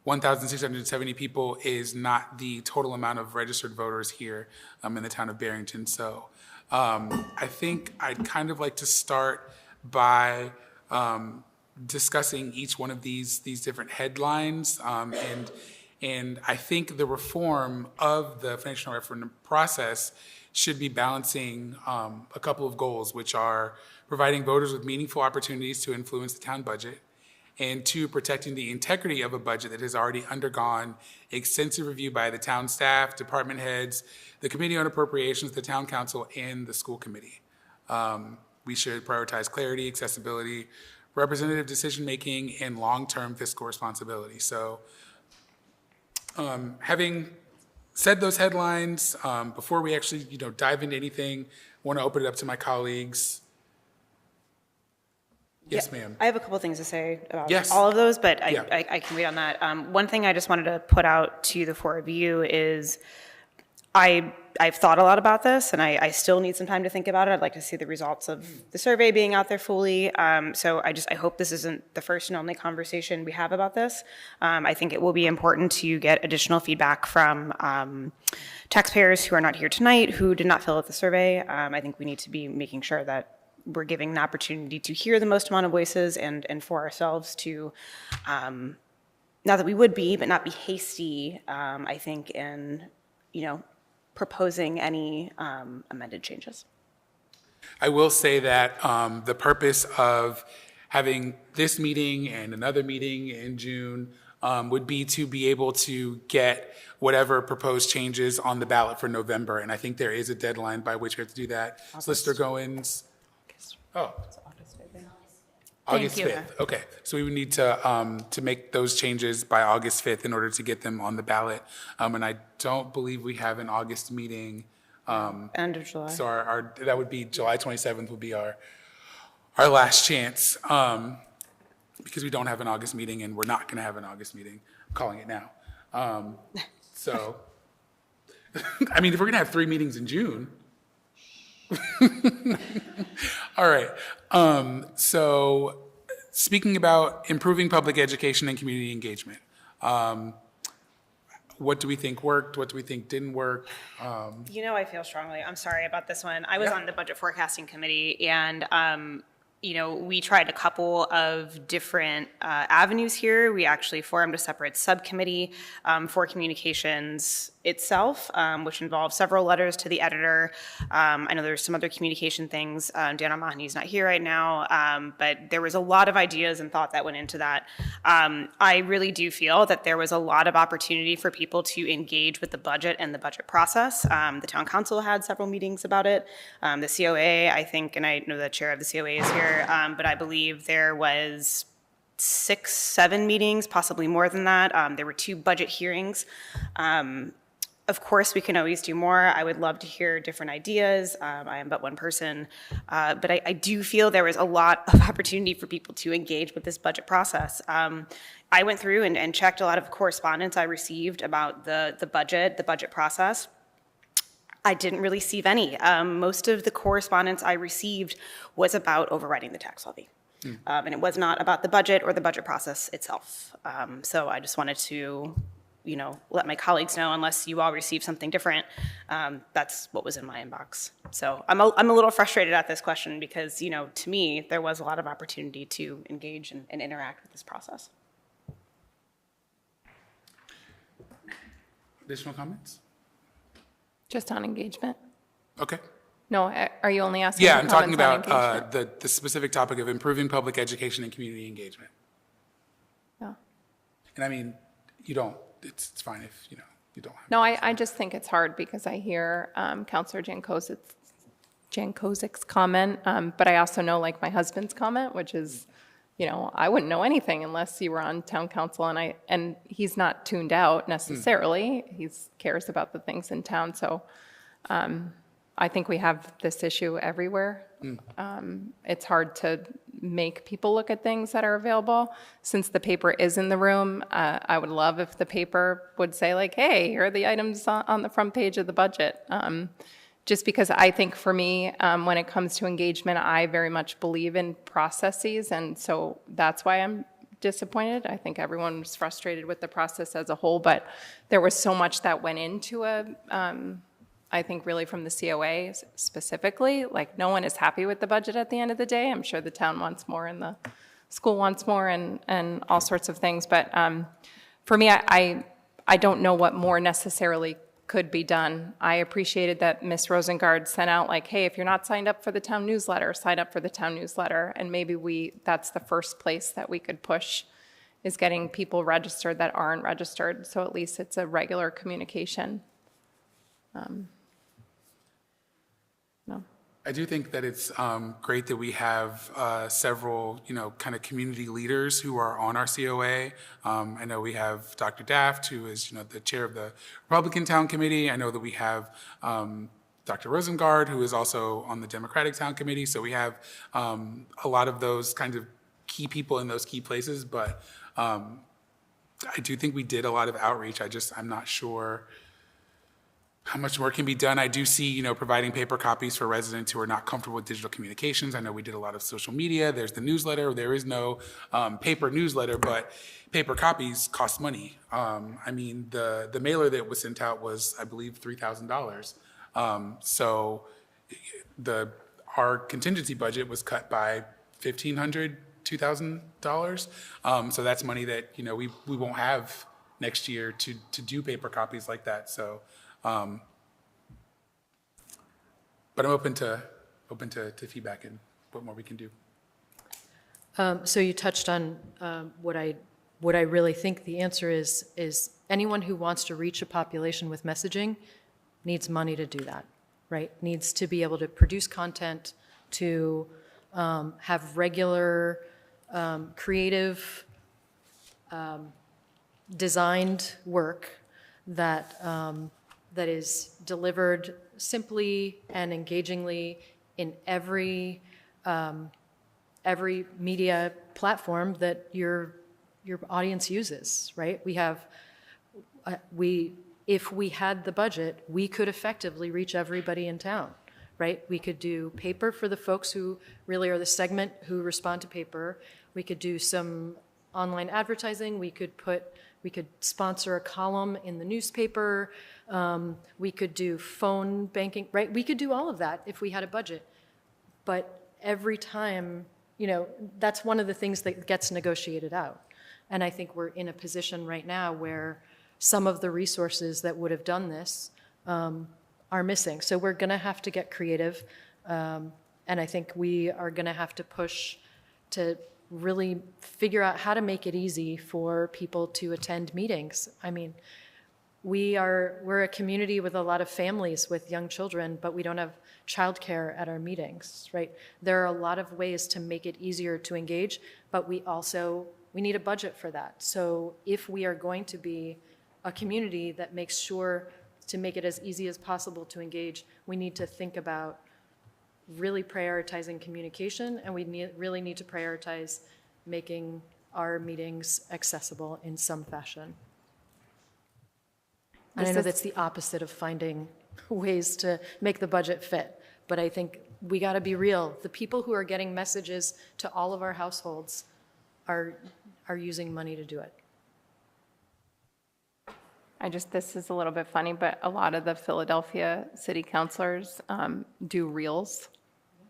Speaker 13: 1,670 people is not the total amount of registered voters here in the town of Barrington. So I think I'd kind of like to start by discussing each one of these different headlines. And I think the reform of the financial referendum process should be balancing a couple of goals, which are providing voters with meaningful opportunities to influence the town budget, and two, protecting the integrity of a budget that has already undergone extensive review by the town staff, department heads, the Committee on Appropriations, the town council, and the school committee. We should prioritize clarity, accessibility, representative decision-making, and long-term fiscal responsibility. So having said those headlines, before we actually dive into anything, I want to open it up to my colleagues. Yes, ma'am.
Speaker 1: I have a couple things to say about
Speaker 13: Yes.
Speaker 1: all of those, but
Speaker 13: Yeah.
Speaker 1: I can wait on that. One thing I just wanted to put out to the four of you is I've thought a lot about this, and I still need some time to think about it. I'd like to see the results of the survey being out there fully. So I hope this isn't the first and only conversation we have about this. I think it will be important to get additional feedback from taxpayers who are not here tonight, who did not fill out the survey. I think we need to be making sure that we're giving an opportunity to hear the most amount of voices and for ourselves to not that we would be, but not be hasty, I think, in, proposing any amended changes.
Speaker 13: I will say that the purpose of having this meeting and another meeting in June would be to be able to get whatever proposed changes on the ballot for November. And I think there is a deadline by which we have to do that. Solicitor Goins? Oh. August 5th. Okay. So we would need to make those changes by August 5th in order to get them on the ballot. And I don't believe we have an August meeting.
Speaker 1: End of July.
Speaker 13: So our that would be July 27th would be our last chance, because we don't have an August meeting and we're not going to have an August meeting. I'm calling it now. So, I mean, if we're going to have 3 meetings in June. All right. So speaking about improving public education and community engagement, what do we think worked? What do we think didn't work?
Speaker 1: I feel strongly. I'm sorry about this one. I was on the budget forecasting committee, and we tried a couple of different avenues here. We actually formed a separate subcommittee for communications itself, which involved several letters to the editor. I know there's some other communication things. Dan Mahoney's not here right now, but there was a lot of ideas and thought that went into that. I really do feel that there was a lot of opportunity for people to engage with the budget and the budget process. The town council had several meetings about it. The COA, I think, and I know the chair of the COA is here, but I believe there was 6, 7 meetings, possibly more than that. There were 2 budget hearings. Of course, we can always do more. I would love to hear different ideas. I am but one person. But I do feel there was a lot of opportunity for people to engage with this budget process. I went through and checked a lot of correspondence I received about the budget process. I didn't really receive any. Most of the correspondence I received was about overriding the tax levy. And it was not about the budget or the budget process itself. So I just wanted to let my colleagues know, unless you all received something different, that's what was in my inbox. So I'm a little frustrated at this question because, to me, there was a lot of opportunity to engage and interact with this process.
Speaker 13: Additional comments?
Speaker 3: Just on engagement?
Speaker 13: Okay.
Speaker 3: No, are you only asking?
Speaker 13: Yeah, I'm talking
Speaker 3: comments on
Speaker 13: about
Speaker 3: engagement?
Speaker 13: the specific topic of improving public education and community engagement.
Speaker 3: Yeah.
Speaker 13: And I mean, it's fine if, you don't have.
Speaker 3: No, I just think it's hard because I hear Councilor Jankozic's comment, but I also know like my husband's comment, which is, I wouldn't know anything unless you were on town council, and he's not tuned out necessarily. He cares about the things in town, so I think we have this issue everywhere. It's hard to make people look at things that are available. Since the paper is in the room, I would love if the paper would say like, hey, here are the items on the front page of the budget. Just because I think for me, when it comes to engagement, I very much believe in processes, and so that's why I'm disappointed. I think everyone was frustrated with the process as a whole, but there was so much that went into I think really from the COA specifically, like no one is happy with the budget at the end of the day. I'm sure the town wants more and the school wants more and all sorts of things. But for me, I don't know what more necessarily could be done. I appreciated that Ms. Rosengard sent out like, hey, if you're not signed up for the town newsletter, sign up for the town newsletter. And maybe that's the first place that we could push, is getting people registered that aren't registered. So at least it's a regular communication. No.
Speaker 13: I do think that it's great that we have several, kind of community leaders who are on our COA. I know we have Dr. Daft, who is, the chair of the Republican Town Committee. I know that we have Dr. Rosengard, who is also on the Democratic Town Committee. So we have a lot of those kinds of key people in those key places. But I do think we did a lot of outreach. I'm not sure how much more can be done. I do see, providing paper copies for residents who are not comfortable with digital communications. I know we did a lot of social media. There's the newsletter. There is no paper newsletter, but paper copies cost money. I mean, the mailer that was sent out was, I believe, $3,000. So our contingency budget was cut by $1,500 $2,000. So that's money that, you know, we won't have next year to do paper copies like that. So, but I'm open to feedback and what more we can do.
Speaker 2: So you touched on what I really think the answer is anyone who wants to reach a population with messaging needs money to do that, right? Needs to be able to produce content, to have regular, creative, designed work that is delivered simply and engagingly in every media platform that your audience uses, right? If we had the budget, we could effectively reach everybody in town, right? We could do paper for the folks who really are the segment who respond to paper. We could do some online advertising. We could sponsor a column in the newspaper. We could do phone banking, right? We could do all of that if we had a budget. But every time, you know, that's one of the things that gets negotiated out. And I think we're in a position right now where some of the resources that would have done this are missing. So we're going to have to get creative. And I think we are going to have to push to really figure out how to make it easy for people to attend meetings. I mean, we're a community with a lot of families with young children, but we don't have childcare at our meetings, right? There are a lot of ways to make it easier to engage, but we need a budget for that. So if we are going to be a community that makes sure to make it as easy as possible to engage, we need to think about really prioritizing communication, and we really need to prioritize making our meetings accessible in some fashion. And I know that's the opposite of finding ways to make the budget fit, but I think we got to be real. The people who are getting messages to all of our households are using money to do it.
Speaker 3: This is a little bit funny, but a lot of the Philadelphia city councilors do reels.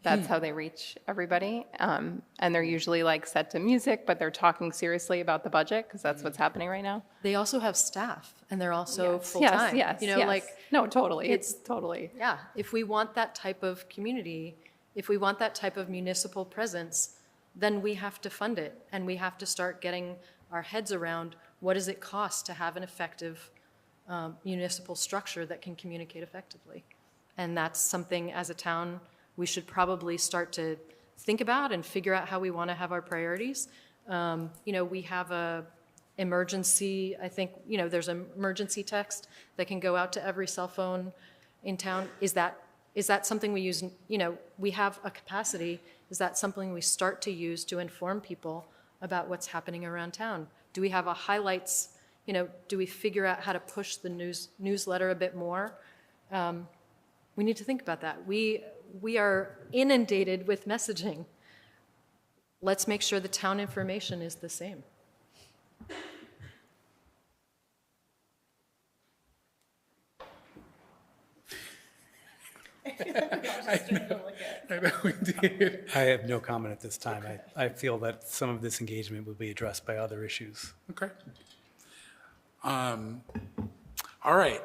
Speaker 3: That's how they reach everybody. And they're usually like set to music, but they're talking seriously about the budget because that's what's happening right now.
Speaker 2: They also have staff and they're also full-time.
Speaker 3: Yes,
Speaker 2: you know,
Speaker 3: yes.
Speaker 2: like
Speaker 3: No, totally. It's totally.
Speaker 2: Yeah, if we want that type of community, if we want that type of municipal presence, then we have to fund it and we have to start getting our heads around what does it cost to have an effective municipal structure that can communicate effectively. And that's something as a town we should probably start to think about and figure out how we want to have our priorities. You know, we have a emergency, I think, you know, there's an emergency text that can go out to every cell phone in town. Is that something we use, you know, we have a capacity, is that something we start to use to inform people about what's happening around town? Do we have a highlights, you know, do we figure out how to push the newsletter a bit more? We need to think about that. We are inundated with messaging. Let's make sure the town information is the same.
Speaker 13: I know we did.
Speaker 4: I have no comment at this time. I feel that some of this engagement will be addressed by other issues.
Speaker 13: Okay. All right.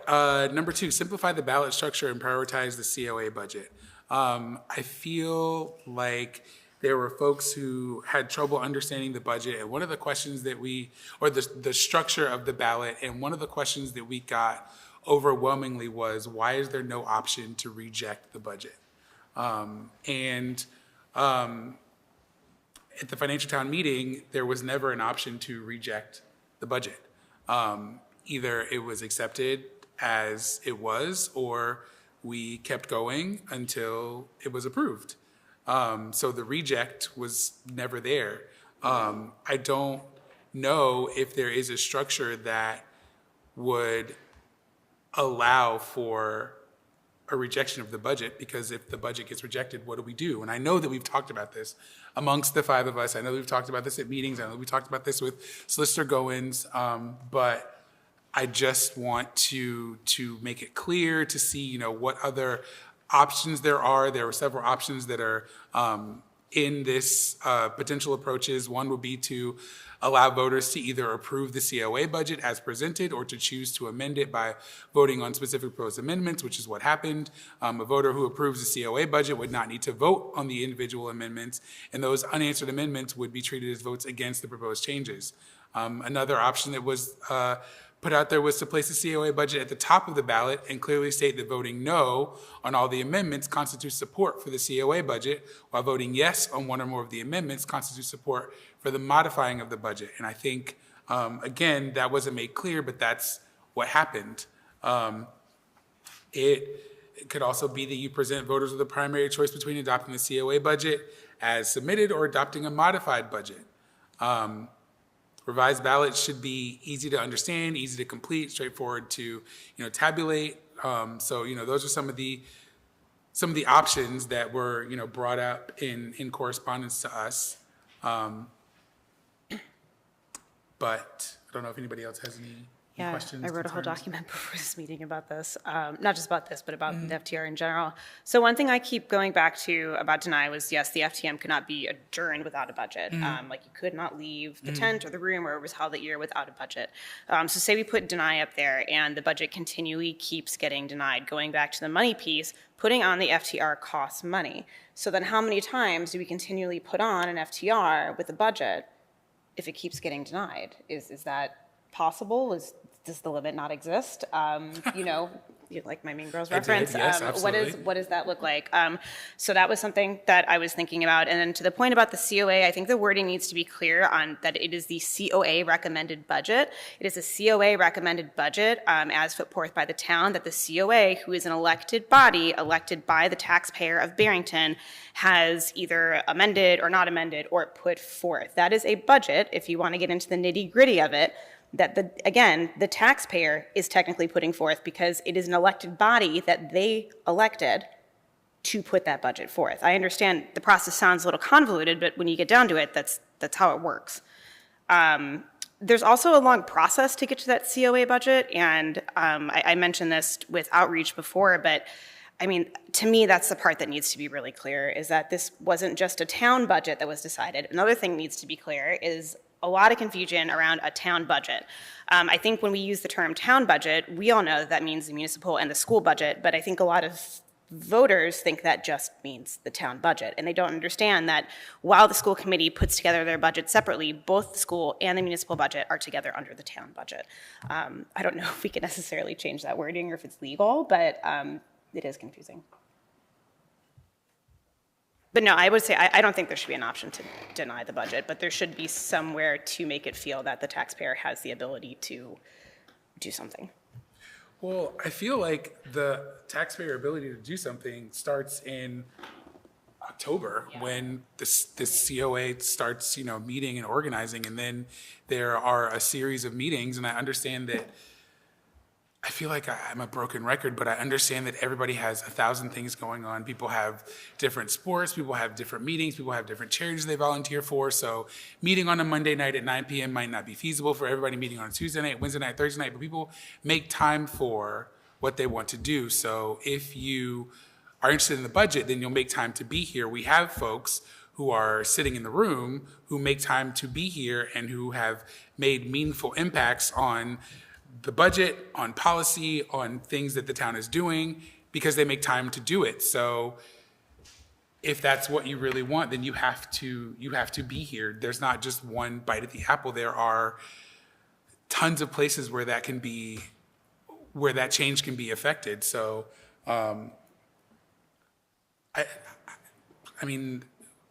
Speaker 13: Number 2, simplify the ballot structure and prioritize the COA budget. I feel like there were folks who had trouble understanding the budget, and one of the questions that the structure of the ballot, and one of the questions that we got overwhelmingly was, why is there no option to reject the budget? At the Financial Town meeting, there was never an option to reject the budget. Either it was accepted as it was, or we kept going until it was approved. So the reject was never there. I don't know if there is a structure that would allow for a rejection of the budget, because if the budget gets rejected, what do we do? And I know that we've talked about this amongst the 5 of us. I know we've talked about this at meetings. I know we talked about this with Solicitor Goins, but I just want to make it clear to see, you know, what other options there are. There are several options that are in this potential approaches. One would be to allow voters to either approve the COA budget as presented or to choose to amend it by voting on specific proposed amendments, which is what happened. A voter who approves the COA budget would not need to vote on the individual amendments, and those unanswered amendments would be treated as votes against the proposed changes. Another option that was put out there was to place the COA budget at the top of the ballot and clearly state that voting no on all the amendments constitutes support for the COA budget, while voting yes on one or more of the amendments constitutes support for the modifying of the budget. And I think, again, that wasn't made clear, but that's what happened. It could also be that you present voters with a primary choice between adopting the COA budget as submitted or adopting a modified budget. Revised ballots should be easy to understand, easy to complete, straightforward to tabulate. So those are some of the options that were brought up in correspondence to us. But I don't know if anybody else has any questions.
Speaker 1: I wrote a whole
Speaker 13: concerns?
Speaker 1: document before this meeting about this, not just about this, but about the FTR in general. So one thing I keep going back to about deny was, yes, the FTM could not be adjourned without a budget. Like you could not leave the tent or the room where it was held that year without a budget. So say we put deny up there and the budget continually keeps getting denied. Going back to the money piece, putting on the FTR costs money. So then how many times do we continually put on an FTR with a budget if it keeps getting denied? Is that possible? Does the limit not exist? You like my Mean Girls reference?
Speaker 13: Yes, absolutely.
Speaker 1: What does that look like? So that was something that I was thinking about. And then to the point about the COA, I think the wording needs to be clear on that it is the COA recommended budget. It is a COA recommended budget as put forth by the town that the COA, who is an elected body, elected by the taxpayer of Barrington, has either amended or not amended or put forth. That is a budget, if you want to get into the nitty-gritty of it, that the taxpayer is technically putting forth because it is an elected body that they elected to put that budget forth. I understand the process sounds a little convoluted, but when you get down to it, that's how it works. There's also a long process to get to that COA budget, and I mentioned this with outreach before, but I mean, to me, that's the part that needs to be really clear, is that this wasn't just a town budget that was decided. Another thing needs to be clear is a lot of confusion around a town budget. I think when we use the term town budget, we all know that means the municipal and the school budget, but I think a lot of voters think that just means the town budget, and they don't understand that while the school committee puts together their budget separately, both the school and the municipal budget are together under the town budget. I don't know if we can necessarily change that wording or if it's legal, but it is confusing. But no, I would say I don't think there should be an option to deny the budget, but there should be somewhere to make it feel that the taxpayer has the ability to do something.
Speaker 13: Well, I feel like the taxpayer ability to do something starts in October when this COA starts, meeting and organizing, and then there are a series of meetings, and I understand that I feel like I'm a broken record, but I understand that everybody has 1,000 things going on. People have different sports, people have different meetings, people have different charities they volunteer for. So meeting on a Monday night at 9 p.m. might not be feasible for everybody. Meeting on a Tuesday night, Wednesday night, Thursday night, but people make time for what they want to do. So if you are interested in the budget, then you'll make time to be here. We have folks who are sitting in the room who make time to be here and who have made meaningful impacts on the budget, on policy, on things that the town is doing, because they make time to do it. So if that's what you really want, then you have to be here. There's not just one bite at the apple. There are tons of places where that change can be affected. So, I mean,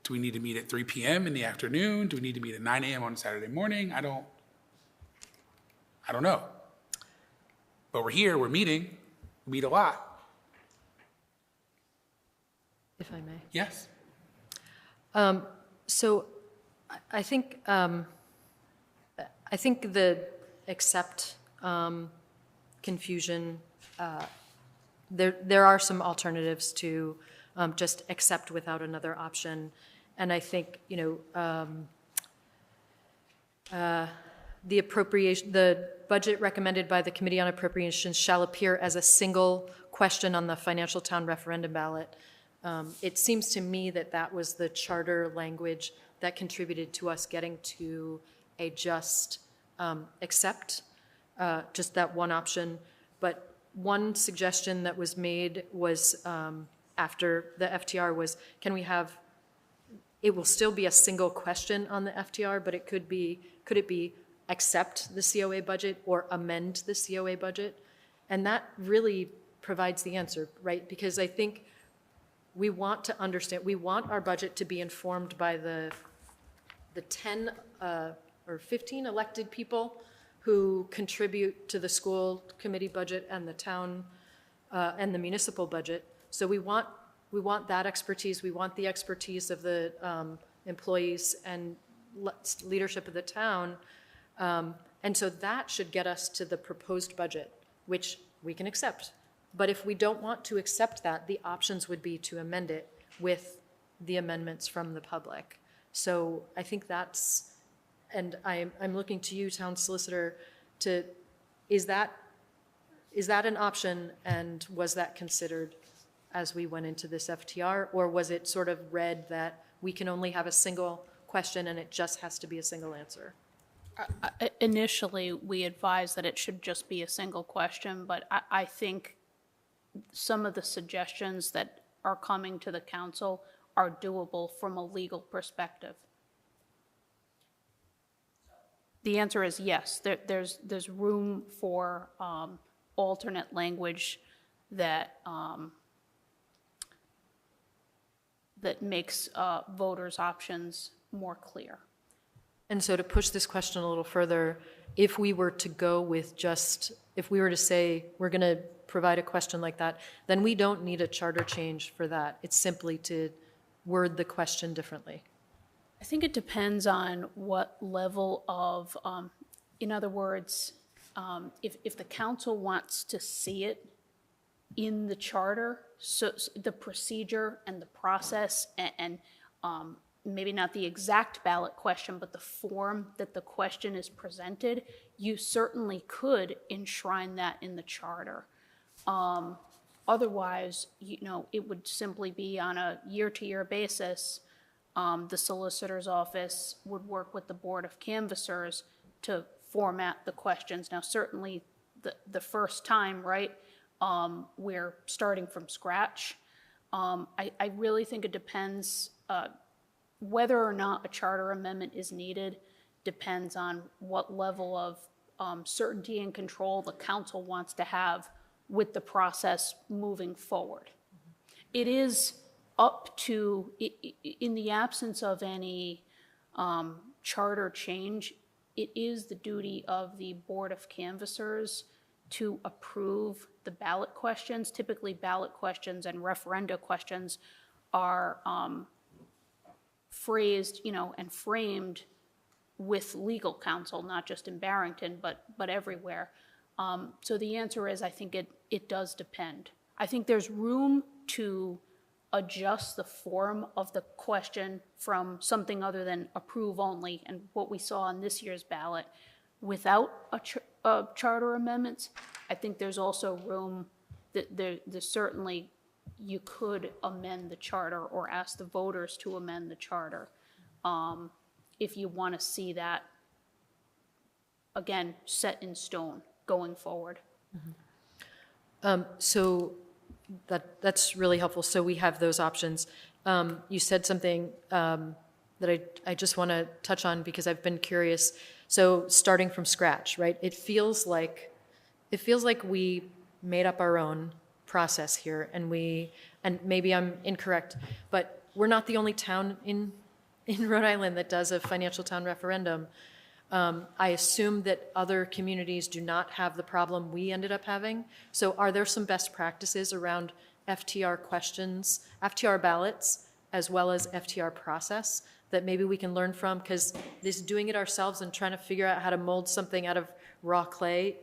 Speaker 13: do we need to meet at 3 p.m. in the afternoon? Do we need to meet at 9 a.m. on Saturday morning? I don't know. But we're here, we're meeting, we meet a lot.
Speaker 2: If I may.
Speaker 13: Yes.
Speaker 2: So I think the accept confusion, there are some alternatives to just accept without another option. And I think, the budget recommended by the Committee on Appropriations shall appear as a single question on the financial town referendum ballot. It seems to me that that was the charter language that contributed to us getting to a just accept, just that one option. But one suggestion that was made was after the FTR was, can we have, it will still be a single question on the FTR, but could it be accept the COA budget or amend the COA budget? And that really provides the answer, right? Because I think we want to understand, we want our budget to be informed by the 10 or 15 elected people who contribute to the school committee budget and the town and the municipal budget. So we want that expertise. We want the expertise of the employees and leadership of the town. And so that should get us to the proposed budget, which we can accept. But if we don't want to accept that, the options would be to amend it with the amendments from the public. So I think that's, and I'm looking to you, town solicitor, to, is that an option, and was that considered as we went into this FTR, or was it sort of read that we can only have a single question and it just has to be a single answer?
Speaker 18: Initially, we advised that it should just be a single question, but I think some of the suggestions that are coming to the council are doable from a legal perspective. The answer is yes. There's room for alternate language that that makes voters' options more clear.
Speaker 2: And so to push this question a little further, if we were to go with just, if we were to say we're going to provide a question like that, then we don't need a charter change for that. It's simply to word the question differently.
Speaker 18: I think it depends on what level of, in other words, if the council wants to see it in the charter, so the procedure and the process and maybe not the exact ballot question, but the form that the question is presented, you certainly could enshrine that in the charter. Otherwise, it would simply be on a year-to-year basis. The solicitor's office would work with the Board of Canvassers to format the questions. Now, certainly the first time, right, we're starting from scratch. I really think it depends, whether or not a charter amendment is needed depends on what level of certainty and control the council wants to have with the process moving forward. It is up to, in the absence of any charter change, it is the duty of the Board of Canvassers to approve the ballot questions. Typically, ballot questions and referenda questions are phrased, and framed with legal counsel, not just in Barrington, but everywhere. So the answer is, I think it does depend. I think there's room to adjust the form of the question from something other than approve only, and what we saw on this year's ballot, without charter amendments. I think there's also room that there's certainly, you could amend the charter or ask the voters to amend the charter if you want to see that, again, set in stone going forward.
Speaker 2: So that's really helpful. So we have those options. You said something that I just want to touch on because I've been curious. So starting from scratch, right? It feels like we made up our own process here, and maybe I'm incorrect, but we're not the only town in Rhode Island that does a financial town referendum. I assume that other communities do not have the problem we ended up having. So are there some best practices around FTR questions, FTR ballots, as well as FTR process that maybe we can learn from? Because this doing it ourselves and trying to figure out how to mold something out of raw clay,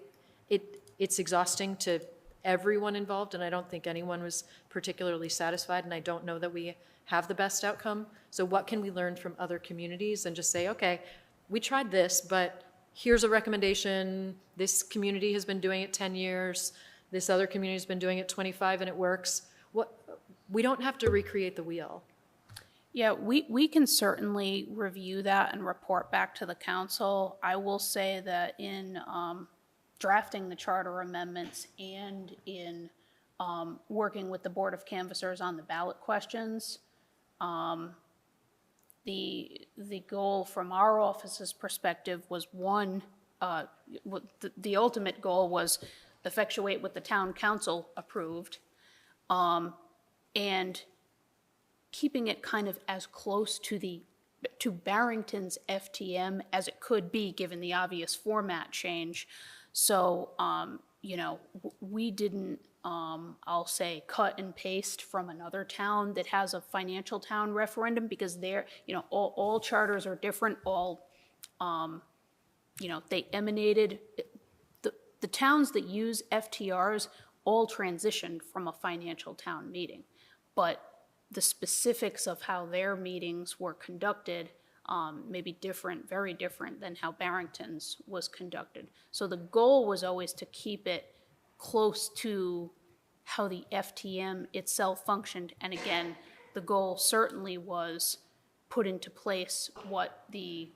Speaker 2: it's exhausting to everyone involved, and I don't think anyone was particularly satisfied, and I don't know that we have the best outcome. So what can we learn from other communities and just say, okay, we tried this, but here's a recommendation. This community has been doing it 10 years. This other community has been doing it 25 and it works. we don't have to recreate the wheel.
Speaker 18: Yeah, we can certainly review that and report back to the council. I will say that in drafting the charter amendments and in working with the Board of Canvassers on the ballot questions, the goal from our office's perspective was one, the ultimate goal was effectuate what the town council approved, and keeping it kind of as close to Barrington's FTM as it could be, given the obvious format change. So, we didn't, I'll say, cut and paste from another town that has a financial town referendum, because they're, all charters are different, they emanated, the towns that use FTRs all transitioned from a financial town meeting. But the specifics of how their meetings were conducted may be different, very different than how Barrington's was conducted. So the goal was always to keep it close to how the FTM itself functioned. And again, the goal certainly was put into place what the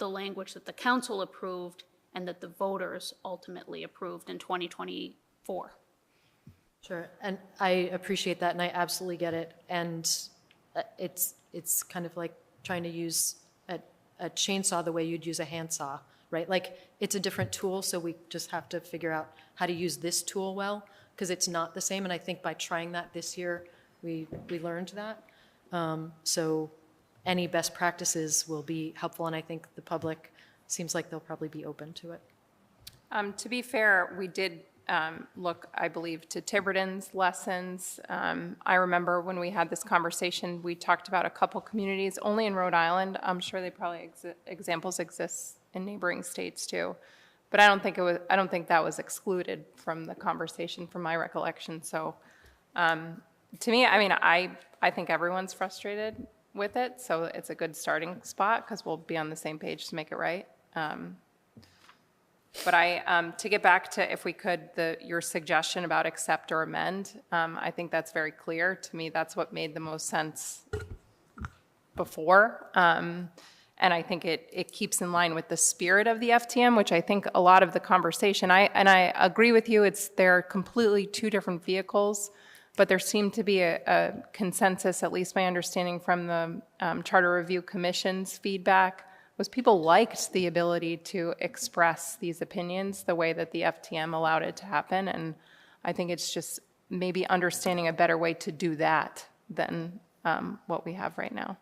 Speaker 18: language that the council approved and that the voters ultimately approved in 2024.
Speaker 2: Sure, and I appreciate that, and I absolutely get it. And it's kind of like trying to use a chainsaw the way you'd use a handsaw, right? Like, it's a different tool, so we just have to figure out how to use this tool well, because it's not the same. And I think by trying that this year, we learned that. So any best practices will be helpful, and I think the public seems like they'll probably be open to it.
Speaker 3: To be fair, we did look, I believe, to Tiverton's lessons. I remember when we had this conversation, we talked about a couple communities, only in Rhode Island. I'm sure they probably examples exist in neighboring states too, but I don't think that was excluded from the conversation, from my recollection. So, to me, I mean, I think everyone's frustrated with it, so it's a good starting spot because we'll be on the same page to make it right. But to get back to, if we could, your suggestion about accept or amend, I think that's very clear. To me, that's what made the most sense before. And I think it keeps in line with the spirit of the FTM, which I think a lot of the conversation, I agree with you, they're completely two different vehicles, but there seemed to be a consensus, at least my understanding from the Charter Review Commission's feedback, was people liked the ability to express these opinions the way that the FTM allowed it to happen. And I think it's just maybe understanding a better way to do that than what we have right now.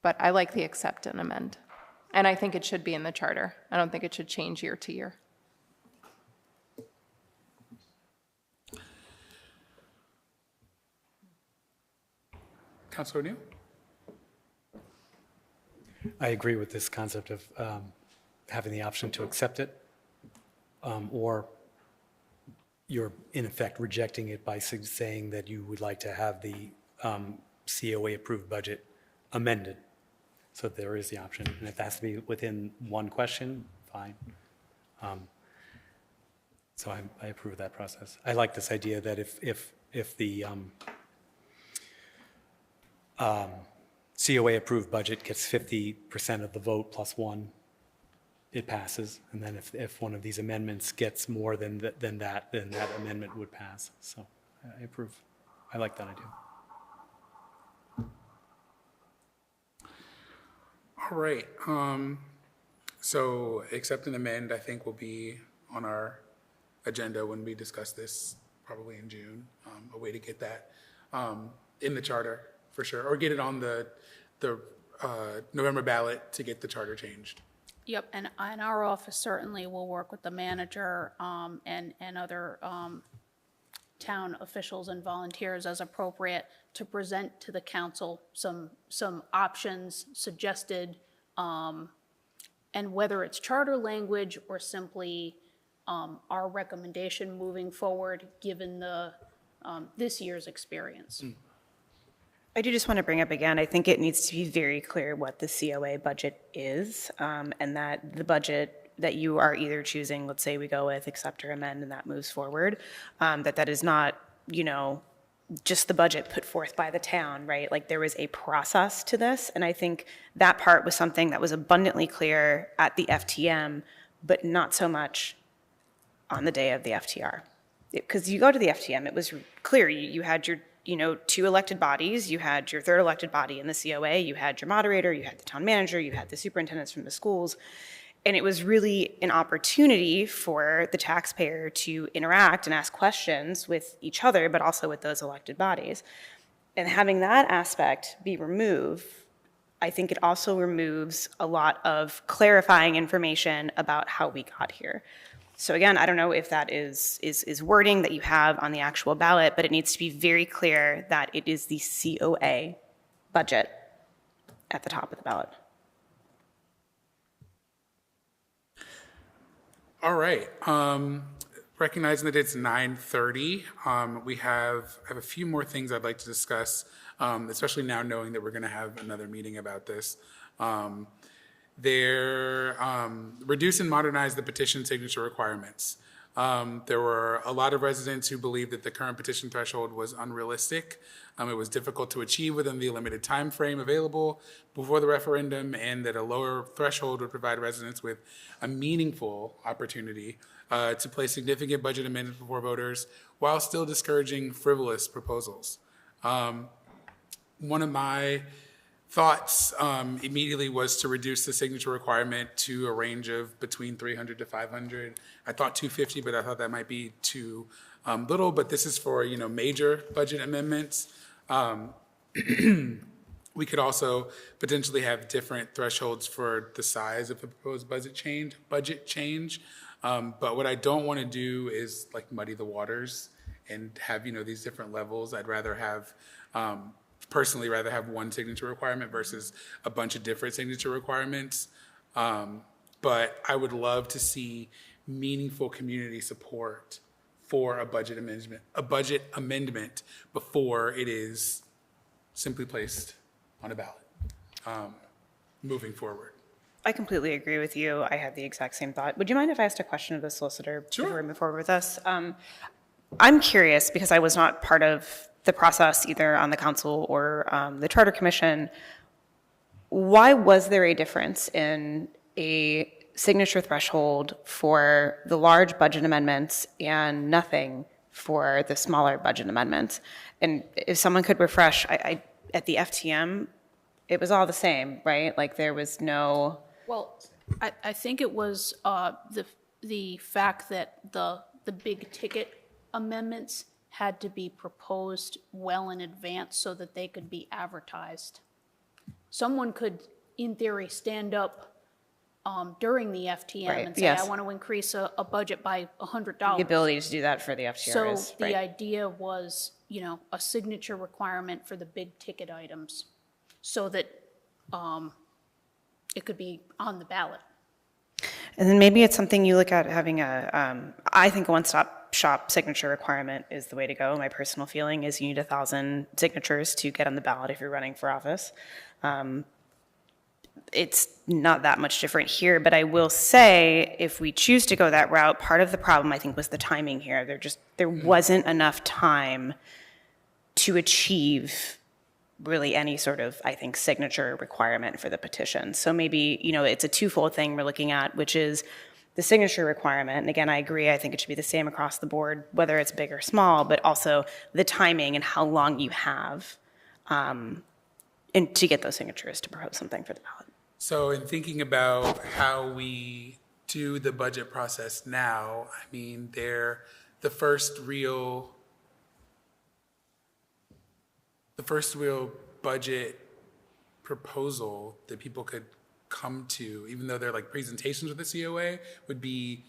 Speaker 3: But I like the accept and amend. And I think it should be in the charter. I don't think it should change year to year.
Speaker 13: Councilor O'Neill?
Speaker 4: I agree with this concept of having the option to accept it, or you're in effect rejecting it by saying that you would like to have the COA approved budget amended. So there is the option, and if it has to be within one question, fine. So I approve of that process. I like this idea that if the COA approved budget gets 50% of the vote plus one, it passes. And then if one of these amendments gets more than that, then that amendment would pass. So I approve. I like that idea.
Speaker 13: All right. So accept and amend, I think, will be on our agenda when we discuss this, probably in June. A way to get that in the charter, for sure, or get it on the November ballot to get the charter changed.
Speaker 18: Yep, and our office certainly will work with the manager and other town officials and volunteers as appropriate to present to the council some options suggested, and whether it's charter language or simply our recommendation moving forward, given the this year's experience.
Speaker 1: I do just want to bring up again, I think it needs to be very clear what the COA budget is, and that the budget that you are either choosing, let's say we go with accept or amend and that moves forward, that is not just the budget put forth by the town, right? Like there was a process to this. And I think that part was something that was abundantly clear at the FTM, but not so much on the day of the FTR. Because you go to the FTM, it was clear. You had your, 2 elected bodies. You had your 3rd elected body in the COA. You had your moderator. You had the town manager. You had the superintendents from the schools. And it was really an opportunity for the taxpayer to interact and ask questions with each other, but also with those elected bodies. And having that aspect be removed, I think it also removes a lot of clarifying information about how we got here. So again, I don't know if that is wording that you have on the actual ballot, but it needs to be very clear that it is the COA budget at the top of the ballot.
Speaker 13: All right. Recognizing that it's 9:30, I have a few more things I'd like to discuss, especially now knowing that we're going to have another meeting about this. Reduce and modernize the petition signature requirements. There were a lot of residents who believed that the current petition threshold was unrealistic. It was difficult to achieve within the limited time frame available before the referendum, and that a lower threshold would provide residents with a meaningful opportunity to place significant budget amendments before voters while still discouraging frivolous proposals. One of my thoughts immediately was to reduce the signature requirement to a range of between 300 to 500. I thought 250, but I thought that might be too little. But this is for major budget amendments. We could also potentially have different thresholds for the size of the proposed budget change. But what I don't want to do is like muddy the waters and have these different levels. I'd rather have personally rather have one signature requirement versus a bunch of different signature requirements. But I would love to see meaningful community support for a budget amendment before it is simply placed on a ballot moving forward.
Speaker 1: I completely agree with you. I had the exact same thought. Would you mind if I asked a question of the solicitor before we move forward with this? I'm curious, because I was not part of the process either on the council or the Charter Commission. Why was there a difference in a signature threshold for the large budget amendments and nothing for the smaller budget amendments? And if someone could refresh, I at the FTM, it was all the same, right? Like there was no...
Speaker 18: Well, I think it was the fact that the big ticket amendments had to be proposed well in advance so that they could be advertised. Someone could, in theory, stand up during the FTM and say, I want to increase a budget by $100.
Speaker 1: The ability to do that for the FTR
Speaker 18: So the idea was, a signature requirement for the big ticket items so that it could be on the ballot.
Speaker 1: And then maybe it's something you look at having I think a one-stop shop signature requirement is the way to go. My personal feeling is you need 1,000 signatures to get on the ballot if you're running for office. It's not that much different here, but I will say if we choose to go that route, part of the problem I think was the timing here. There wasn't enough time to achieve really any sort of, I think, signature requirement for the petition. So maybe, it's a twofold thing we're looking at, which is the signature requirement. And again, I agree, I think it should be the same across the board, whether it's big or small, but also the timing and how long you have and to get those signatures to propose something for the ballot.
Speaker 13: So in thinking about how we do the budget process now, I mean, the first real budget proposal that people could come to, even though they're like presentations with the COA, would be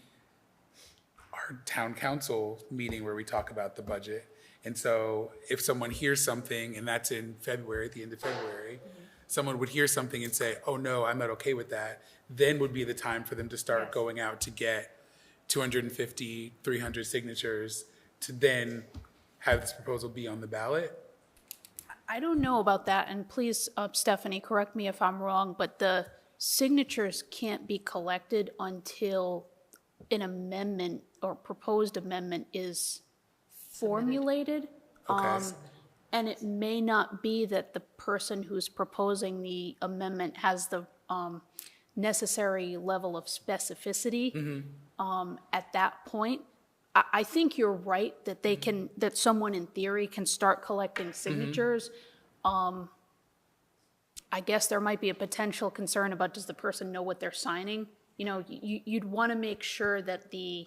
Speaker 13: our town council meeting where we talk about the budget. And so if someone hears something, and that's in February, at the end of February, someone would hear something and say, oh no, I'm not okay with that, then would be the time for them to start going out to get 250, 300 signatures to then have this proposal be on the ballot.
Speaker 18: I don't know about that, and please, Stephanie, correct me if I'm wrong, but the signatures can't be collected until an amendment or proposed amendment is formulated.
Speaker 13: Okay.
Speaker 18: And it may not be that the person who's proposing the amendment has the necessary level of specificity at that point. I think you're right that they can, that someone in theory can start collecting signatures. I guess there might be a potential concern about, does the person know what they're signing? You know, you'd want to make sure that the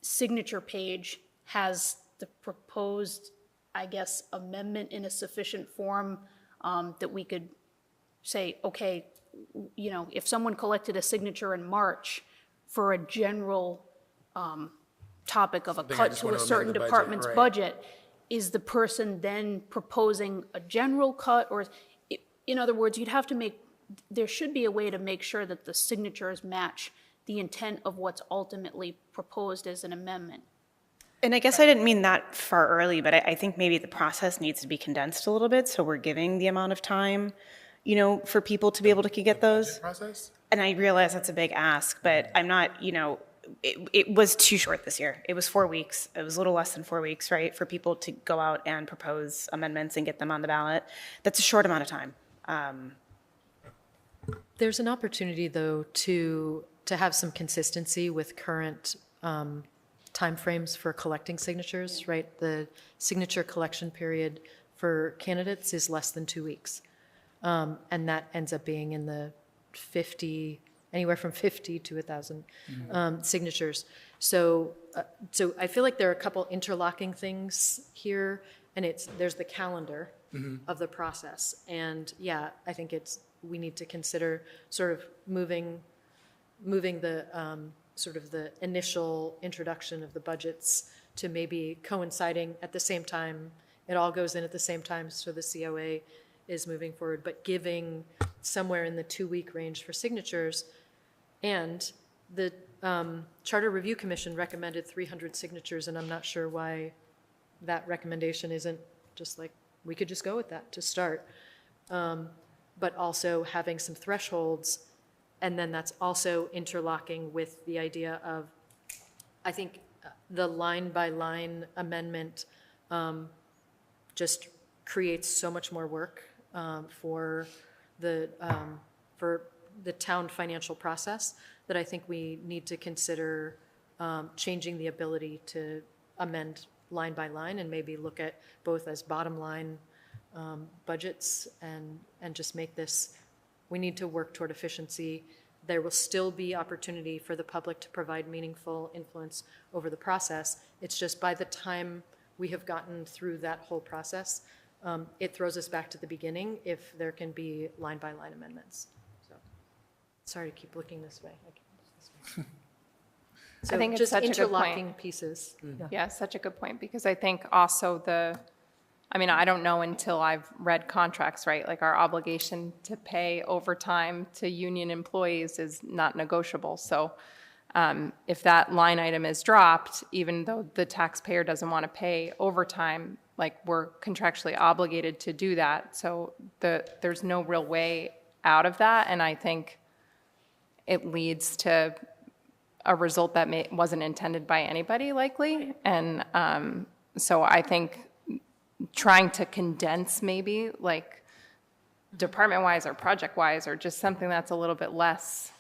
Speaker 18: signature page has the proposed, I guess, amendment in a sufficient form that we could say, okay, you know, if someone collected a signature in March for a general topic of a
Speaker 13: Something I
Speaker 18: cut
Speaker 13: just
Speaker 18: to
Speaker 13: want
Speaker 18: a
Speaker 13: to amend
Speaker 18: certain
Speaker 13: the budget,
Speaker 18: department's
Speaker 13: right.
Speaker 18: budget, is the person then proposing a general cut? Or, in other words, you'd have to make, there should be a way to make sure that the signatures match the intent of what's ultimately proposed as an amendment.
Speaker 1: And I guess I didn't mean that far early, but I think maybe the process needs to be condensed a little bit, so we're giving the amount of time, you know, for people to be able to get those.
Speaker 13: Process?
Speaker 1: And I realize that's a big ask, but I'm not, you know, it was too short this year. It was 4 weeks. It was a little less than 4 weeks, right, for people to go out and propose amendments and get them on the ballot. That's a short amount of time.
Speaker 2: There's an opportunity, though, to have some consistency with current timeframes for collecting signatures, right? The signature collection period for candidates is less than 2 weeks. And that ends up being in the 50, anywhere from 50 to 1,000 signatures. So I feel like there are a couple interlocking things here, and there's the calendar of the process. And yeah, I think we need to consider sort of moving the sort of the initial introduction of the budgets to maybe coinciding at the same time. It all goes in at the same time, so the COA is moving forward, but giving somewhere in the 2-week range for signatures. And the Charter Review Commission recommended 300 signatures, and I'm not sure why that recommendation isn't just like, we could just go with that to start. But also having some thresholds, and then that's also interlocking with the idea of, I think, the line-by-line amendment just creates so much more work for the town financial process that I think we need to consider changing the ability to amend line by line and maybe look at both as bottom line budgets and just make this, we need to work toward efficiency. There will still be opportunity for the public to provide meaningful influence over the process. It's just by the time we have gotten through that whole process, it throws us back to the beginning if there can be line-by-line amendments. So, sorry to keep looking this way. So
Speaker 3: I think it's
Speaker 2: just
Speaker 3: such a good
Speaker 2: interlocking
Speaker 3: point.
Speaker 2: pieces.
Speaker 3: Yeah, such a good point, because I think also I mean, I don't know until I've read contracts, right? Like our obligation to pay overtime to union employees is not negotiable. So if that line item is dropped, even though the taxpayer doesn't want to pay overtime, like we're contractually obligated to do that. So there's no real way out of that. And I think it leads to a result that wasn't intended by anybody likely. And so I think trying to condense maybe like department-wise or project-wise or just something that's a little bit less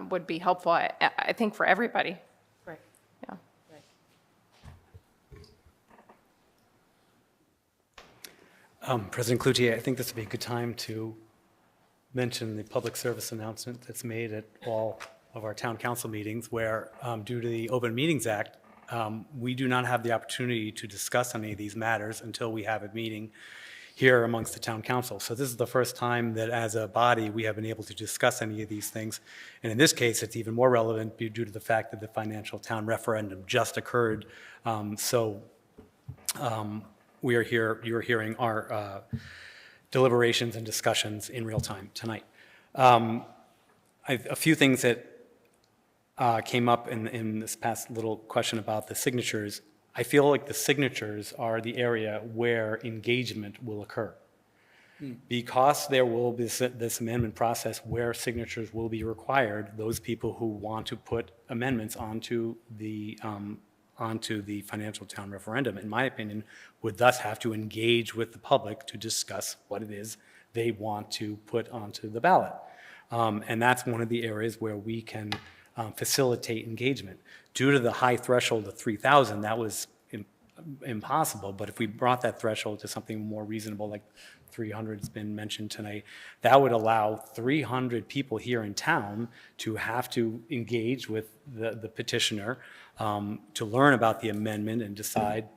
Speaker 3: would be helpful, I think, for everybody.
Speaker 2: Right.
Speaker 3: Yeah.
Speaker 4: President Cloutier, I think this would be a good time to mention the public service announcement that's made at all of our town council meetings where, due to the Open Meetings Act, we do not have the opportunity to discuss any of these matters until we have a meeting here amongst the town council. So this is the first time that as a body, we have been able to discuss any of these things. And in this case, it's even more relevant due to the fact that the financial town referendum just occurred. We are here, you're hearing our deliberations and discussions in real time tonight. A few things that came up in this past little question about the signatures. I feel like the signatures are the area where engagement will occur. Because there will be this amendment process where signatures will be required, those people who want to put amendments onto the onto the financial town referendum, in my opinion, would thus have to engage with the public to discuss what it is they want to put onto the ballot. And that's one of the areas where we can facilitate engagement. Due to the high threshold of 3,000, that was impossible, but if we brought that threshold to something more reasonable, like 300 has been mentioned tonight, that would allow 300 people here in town to have to engage with the petitioner to learn about the amendment and decide,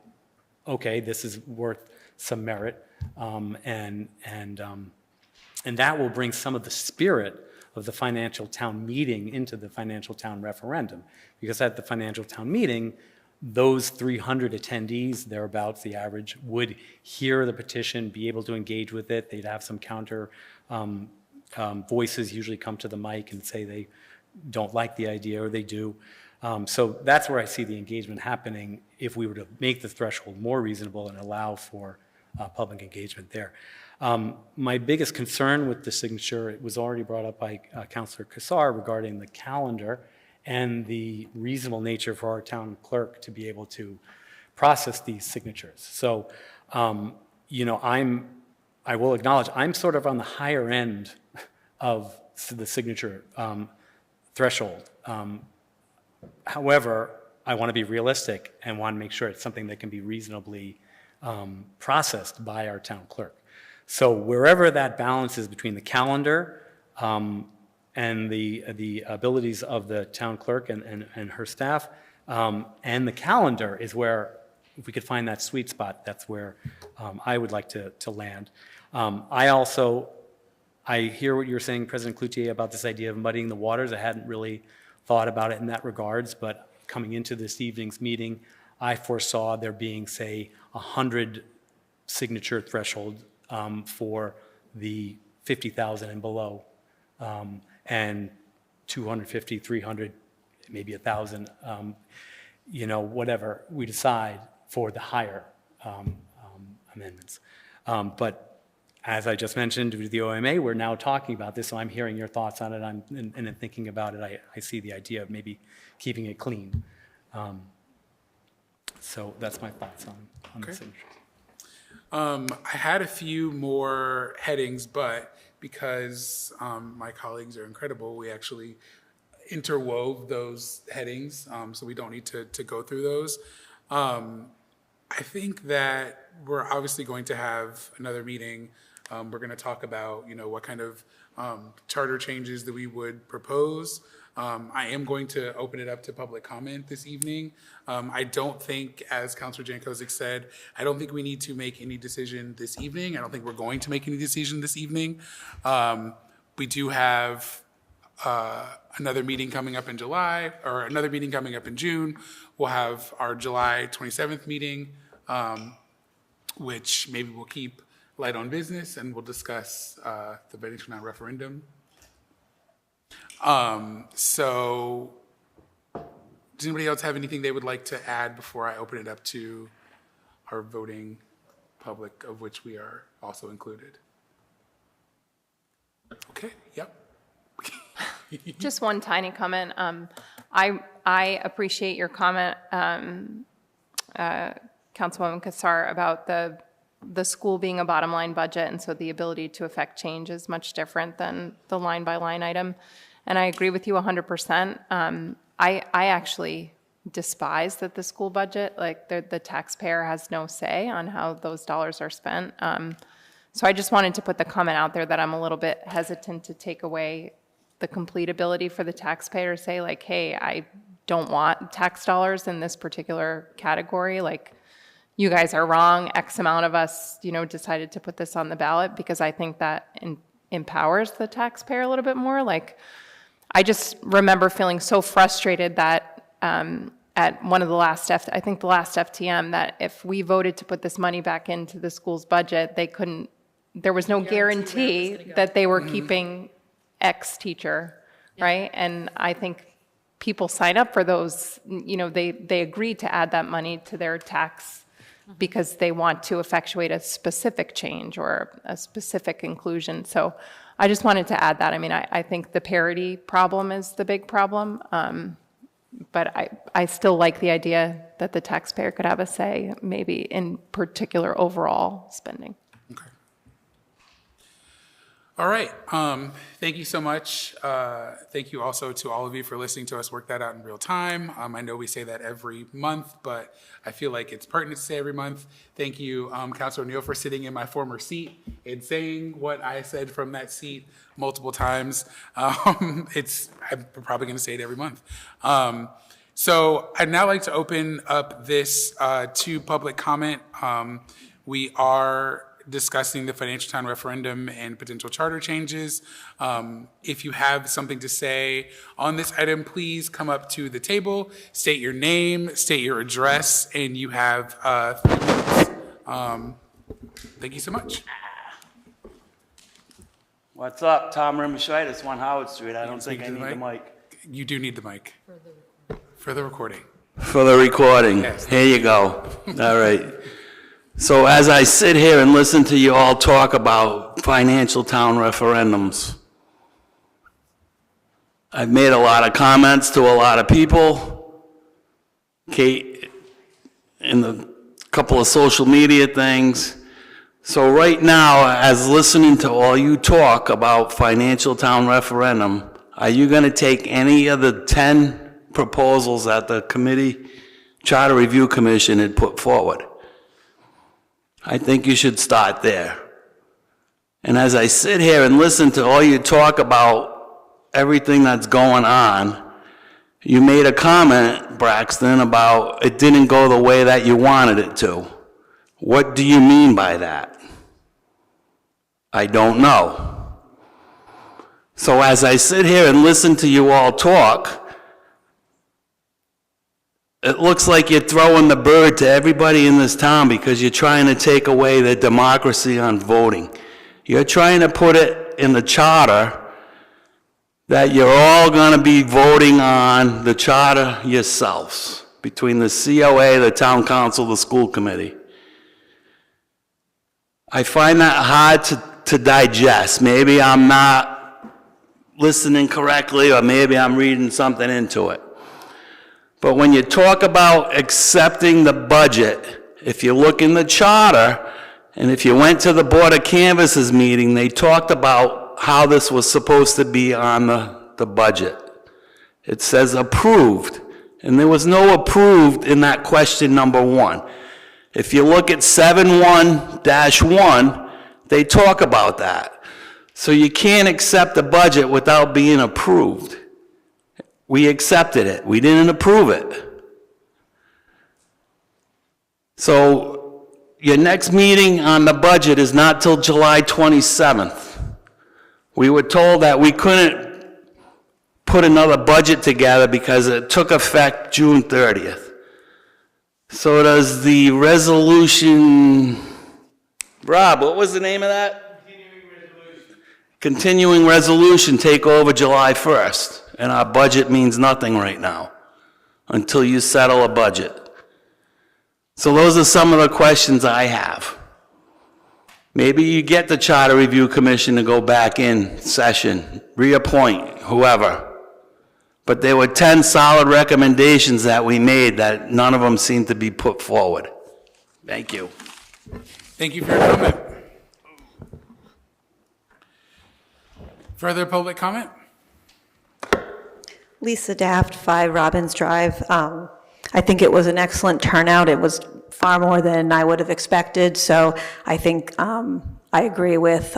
Speaker 4: okay, this is worth some merit, and that will bring some of the spirit of the financial town meeting into the financial town referendum, because at the financial town meeting, those 300 attendees, thereabouts the average, would hear the petition, be able to engage with it. They'd have some counter voices usually come to the mic and say they don't like the idea or they do. So that's where I see the engagement happening if we were to make the threshold more reasonable and allow for public engagement there. My biggest concern with the signature, it was already brought up by Councilor Kassar regarding the calendar and the reasonable nature for our town clerk to be able to process these signatures. So, you know, I will acknowledge, I'm sort of on the higher end of the signature threshold. However, I want to be realistic and want to make sure it's something that can be reasonably processed by our town clerk. So wherever that balance is between the calendar and the abilities of the town clerk and her staff, and the calendar is where, if we could find that sweet spot, that's where I would like to land. I hear what you're saying, President Cloutier, about this idea of muddying the waters. I hadn't really thought about it in that regards, but coming into this evening's meeting, I foresaw there being, say, 100 signature threshold for the 50,000 and below, and 250, 300, maybe 1,000, you know, whatever we decide for the higher amendments. But as I just mentioned with the OMA, we're now talking about this, so I'm hearing your thoughts on it, and thinking about it, I see the idea of maybe keeping it clean. So that's my thoughts on the signatures.
Speaker 13: I had a few more headings, but because my colleagues are incredible, we actually interwove those headings, so we don't need to go through those. I think that we're obviously going to have another meeting. We're going to talk about, you know, what kind of charter changes that we would propose. I am going to open it up to public comment this evening. I don't think, as Councilor Jankovic said, I don't think we need to make any decision this evening. I don't think we're going to make any decision this evening. We do have another meeting coming up in July, or another meeting coming up in June. We'll have our July 27th meeting, which maybe we'll keep light on business, and we'll discuss the Barrington referendum. So does anybody else have anything they would like to add before I open it up to our voting public, of which we are also included? Okay, yep.
Speaker 3: Just one tiny comment. I appreciate your comment, Councilwoman Kassar, about the school being a bottom line budget, and so the ability to affect change is much different than the line by line item. And I agree with you 100%. I actually despise that the school budget, like the taxpayer has no say on how those dollars are spent. So I just wanted to put the comment out there that I'm a little bit hesitant to take away the complete ability for the taxpayer to say, like, hey, I don't want tax dollars in this particular category. Like, you guys are wrong. X amount of us, you know, decided to put this on the ballot, because I think that empowers the taxpayer a little bit more. Like, I just remember feeling so frustrated that at one of the last, I think the last FTM, that if we voted to put this money back into the school's budget, they couldn't, there was no guarantee that they were keeping X teacher, right? And I think people sign up for those, you know, they agree to add that money to their tax because they want to effectuate a specific change or a specific inclusion. So I just wanted to add that. I mean, I think the parity problem is the big problem, but but I still like the idea that the taxpayer could have a say, maybe in particular overall spending.
Speaker 13: All right. Thank you so much. Thank you also to all of you for listening to us work that out in real time. I know we say that every month, but I feel like it's pertinent to say every month. Thank you, Councilor O'Neill, for sitting in my former seat and saying what I said from that seat multiple times. I'm probably going to say it every month. So I'd now like to open up this to public comment. We are discussing the Financial Town referendum and potential charter changes. If you have something to say on this item, please come up to the table, state your name, state your address, and you have 3 minutes. Thank you so much.
Speaker 17: What's up? Tom Rimashaitis, 1 Howard Street. I don't think I need the mic.
Speaker 13: You do need the mic. For the recording.
Speaker 17: For the recording.
Speaker 13: Yes.
Speaker 17: Here you go. All right. So as I sit here and listen to you all talk about financial town referendums, I've made a lot of comments to a lot of people. Kate, in the couple of social media things. So right now, as listening to all you talk about financial town referendum, are you going to take any of the 10 proposals that the Charter Review Commission had put forward? I think you should start there. And as I sit here and listen to all you talk about everything that's going on, you made a comment, Braxton, about it didn't go the way that you wanted it to. What do you mean by that? I don't know. So as I sit here and listen to you all talk, it looks like you're throwing the bird to everybody in this town because you're trying to take away the democracy on voting. You're trying to put it in the charter that you're all going to be voting on the charter yourselves, between the COA, the town council, the school committee. I find that hard to digest. Maybe I'm not listening correctly, or maybe I'm reading something into it. But when you talk about accepting the budget, if you look in the charter, and if you went to the Board of Canvassers meeting, they talked about how this was supposed to be on the budget. It says approved, and there was no approved in that question number 1. If you look at 7.1-1, they talk about that. So you can't accept the budget without being approved. We accepted it. We didn't approve it. So your next meeting on the budget is not till July 27th. We were told that we couldn't put another budget together because it took effect June 30th. So does the resolution, Rob, what was the name of that? Continuing resolution take over July 1st. And our budget means nothing right now until you settle a budget. So those are some of the questions I have. Maybe you get the Charter Review Commission to go back in session, reappoint whoever. But there were 10 solid recommendations that we made that none of them seemed to be put forward. Thank you.
Speaker 13: Thank you for your comment. Further public comment?
Speaker 2: Lisa Daft, 5 Robbins Drive. I think it was an excellent turnout. It was far more than I would have expected. So I think I agree with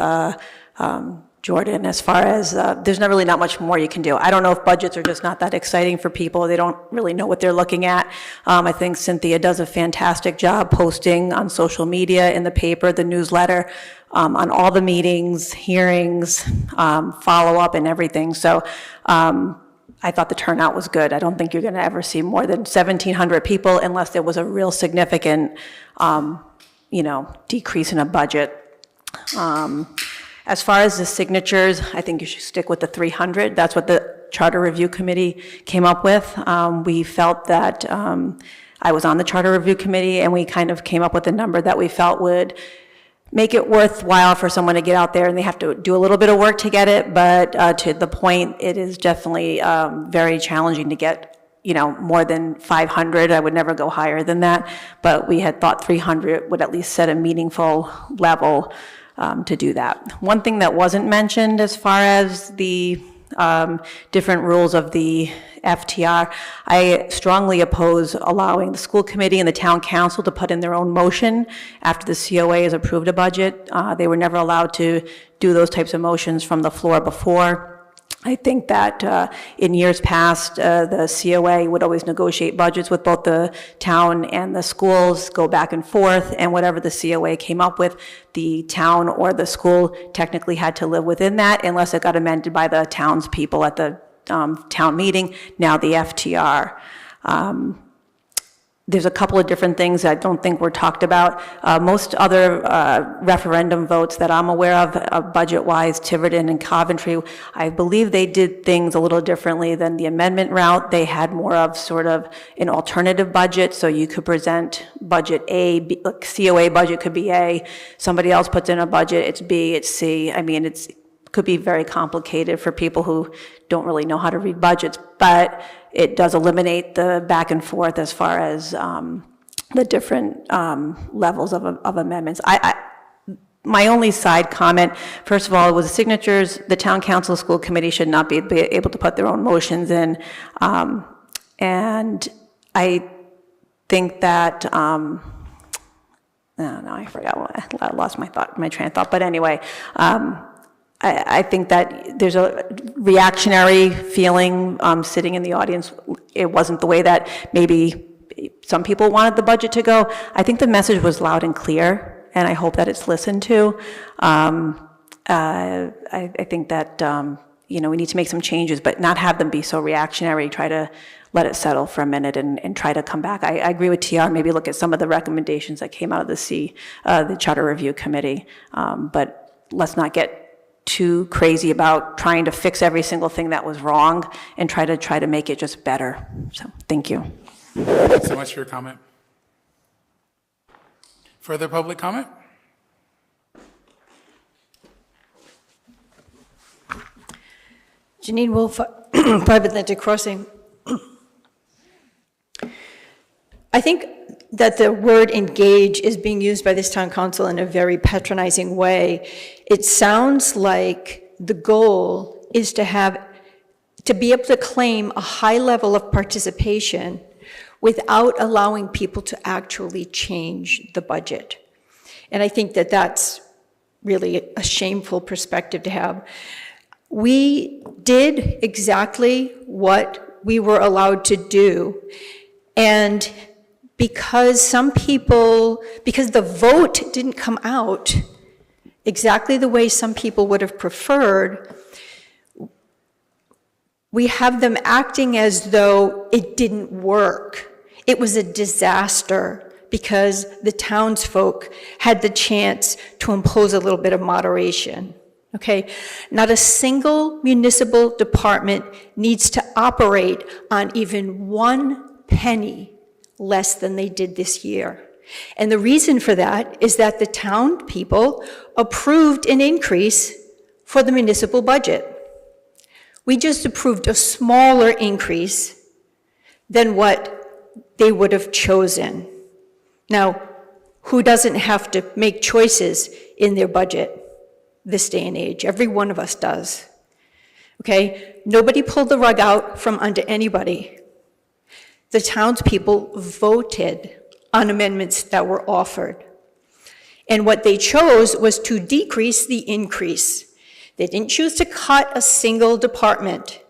Speaker 2: Jordan as far as there's not really not much more you can do. I don't know if budgets are just not that exciting for people. They don't really know what they're looking at. I think Cynthia does a fantastic job posting on social media, in the paper, the newsletter, on all the meetings, hearings, follow-up and everything. So I thought the turnout was good. I don't think you're going to ever see more than 1,700 people unless there was a real significant, decrease in a budget. As far as the signatures, I think you should stick with the 300. That's what the Charter Review Committee came up with. We felt that I was on the Charter Review Committee, and we kind of came up with a number that we felt would make it worthwhile for someone to get out there, and they have to do a little bit of work to get it, but to the point, it is definitely very challenging to get
Speaker 17: more than 500. I would never go higher than that, but we had thought 300 would at least set a meaningful level to do that. One thing that wasn't mentioned as far as the different rules of the FTR, I strongly oppose allowing the school committee and the town council to put in their own motion after the COA has approved a budget. They were never allowed to do those types of motions from the floor before. I think that in years past, the COA would always negotiate budgets with both the town and the schools, go back and forth, and whatever the COA came up with, the town or the school technically had to live within that unless it got amended by the townspeople at the town meeting, now the FTR. There's a couple of different things I don't think were talked about. Most other referendum votes that I'm aware of, budget-wise, Tiverton and Coventry, I believe they did things a little differently than the amendment route. They had more of sort of an alternative budget, so you could present budget A, B, like COA budget could be A, somebody else puts in a budget, it's B, it's C. I mean, it could be very complicated for people who don't really know how to read budgets, but it does eliminate the back and forth as far as the different levels of amendments. My only side comment, first of all, was the signatures. The town council school committee should not be able to put their own motions in. And I think that, no, I forgot, I lost my train of thought, but anyway, I think that there's a reactionary feeling sitting in the audience. It wasn't the way that maybe some people wanted the budget to go. I think the message was loud and clear, and I hope that it's listened to. I think that, we need to make some changes, but not have them be so reactionary. Try to let it settle for a minute and try to come back. I agree with TR, maybe look at some of the recommendations that came out of the Charter Review Committee, but let's not get too crazy about trying to fix every single thing that was wrong and try to make it just better. So, thank you.
Speaker 13: Thanks so much for your comment. Further public comment?
Speaker 8: Janine Wolf, Private Atlantic Crossing. I think that the word engage is being used by this town council in a very patronizing way. It sounds like the goal is to be able to claim a high level of participation without allowing people to actually change the budget. And I think that that's really a shameful perspective to have. We did exactly what we were allowed to do, and because the vote didn't come out exactly the way some people would have preferred, we have them acting as though it didn't work. It was a disaster because the townsfolk had the chance to impose a little bit of moderation. Okay, not a single municipal department needs to operate on even 1 penny less than they did this year. And the reason for that is that the town people approved an increase for the municipal budget. We just approved a smaller increase than what they would have chosen. Now, who doesn't have to make choices in their budget this day and age? Every one of us does. Okay? Nobody pulled the rug out from under anybody. The townspeople voted on amendments that were offered. And what they chose was to decrease the increase. They didn't choose to cut a single department.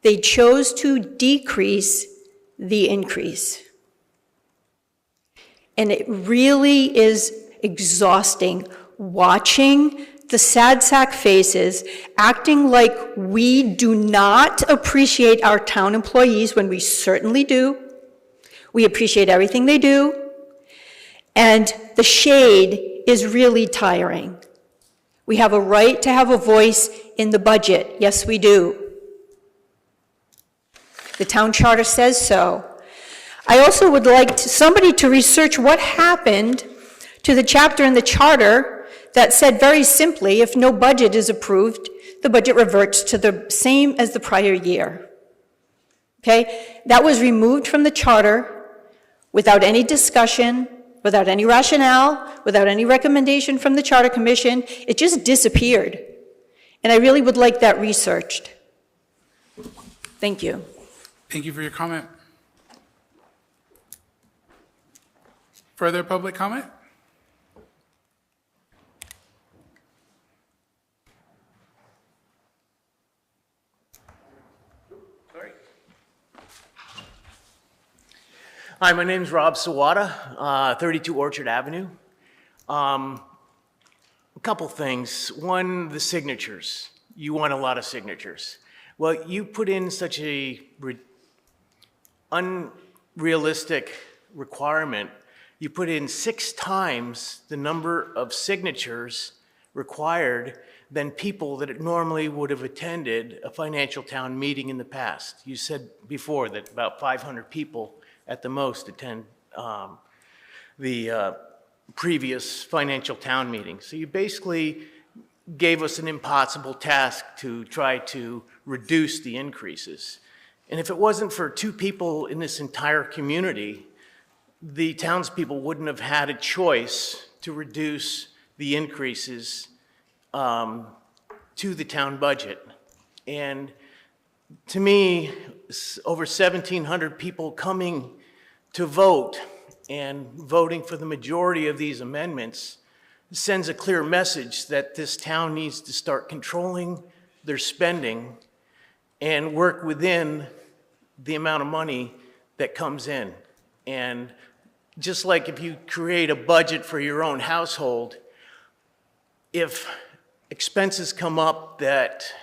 Speaker 8: They chose to decrease the increase. And it really is exhausting watching the sad sack faces acting like we do not appreciate our town employees when we certainly do. We appreciate everything they do. And the shade is really tiring. We have a right to have a voice in the budget. Yes, we do. The town charter says so. I also would like somebody to research what happened to the chapter in the charter that said very simply, if no budget is approved, the budget reverts to the same as the prior year. Okay? That was removed from the charter without any discussion, without any rationale, without any recommendation from the Charter Commission. It just disappeared. And I really would like that researched. Thank you.
Speaker 13: Thank you for your comment. Further public comment?
Speaker 21: Hi, my name's Rob Sawada, 32 Orchard Avenue. A couple things. One, the signatures. You want a lot of signatures. Well, you put in such a unrealistic requirement. You put in 6 times the number of signatures required than people that normally would have attended a financial town meeting in the past. You said before that about 500 people at the most attend the previous financial town meeting. So you basically gave us an impossible task to try to reduce the increases. And if it wasn't for 2 people in this entire community, the townspeople wouldn't have had a choice to reduce the increases to the town budget. And to me, over 1,700 people coming to vote and voting for the majority of these amendments sends a clear message that this town needs to start controlling their spending and work within the amount of money that comes in. And just like if you create a budget for your own household, if expenses come up that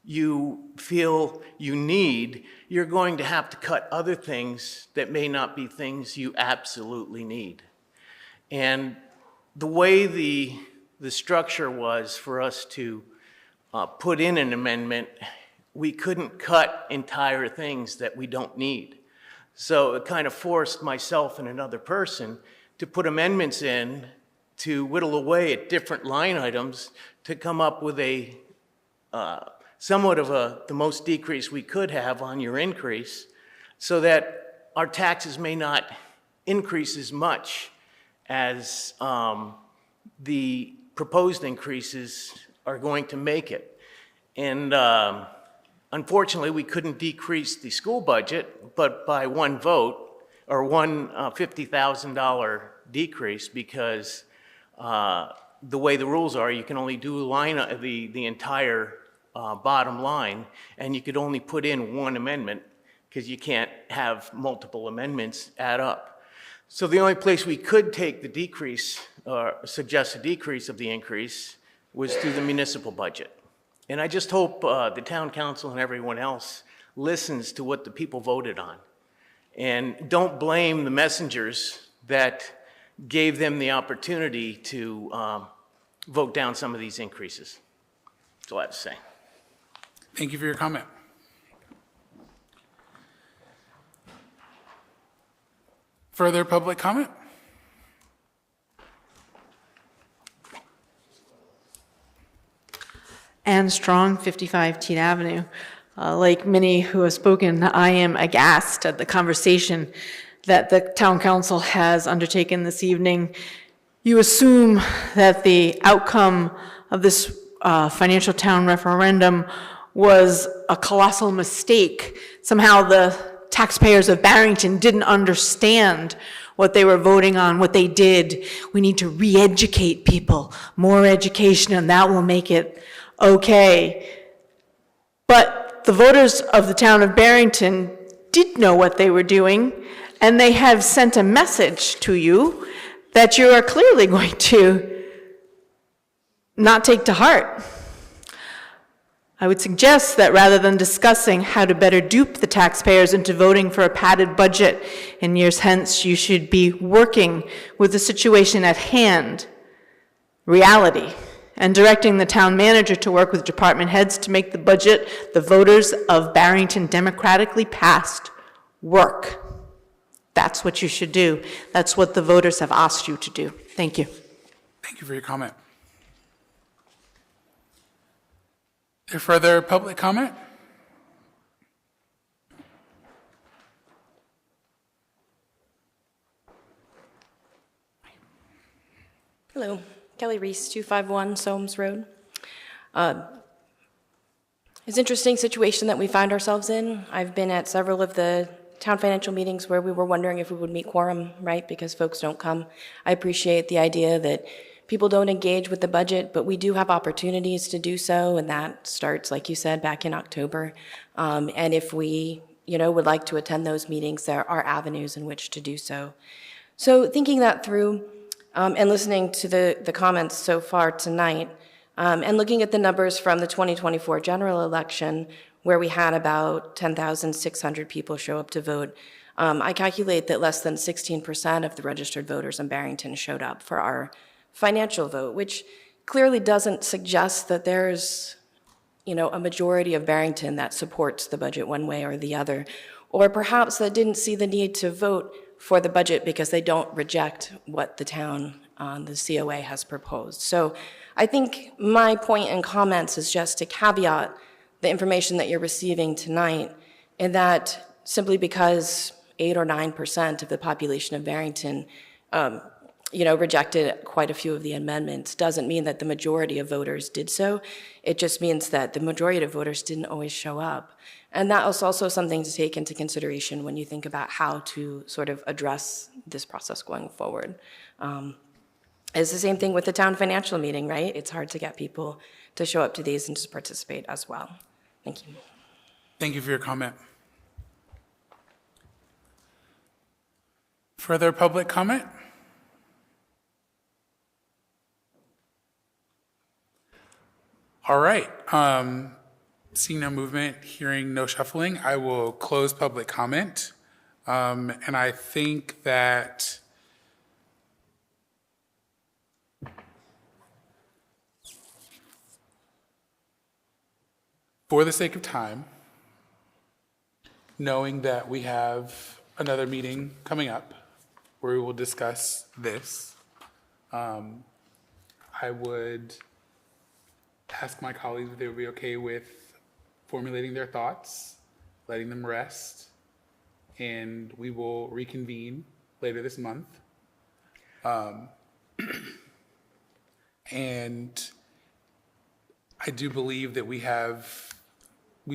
Speaker 21: you feel you need, you're going to have to cut other things that may not be things you absolutely need. And the way the structure was for us to put in an amendment, we couldn't cut entire things that we don't need. So it kind of forced myself and another person to put amendments in to whittle away at different line items to come up with a somewhat of the most decrease we could have on your increase, so that our taxes may not increase as much as the proposed increases are going to make it. And unfortunately, we couldn't decrease the school budget, but by one vote, or one $50,000 decrease, because the way the rules are, you can only do the entire bottom line, and you could only put in one amendment because you can't have multiple amendments add up. So the only place we could take the decrease, or suggest a decrease of the increase, was through the municipal budget. And I just hope the town council and everyone else listens to what the people voted on. And don't blame the messengers that gave them the opportunity to vote down some of these increases. That's all I have to say.
Speaker 13: Thank you for your comment. Further public comment?
Speaker 14: Ann Strong, 55 Teat Avenue. Like many who have spoken, I am aghast at the conversation that the town council has undertaken this evening. You assume that the outcome of this financial town referendum was a colossal mistake. Somehow the taxpayers of Barrington didn't understand what they were voting on, what they did. We need to re-educate people, more education, and that will make it okay. But the voters of the town of Barrington did know what they were doing, and they have sent a message to you that you are clearly going to not take to heart. I would suggest that rather than discussing how to better dupe the taxpayers into voting for a padded budget in years hence, you should be working with the situation at hand, reality, and directing the town manager to work with department heads to make the budget the voters of Barrington democratically passed work. That's what you should do. That's what the voters have asked you to do. Thank you.
Speaker 13: Thank you for your comment. Is there further public comment?
Speaker 20: Hello, Kelly Reese, 251 Soames Road. It's an interesting situation that we find ourselves in. I've been at several of the town financial meetings where we were wondering if we would meet quorum, right, because folks don't come. I appreciate the idea that people don't engage with the budget, but we do have opportunities to do so, and that starts, like you said, back in October. And if we, would like to attend those meetings, there are avenues in which to do so. So thinking that through and listening to the comments so far tonight, and looking at the numbers from the 2024 general election, where we had about 10,600 people show up to vote, I calculate that less than 16% of the registered voters in Barrington showed up for our financial vote, which clearly doesn't suggest that there's, a majority of Barrington that supports the budget one way or the other, or perhaps that didn't see the need to vote for the budget because they don't reject what the town, the COA has proposed. So I think my point in comments is just to caveat the information that you're receiving tonight, in that simply because 8 or 9% of the population of Barrington, rejected quite a few of the amendments doesn't mean that the majority of voters did so. It just means that the majority of voters didn't always show up. And that is also something to take into consideration when you think about how to sort of address this process going forward. It's the same thing with the town financial meeting, right? It's hard to get people to show up to these and to participate as well. Thank you.
Speaker 13: Thank you for your comment. Further public comment? All right. Seeing no movement, hearing no shuffling, I will close public comment. And I think that for the sake of time, knowing that we have another meeting coming up where we will discuss this, I would ask my colleagues if they would be okay with formulating their thoughts, letting them rest, and we will reconvene later this month. And I do believe that we've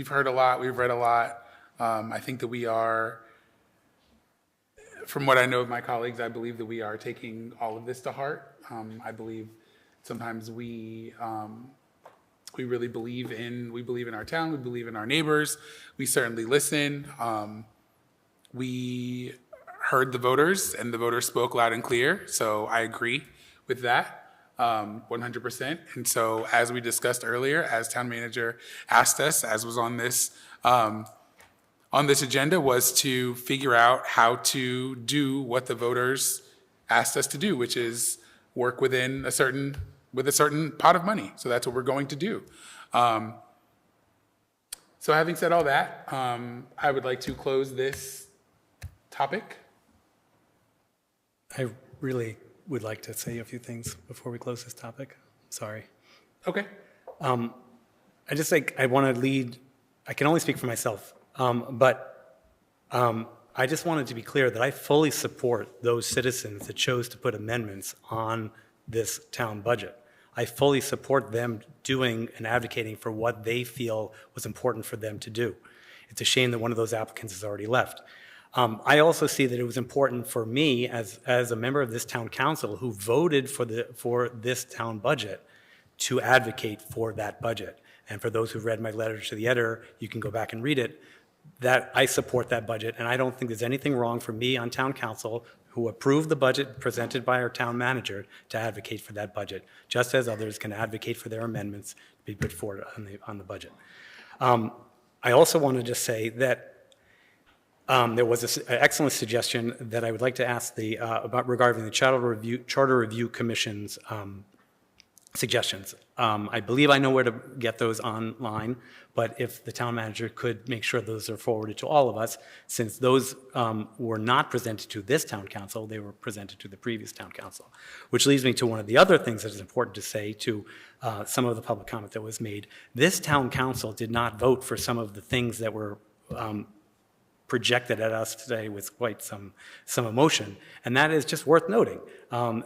Speaker 13: heard a lot, we've read a lot. I think that we are, from what I know of my colleagues, I believe that we are taking all of this to heart. I believe sometimes we really believe in our town, we believe in our neighbors, we certainly listen. We heard the voters, and the voters spoke loud and clear, so I agree with that 100%. And so as we discussed earlier, as town manager asked us, as was on this agenda, was to figure out how to do what the voters asked us to do, which is work with a certain pot of money. So that's what we're going to do. So having said all that, I would like to close this topic.
Speaker 4: I really would like to say a few things before we close this topic. Sorry.
Speaker 13: Okay.
Speaker 4: I just think I want to lead, I can only speak for myself, but I just wanted to be clear that I fully support those citizens that chose to put amendments on this town budget. I fully support them doing and advocating for what they feel was important for them to do. It's a shame that one of those applicants has already left. I also see that it was important for me as a member of this town council who voted for this town budget to advocate for that budget. And for those who've read my letter to the editor, you can go back and read it, that I support that budget. And I don't think there's anything wrong for me on town council who approved the budget presented by our town manager to advocate for that budget, just as others can advocate for their amendments to be put forward on the budget. I also want to just say that there was an excellent suggestion that I would like to ask about regarding the Charter Review Commission's suggestions. I believe I know where to get those online, but if the town manager could make sure those are forwarded to all of us, since those were not presented to this town council, they were presented to the previous town council. Which leads me to one of the other things that is important to say to some of the public comment that was made. This town council did not vote for some of the things that were projected at us today with quite some emotion, and that is just worth noting. When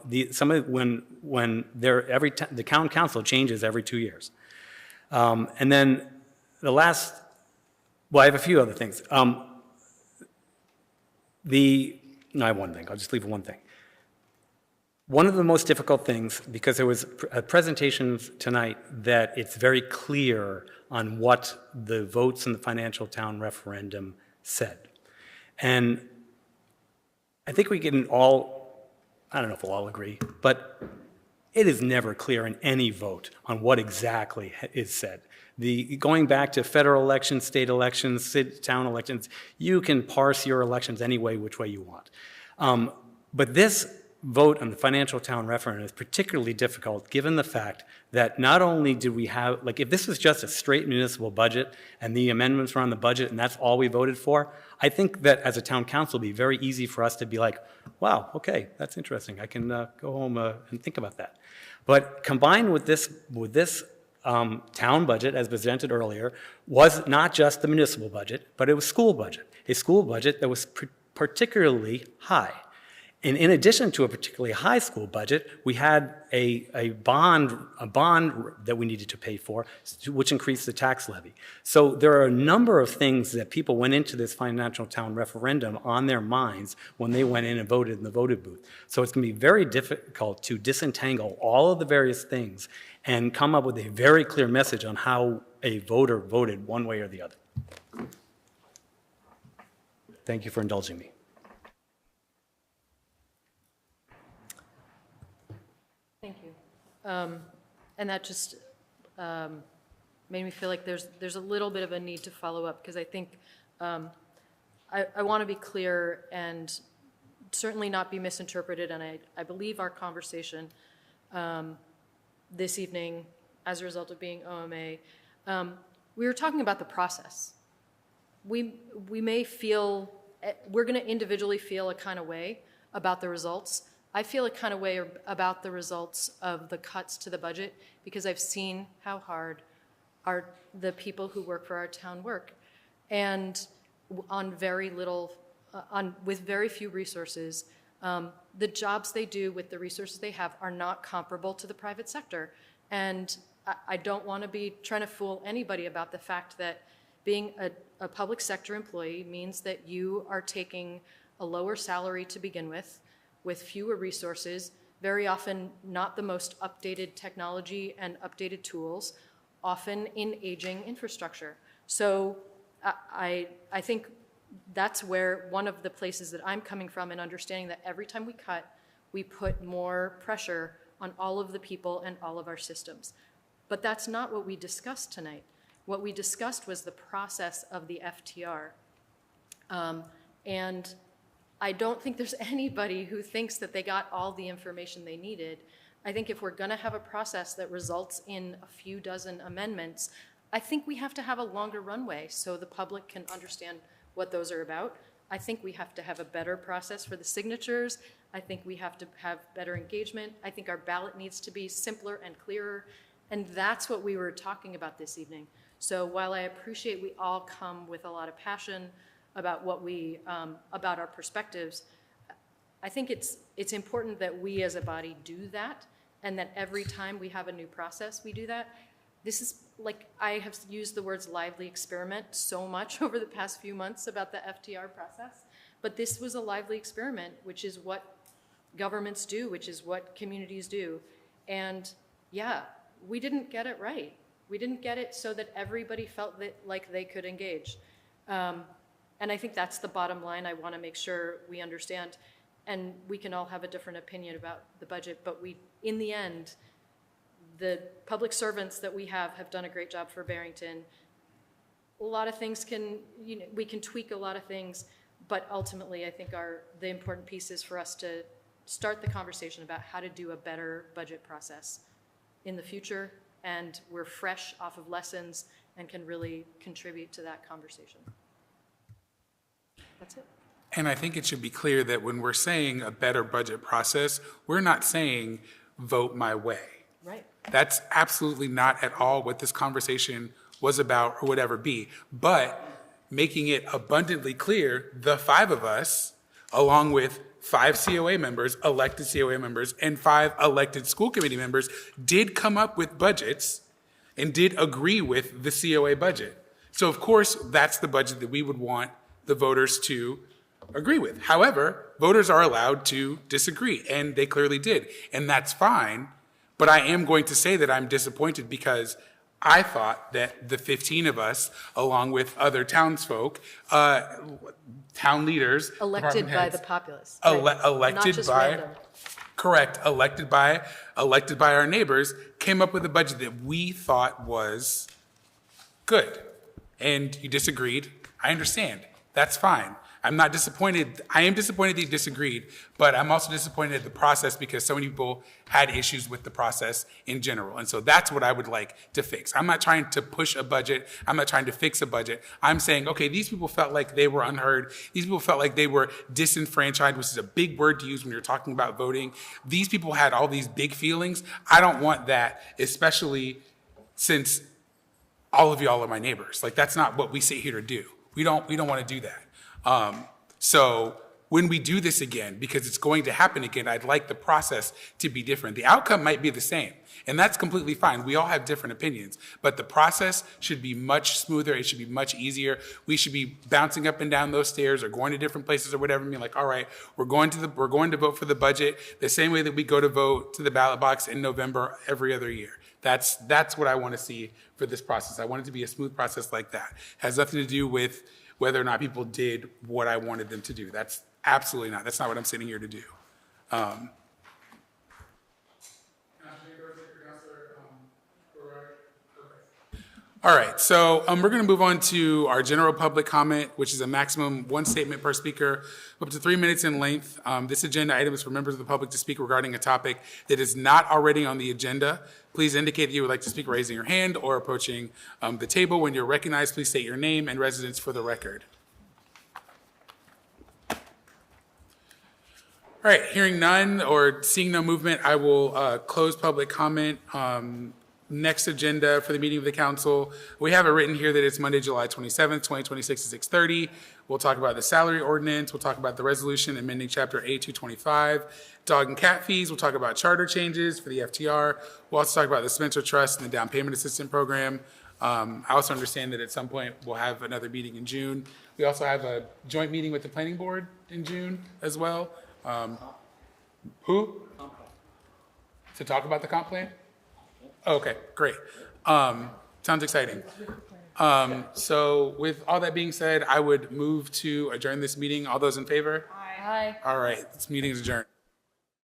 Speaker 4: the town council changes every 2 years, and then I have a few other things. I have one thing. I'll just leave one thing. One of the most difficult things, because there was presentations tonight that it's very clear on what the votes in the financial town referendum said. And I think we can all, I don't know if we'll all agree, but it is never clear in any vote on what exactly is said. Going back to federal elections, state elections, town elections, you can parse your elections any way, which way you want. But this vote on the financial town referendum is particularly difficult given the fact that not only did we have, if this was just a straight municipal budget and the amendments were on the budget and that's all we voted for, I think that as a town council it'd be very easy for us to be like, wow, okay, that's interesting. I can go home and think about that. But combined with this town budget, as presented earlier, was not just the municipal budget, but it was school budget, a school budget that was particularly high. And in addition to a particularly high school budget, we had a bond that we needed to pay for, which increased the tax levy. So there are a number of things that people went into this financial town referendum on their minds when they went in and voted in the voting booth. So it's going to be very difficult to disentangle all of the various things and come up with a very clear message on how a voter voted one way or the other. Thank you for indulging me.
Speaker 2: Thank you. And that just made me feel like there's a little bit of a need to follow up, because I think I want to be clear and certainly not be misinterpreted, and I believe our conversation this evening, as a result of being OMA, we were talking about the process. We may feel, we're going to individually feel a kind of way about the results. I feel a kind of way about the results of the cuts to the budget because I've seen how hard the people who work for our town work, and on very little, with very few resources. The jobs they do with the resources they have are not comparable to the private sector. And I don't want to be trying to fool anybody about the fact that being a public sector employee means that you are taking a lower salary to begin with fewer resources, very often not the most updated technology and updated tools, often in aging infrastructure. So I think that's where one of the places that I'm coming from, and understanding that every time we cut, we put more pressure on all of the people and all of our systems. But that's not what we discussed tonight. What we discussed was the process of the FTR. And I don't think there's anybody who thinks that they got all the information they needed. I think if we're going to have a process that results in a few dozen amendments, I think we have to have a longer runway so the public can understand what those are about. I think we have to have a better process for the signatures. I think we have to have better engagement. I think our ballot needs to be simpler and clearer. And that's what we were talking about this evening. So while I appreciate we all come with a lot of passion about what about our perspectives, I think it's important that we as a body do that, and that every time we have a new process, we do that. This is, I have used the words lively experiment so much over the past few months about the FTR process, but this was a lively experiment, which is what governments do, which is what communities do. And yeah, we didn't get it right. We didn't get it so that everybody felt like they could engage. And I think that's the bottom line I want to make sure we understand. And we can all have a different opinion about the budget, but in the end, the public servants that we have done a great job for Barrington. A lot of things we can tweak a lot of things, but ultimately I think the important piece is for us to start the conversation about how to do a better budget process in the future, and we're fresh off of lessons and can really contribute to that conversation. That's it.
Speaker 13: And I think it should be clear that when we're saying a better budget process, we're not saying vote my way.
Speaker 2: Right.
Speaker 13: That's absolutely not at all what this conversation was about or would ever be. But making it abundantly clear the 5 of us, along with 5 COA members, elected COA members, and 5 elected school committee members, did come up with budgets and did agree with the COA budget. So of course, that's the budget that we would want the voters to agree with. However, voters are allowed to disagree, and they clearly did, and that's fine. But I am going to say that I'm disappointed because I thought that the 15 of us, along with other townsfolk, town leaders,
Speaker 2: Elected
Speaker 13: department
Speaker 2: by
Speaker 13: heads,
Speaker 2: the populace.
Speaker 13: elected
Speaker 2: Not just
Speaker 13: by,
Speaker 2: random.
Speaker 13: correct, elected by our neighbors, came up with a budget that we thought was good. And you disagreed. I understand. That's fine. I'm not disappointed. I am disappointed that you disagreed, but I'm also disappointed at the process because so many people had issues with the process in general. And so that's what I would like to fix. I'm not trying to push a budget. I'm not trying to fix a budget. I'm saying, okay, these people felt like they were unheard. These people felt like they were disenfranchised, which is a big word to use when you're talking about voting. These people had all these big feelings. I don't want that, especially since all of y'all are my neighbors. Like, that's not what we sit here to do. We don't want to do that. So when we do this again, because it's going to happen again, I'd like the process to be different. The outcome might be the same, and that's completely fine. We all have different opinions, but the process should be much smoother. It should be much easier. We should be bouncing up and down those stairs or going to different places or whatever, and being like, all right, we're going to vote for the budget the same way that we go to vote to the ballot box in November every other year. That's what I want to see for this process. I want it to be a smooth process like that. It has nothing to do with whether or not people did what I wanted them to do. That's absolutely not. That's not what I'm sitting here to do. All right, so we're going to move on to our general public comment, which is a maximum 1 statement per speaker, up to 3 minutes in length. This agenda item is for members of the public to speak regarding a topic that is not already on the agenda. Please indicate that you would like to speak raising your hand or approaching the table. When you're recognized, please state your name and residence for the record. All right, hearing none or seeing no movement, I will close public comment. Next agenda for the meeting of the council, we have it written here that it's Monday, July 27th, 2026 at 6:30. We'll talk about the salary ordinance. We'll talk about the resolution amending Chapter A225, dog and cat fees. We'll talk about charter changes for the FTR. We'll also talk about the Spencer Trust and the down payment assistance program. I also understand that at some point we'll have another meeting in June. We also have a joint meeting with the planning board in June as well. Who? To talk about the comp plan? Okay, great. Sounds exciting. So with all that being said, I would move to adjourn this meeting. All those in favor?
Speaker 2: Aye.
Speaker 13: All right, this meeting is adjourned.